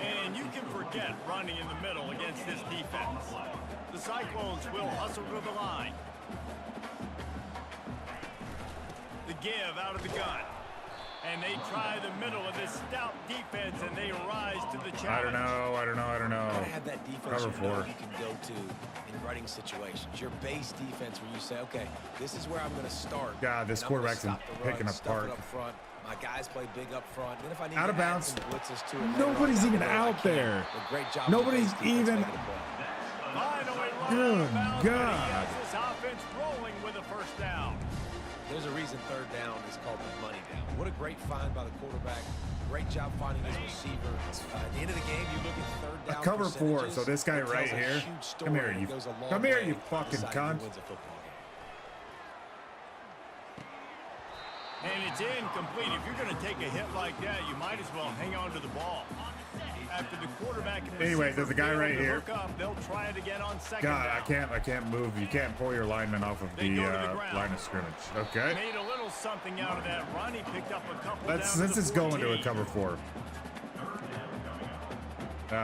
And you can forget running in the middle against this defense. The Cyclones will hustle to the line. The give out of the gun. And they try the middle of this stout defense, and they rise to the challenge. I don't know. Gotta have that defense Cover you know 4. you can go to in running situations. Your base defense where you say, okay, this is where I'm going to start. God, this and I'm gonna quarterback's stop the run, picking stuff it apart. up front. My guys play big up front. Then if I need Out to of add bounds. some blitzes to it, Nobody's later on even down the road, I out can. there. But great job. Nobody's by the base defense even- making the play. Finally, Good God. God. He has this offense rolling with a 1st down. There's a reason 3rd down is called the money down. What a great find by the quarterback. Great job finding his receiver. At the end of the game, you look at 3rd down. Cover 4, so this guy It tells right a here. huge story, Come here, and it you. goes a long Come here, way you to fucking deciding cunt. who wins a football game. And it's incomplete. If you're going to take a hit like that, you might as well hang on to the ball. After the quarterback and Anyway, receiver there's a guy fail right to here. hook up, they'll try it again on 2nd God, down. I can't move. You can't pull your lineman off of They the go to the ground. line of scrimmage. Okay. Made a little something out of that run. He picked up a couple Let's down to the just go into a 14. cover 4.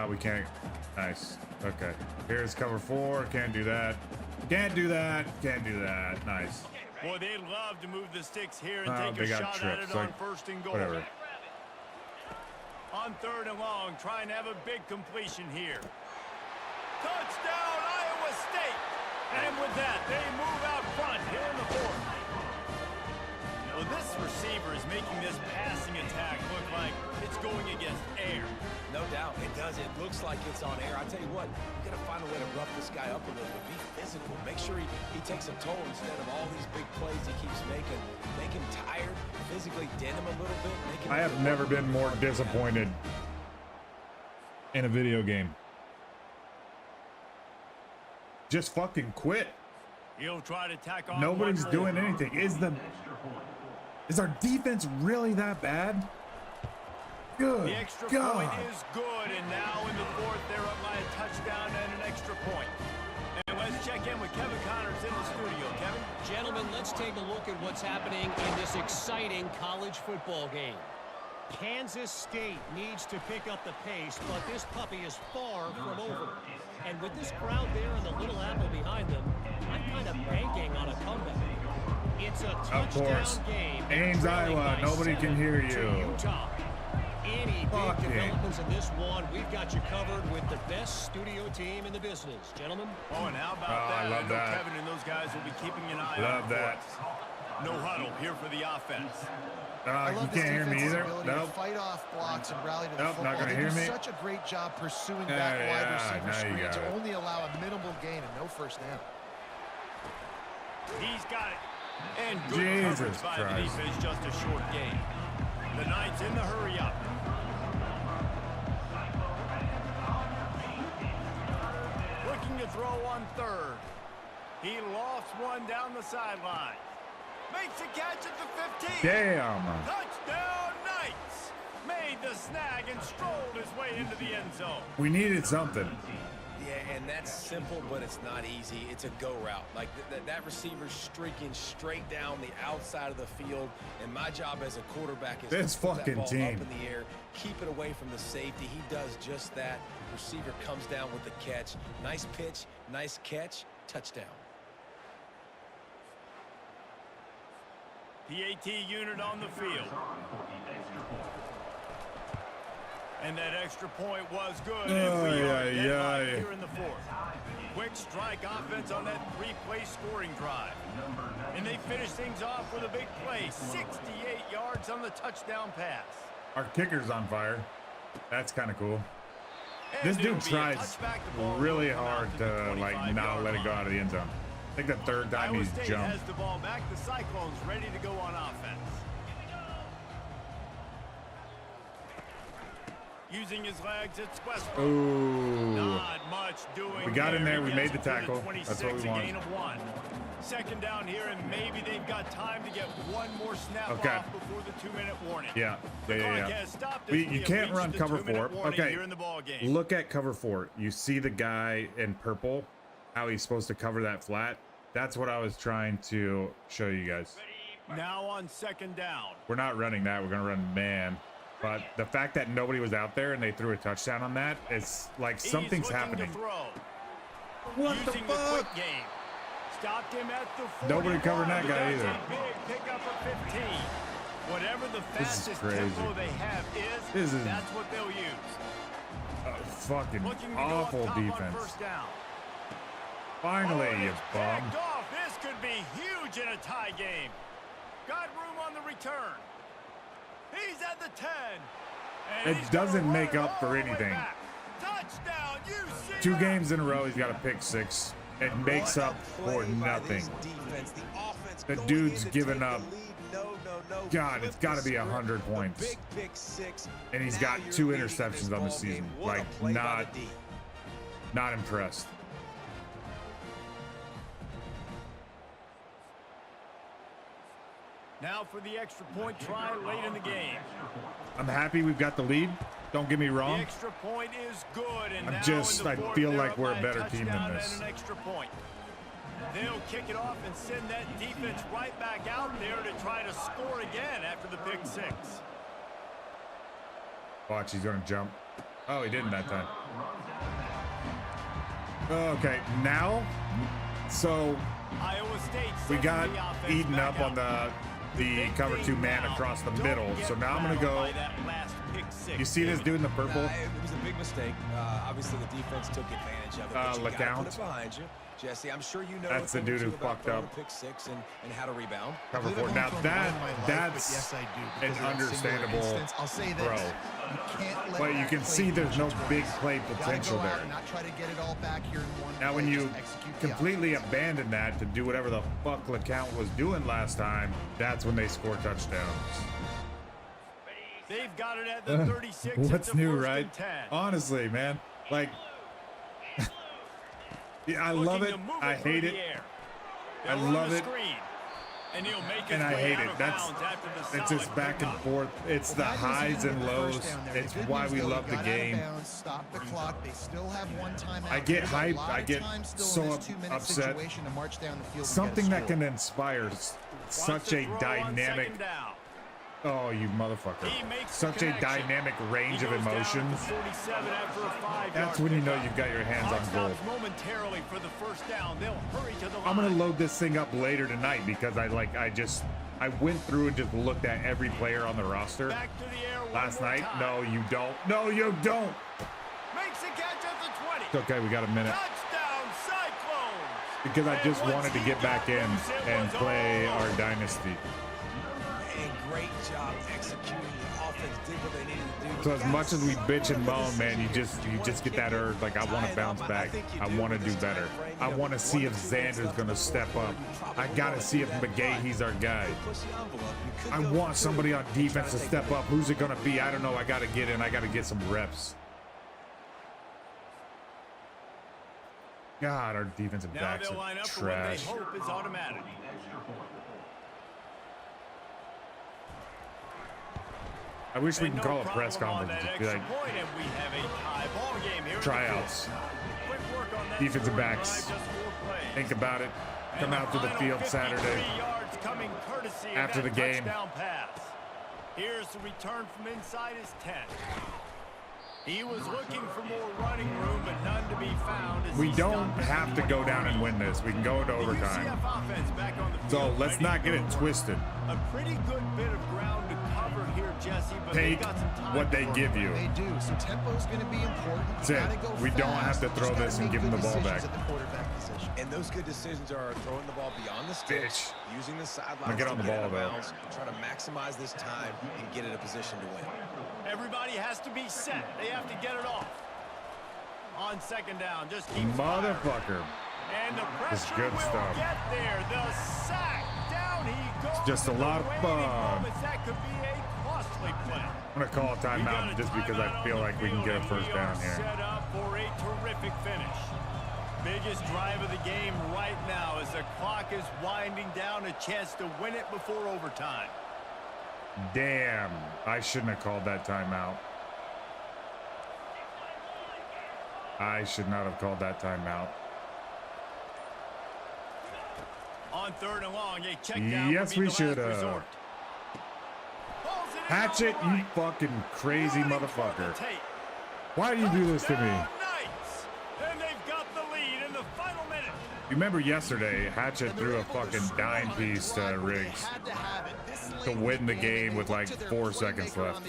We can't. Nice. Okay. Here's cover 4. Can't do that. Can't do that. Nice. Boy, they'd love to move the sticks here and Oh, take a they got shot at tripped, it so on first and goal. whatever. On 3rd and long, trying to have a big completion here. Touchdown, Iowa State! And with that, they move out front here in the 4th. Well, this receiver is making this passing attack look like it's going against air. No doubt, it does. It looks like it's on air. I tell you what, you got to find a way to rough this guy up a little bit. Be physical. Make sure he takes a toll instead of all these big plays he keeps making. Make him tired, physically dent him a little bit. Make him I have never been more disappointed in a video game. Just fucking quit. He'll try to tack on. Nobody's doing anything. Is our defense really that bad? Good The extra God. point is good, and now in the 4th, they're up by a touchdown and an extra point. And let's check in with Kevin Connors in the studio. Kevin? Gentlemen, let's take a look at what's happening in this exciting college football game. Kansas State needs to pick up the pace, but this puppy is far from over. And with this crowd there and the little apple behind them, I'm kind of banking on a comeback. It's a touchdown game. Ames, Iowa. Nobody can hear to you. Utah. Any Fuck big it. developments in this one, we've got you covered with the best studio team in the business. Gentlemen? Oh, and how about Oh, that? I love know that. Kevin and those guys will be keeping an eye Love on that. No huddle here for the offense. I You love this can't hear me defense's either. ability Nope. to fight off blocks and rally to the Nope, football. not gonna They hear do me. such a great job pursuing Yeah, back wide yeah, receiver now you screen got to it. only allow a minimal gain and no first down. He's got it. And good Jesus coverage by the Christ. defense, just a short gain. The Knights in the hurry up. Looking to throw on 3rd. He lofts one down the sideline. Makes a catch at the 15. Damn. Touchdown Knights. Made the snag and strolled his way into the end zone. We needed something. Yeah, and that's simple, but it's not easy. It's a go route. Like that receiver's streaking straight down the outside of the field, and my job as a quarterback is This to put fucking that ball team. up in the air, keep it away from the safety. He does just that. Receiver comes down with the catch. Nice pitch, nice catch, touchdown. PAT unit on the field. And that extra point was good. And we are deadlocked here in the 4th. Quick strike offense on that 3-play scoring drive. And they finish things off with a big play. 68 yards on the touchdown pass. Our kicker's on fire. That's kind of cool. And This it'll dude be a tries touchback. The ball really will come out hard to the to like 25 not yard let it go line. out of the end zone. I think the 3rd time Iowa he's State jumped. has the ball back. The Cyclones ready to go on offense. Using his legs, it's Westbrook. Ooh. Not much doing. We got in there, He we gets made the it to tackle. That's what we 26, a want. gain of 1. 2nd down here, and maybe they've got time to get one more snap Okay. off before the 2-minute warning. Yeah. The clock Yeah. has stopped as You we have can't reached run the cover 2-minute 4. warning Okay. here in the ball game. Look at cover 4. You see the guy in purple, how he's supposed to cover that flat. That's what I was trying to show you guys. Now on 2nd down. We're not running that. We're going to run man. But the fact that nobody was out there and they threw a touchdown on that, it's like something's He's looking happening. To throw. What the Using the fuck? quick game. Stopped him at the 40. Nobody covering that guy That's either. a big pickup at 15. Whatever the This is fastest crazy. tempo they have This is- that's what they'll use. Fucking Looking to go up awful top on defense. first down. Finally, Oh, you it's bum. backed off. This could be huge in a tie game. Got room on the return. He's at the 10. And It he's gonna doesn't run make it up all for the way anything. back. Touchdown, UCF. 2 games in a row, he's got a pick 6. It makes up for nothing. The dude's given up. God, it's got to be 100 points. And he's got 2 interceptions on the season. Like, not impressed. Now for the extra point try late in the game. I'm happy we've got the lead. Don't get me The wrong. extra point is good, and I'm now just- in the I fourth, feel they're like up we're a by a better team than touchdown this. and an extra point. They'll kick it off and send that defense right back out there to try to score again after the pick 6. Watch, he's going to jump. Oh, he didn't that time. Okay, now, so Iowa State We sends got the offense eaten back up on out. the cover 2 man across the middle. So now I'm gonna go. You see this dude in the purple? It was a big mistake. Obviously, the defense took advantage of it. But you gotta put it behind you. Jesse, I'm sure you know That's the dude who fucked up. Pick 6 and how to rebound. Cover 4. Now that's yes, I do, an because of that understandable singular instance. I'll say this, throw. you can't let But you that can play see there's no beat your big choice. play You gotta potential go out there. and not try to get it all back here in one Now, play, when you just execute the completely offense. abandon that to do whatever the fuck LeCount was doing last time, that's when they score touchdowns. They've got it at the 36. What's at the new, first right? and 10. Honestly, man. Like, yeah, I love it. Looking to move I it through hate the it. air. I They'll run love the it. screen, and he'll make his And I way hate out it. of That's bounds after the it's solid just back and pickup. forth. It's the Well, that highs doesn't and even hurt lows. first down there. The It's good why news, we though, love you the got out of game. bounds, stop the clock. They still have one timeout. I get There's a hyped. lot I of get time still so in this 2-minute upset. situation to march down the field and get a Something that score. can inspire such Wants to a throw on dynamic. second down. Oh, you motherfucker. He makes the Such a connection. dynamic range He of goes down to emotions. 47 after a 5-yard That's when you know pickup. you've got your hands Clock on gold. stops momentarily for the first down. They'll hurry to the line. I'm gonna load this thing up later tonight because I went through and just looked at every player on the roster Back to the air one last more night. time. No, you don't. No, you don't. Makes a catch at the 20. It's okay, we got a minute. Touchdown, Cyclones. Because I just And wanted to once get he back got in loose, it and was play all our over. dynasty. And great job executing. The offense did what they needed to do. So as much as we bitch and moan, man, you just get that urge, like I want to bounce back. I want to do better. I want to see if Xander's gonna step up. I gotta see if McGahee's our guy. I want somebody on defense to step up. Who's it gonna be? I don't know. I gotta get in. I gotta get some reps. God, our defensive Now backs they'll are line up for what they trash. hope is automatic. I wish we And can no call a press problem on conference. that Just be like, extra point, and we have a tie ball game here in the tryouts. fifth. Quick work on that Defensive scoring backs. drive, just 4 plays. Think about it. Come And out to the final field 53 Saturday. yards coming courtesy of After that the game. touchdown pass. Here's the return from inside his 10. He was looking for more running room, but none to be found. As We he don't stopped at have the to go 20. down and win this. We can go into The overtime. UCF offense back on the field, So let's ready not to get go it to work. twisted. A pretty good bit of ground to cover here, Jesse, but Take they've got some time what to they work give with. you. They do. So tempo's going to be important. That's You it. gotta go We don't have fast. to You throw just gotta this and make give 'em good the ball decisions back. at the quarterback position. And those good decisions are throwing the ball beyond the sticks, Bitch. using the sidelines Now get on to the ball, out of though. bounds, try to maximize this time and get in a position to win. Everybody has to be set. They have to get it off. On second down, just keep firing. Motherfucker. And the This is pressure good will stuff. get there. The sack. Down he goes. just a in lot the of waning fun. moments. That could be a costly play. I'm going to call a We got timeout a just because timeout I feel on the like we can field, get a and first we down are here. Set up for a terrific finish. Biggest drive of the game right now as the clock is winding down. A chance to win it before overtime. Damn. I shouldn't have called that timeout. I should not have called that timeout. On third and long, a check down. Yes, would be we the last should have. resort. Pulls it in Hatchet, on the you right. fucking crazy Running toward motherfucker. the tape. Why do you do this to me? Touchdown, Knights! And they've got the lead in the final minute. You remember yesterday, Hatchet threw a fucking dime piece to Riggs to win the game with like 4 seconds left.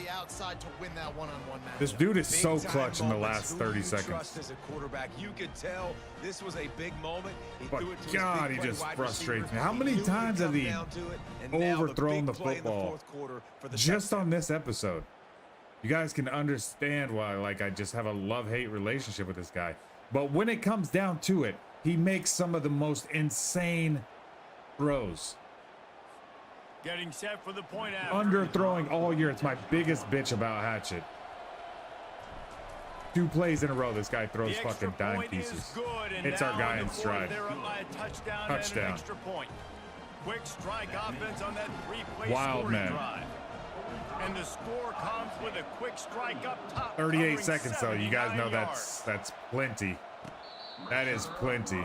This dude is so Big-time clutch in the moments. last Who 30 you seconds. trust as a quarterback. You could tell this was a big moment. He But threw it to his God, big he play just wide frustrates receiver. me. How He many knew it would times has come he down to it, and now the overthrown big the play in football? fourth quarter for the Just touchdown. on this episode. You guys can understand why, like, I just have a love-hate relationship with this guy. But when it comes down to it, he makes some of the most insane throws. Getting set for the point after. Underthrowing all year. It's my biggest bitch about Hatchet. 2 plays in a row, this guy The throws extra fucking dime point is pieces. good, and It's now our guy on the in fourth, stride. They're up by a touchdown, and Touchdown. an extra point. Quick strike offense on that 3-play Wild scoring man. drive. And the score comes with a quick strike up top. 38 covering seconds though. You guys know 79 yards. that's plenty. That is plenty.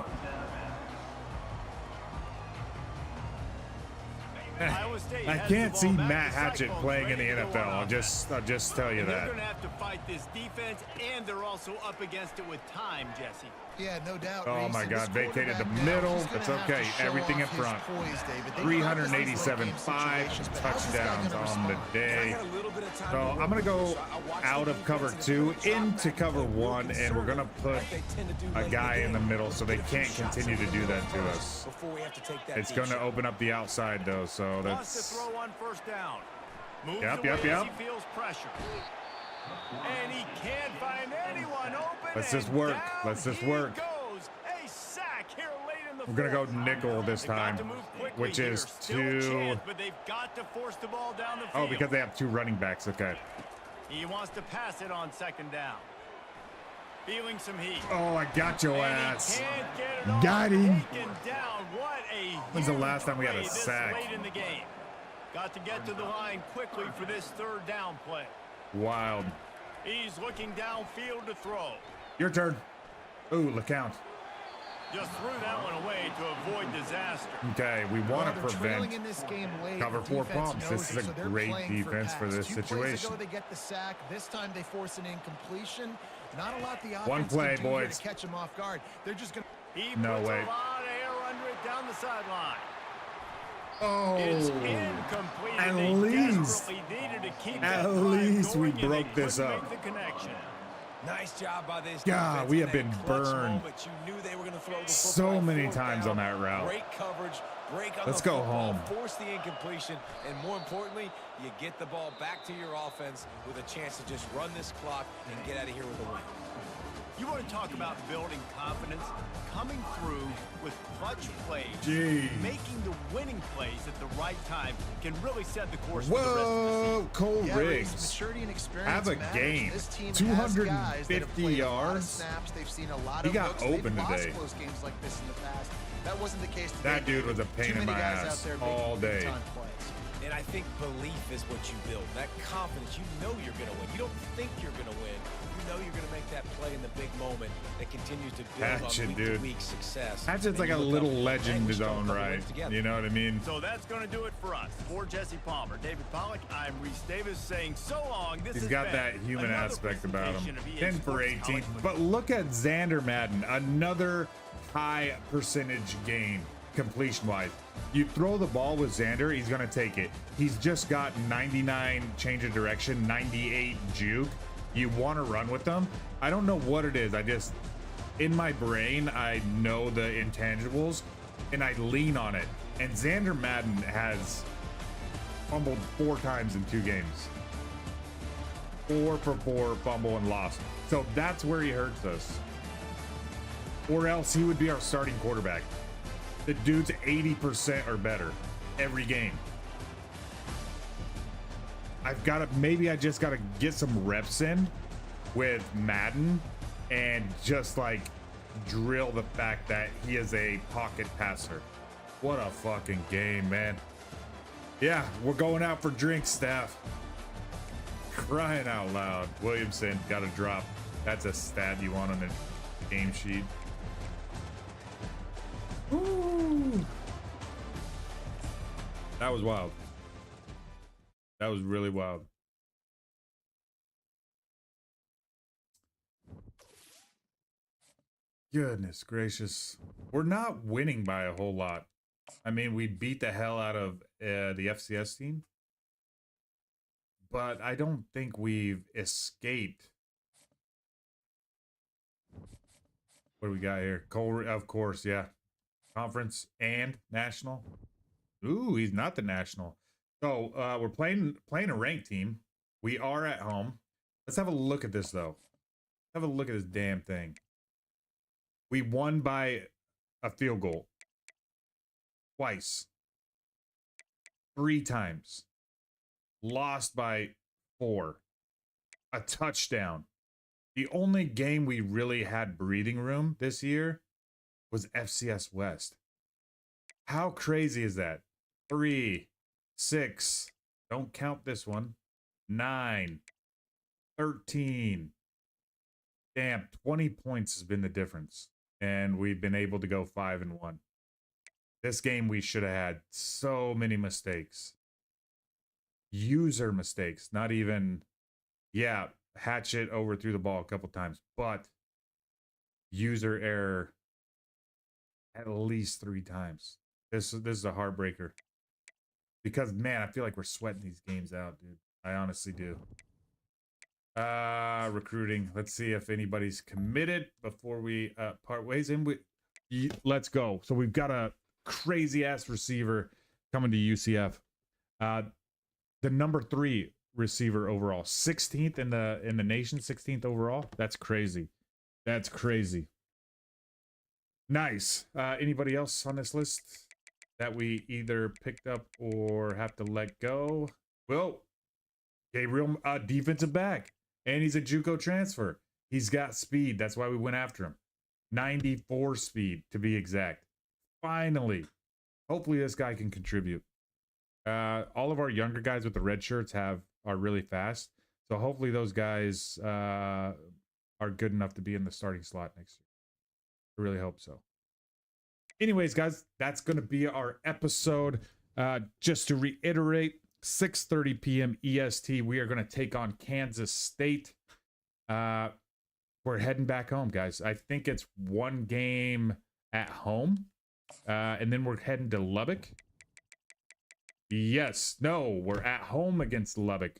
Iowa State I has can't the see ball back. Matt The Hatchet Cyclones playing in the ready to go NFL. on I'll offense. just tell you And they're that. going to have to fight this defense, and they're also up against it with time, Jesse. Yeah, no doubt. Oh Reese, my and God, this vacated the quarterback now, middle. he's gonna It's have to okay. show Everything in off his front. poise, David. They 387, situations, but 5 how's this guy touchdowns gonna on the respond? day. Got a little bit of time So to I'm work going to with, go so I watched out the of cover defense 2 and drop into back cover and play real 1, and we're going to conservative, put like they tend to do a late guy in the game. middle so they Get a few can't shots continue to up do the that to middle us. before we have to take that It's deep going to shot. open up the outside, though, so Wants to that's... throw on first down. Moves Yep, away yep, as yep. he feels pressure. And he can't find anyone open. Let's just and work. down Let's just he work. Goes. A sack here late in the We're going to go fourth. nickel this They've got time, to move quickly which here. is Still a 2... chance, but they've got to force the ball down the field. Oh, because they have 2 running backs. Okay. He wants to pass it on second down. Feeling some heat. Oh, I got your And ass. he can't get it off. Got him. Taken down. What a When's the huge last time we had a play this sack? late in the game. Got to get to the line quickly for this third down play. Wild. He's looking downfield to throw. Your turn. Ooh, look out. Just threw that one away to avoid disaster. Okay, we want to They're trailing prevent in this game late. cover The 4 defense bumps. knows This is it, so a they're great playing defense for pass. this 2 plays situation. ago, they get the sack. This time they force an incompletion. Not a lot the offense One play, can do here boys. to catch them off guard. They're just going to... He No puts way. a lot of air under it down the sideline. Oh, It's incomplete. at They least- desperately needed to keep at that drive least we going, and they broke this couldn't up. make the connection. Nice job by this God, defense we in have that been clutch burned moment. You knew they were going to throw the so football many fourth times down. on that route. Great coverage, break on Let's the go football, home. force the incompletion, and more importantly, you get the ball back to your offense with a chance to just run this clock and get out of here with a win. You want to talk about building confidence? Coming through with clutch plays, Gee. making the winning plays at the right time can really set the course for the rest of the season. Whoa, Cole Yeah, Reese, Riggs. maturity and experience Have a matters. game. This team has 250 guys that have played a lot of yards. snaps. They've seen a lot He of got looks. open They've lost today. close games like this in the past. That wasn't the case today. That dude was a pain Too in many my guys ass out there all making day. big-time plays. And I think belief is what you build. That confidence, you know you're going to win. You don't think you're going to win. You know you're going to make that play in the big moment that continues to build Hatchet, on dude. week-to-week success. Hatchet's And like you a look little up, legend in man, we his strung a own couple right. wins together. You know what I mean? So that's going to do it for us. For Jesse Palmer, David Pollack, I'm Reese Davis saying so long. This He's has got been that human another aspect about him. presentation of EA 10 for Sports 18. College But Football. look at Xander Madden. Another high percentage game completion-wise. You throw the ball with Xander, he's going to take it. He's just got 99 change of direction, 98 juke. You want to run with them. I don't know what it is. I just, in my brain, I know the intangibles, and I lean on it. And Xander Madden has fumbled 4 times in 2 games. 4 for 4, fumble and loss. So that's where he hurts us. Or else he would be our starting quarterback. The dude's 80% or better every game. Maybe I just gotta get some reps in with Madden and just like drill the fact that he is a pocket passer. What a fucking game, man. Yeah, we're going out for drinks, staff. Crying out loud. Williamson got a drop. That's a stat you want on the game sheet. Ooh. That was wild. That was really wild. Goodness gracious. We're not winning by a whole lot. I mean, we beat the hell out of the FCS team. But I don't think we've escaped. What do we got here? Cole, of course, yeah. Conference and national. Ooh, he's not the national. So we're playing a ranked team. We are at home. Let's have a look at this though. Have a look at this damn thing. We won by a field goal. Twice. 3 times. Lost by 4. A touchdown. The only game we really had breathing room this year was FCS West. How crazy is that? 3, 6, don't count this one, 9, 13. Damn, 20 points has been the difference. And we've been able to go 5-1. This game we should have had so many mistakes. User mistakes, not even, yeah, Hatchet overthrew the ball a couple times, but user error at least 3 times. This is a heartbreaker. Because, man, I feel like we're sweating these games out, dude. I honestly do. Recruiting. Let's see if anybody's committed before we part ways. And let's go. So we've got a crazy-ass receiver coming to UCF. The number 3 receiver overall. 16th in the nation. 16th overall. That's crazy. That's crazy. Nice. Anybody else on this list that we either picked up or have to let go? Well, Gabriel, defensive back. And he's a JUCO transfer. He's got speed. That's why we went after him. 94 speed, to be exact. Finally. Hopefully this guy can contribute. All of our younger guys with the red shirts are really fast. So hopefully those guys are good enough to be in the starting slot next year. I really hope so. Anyways, guys, that's going to be our episode. Just to reiterate, 6:30 p.m. EST, we are going to take on Kansas State. We're heading back home, guys. I think it's 1 game at home. And then we're heading to Lubbock. Yes. No, we're at home against Lubbock.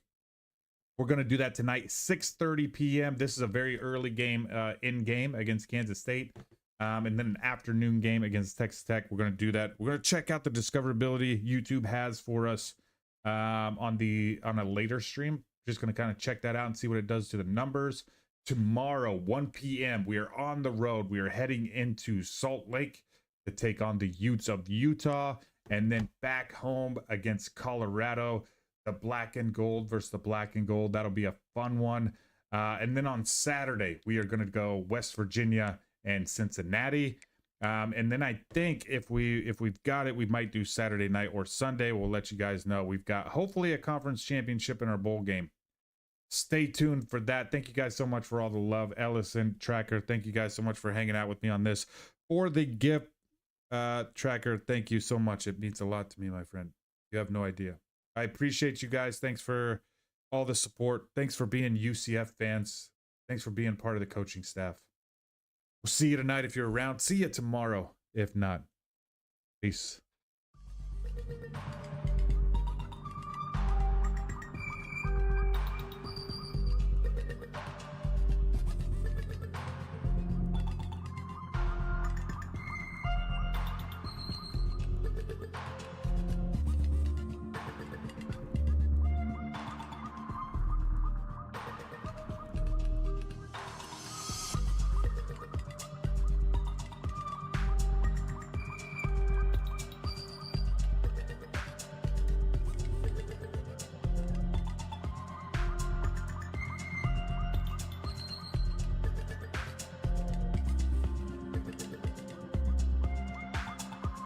We're going to do that tonight, 6:30 p.m. This is a very early game, in-game against Kansas State. And then an afternoon game against Texas Tech. We're going to do that. We're going to check out the discoverability YouTube has for us on a later stream. Just going to kind of check that out and see what it does to the numbers. Tomorrow, 1 p.m., we are on the road. We are heading into Salt Lake to take on the Utes of Utah. And then back home against Colorado, the black and gold versus the black and gold. That'll be a fun one. And then on Saturday, we are going to go West Virginia and Cincinnati. And then I think if we've got it, we might do Saturday night or Sunday. We'll let you guys know. We've got hopefully a conference championship in our bowl game. Stay tuned for that. Thank you guys so much for all the love. Ellison, Tracker, thank you guys so much for hanging out with me on this. For the gift, Tracker, thank you so much. It means a lot to me, my friend. You have no idea. I appreciate you guys. Thanks for all the support. Thanks for being UCF fans. Thanks for being part of the coaching staff. We'll see you tonight if you're around. See you tomorrow if not. Peace.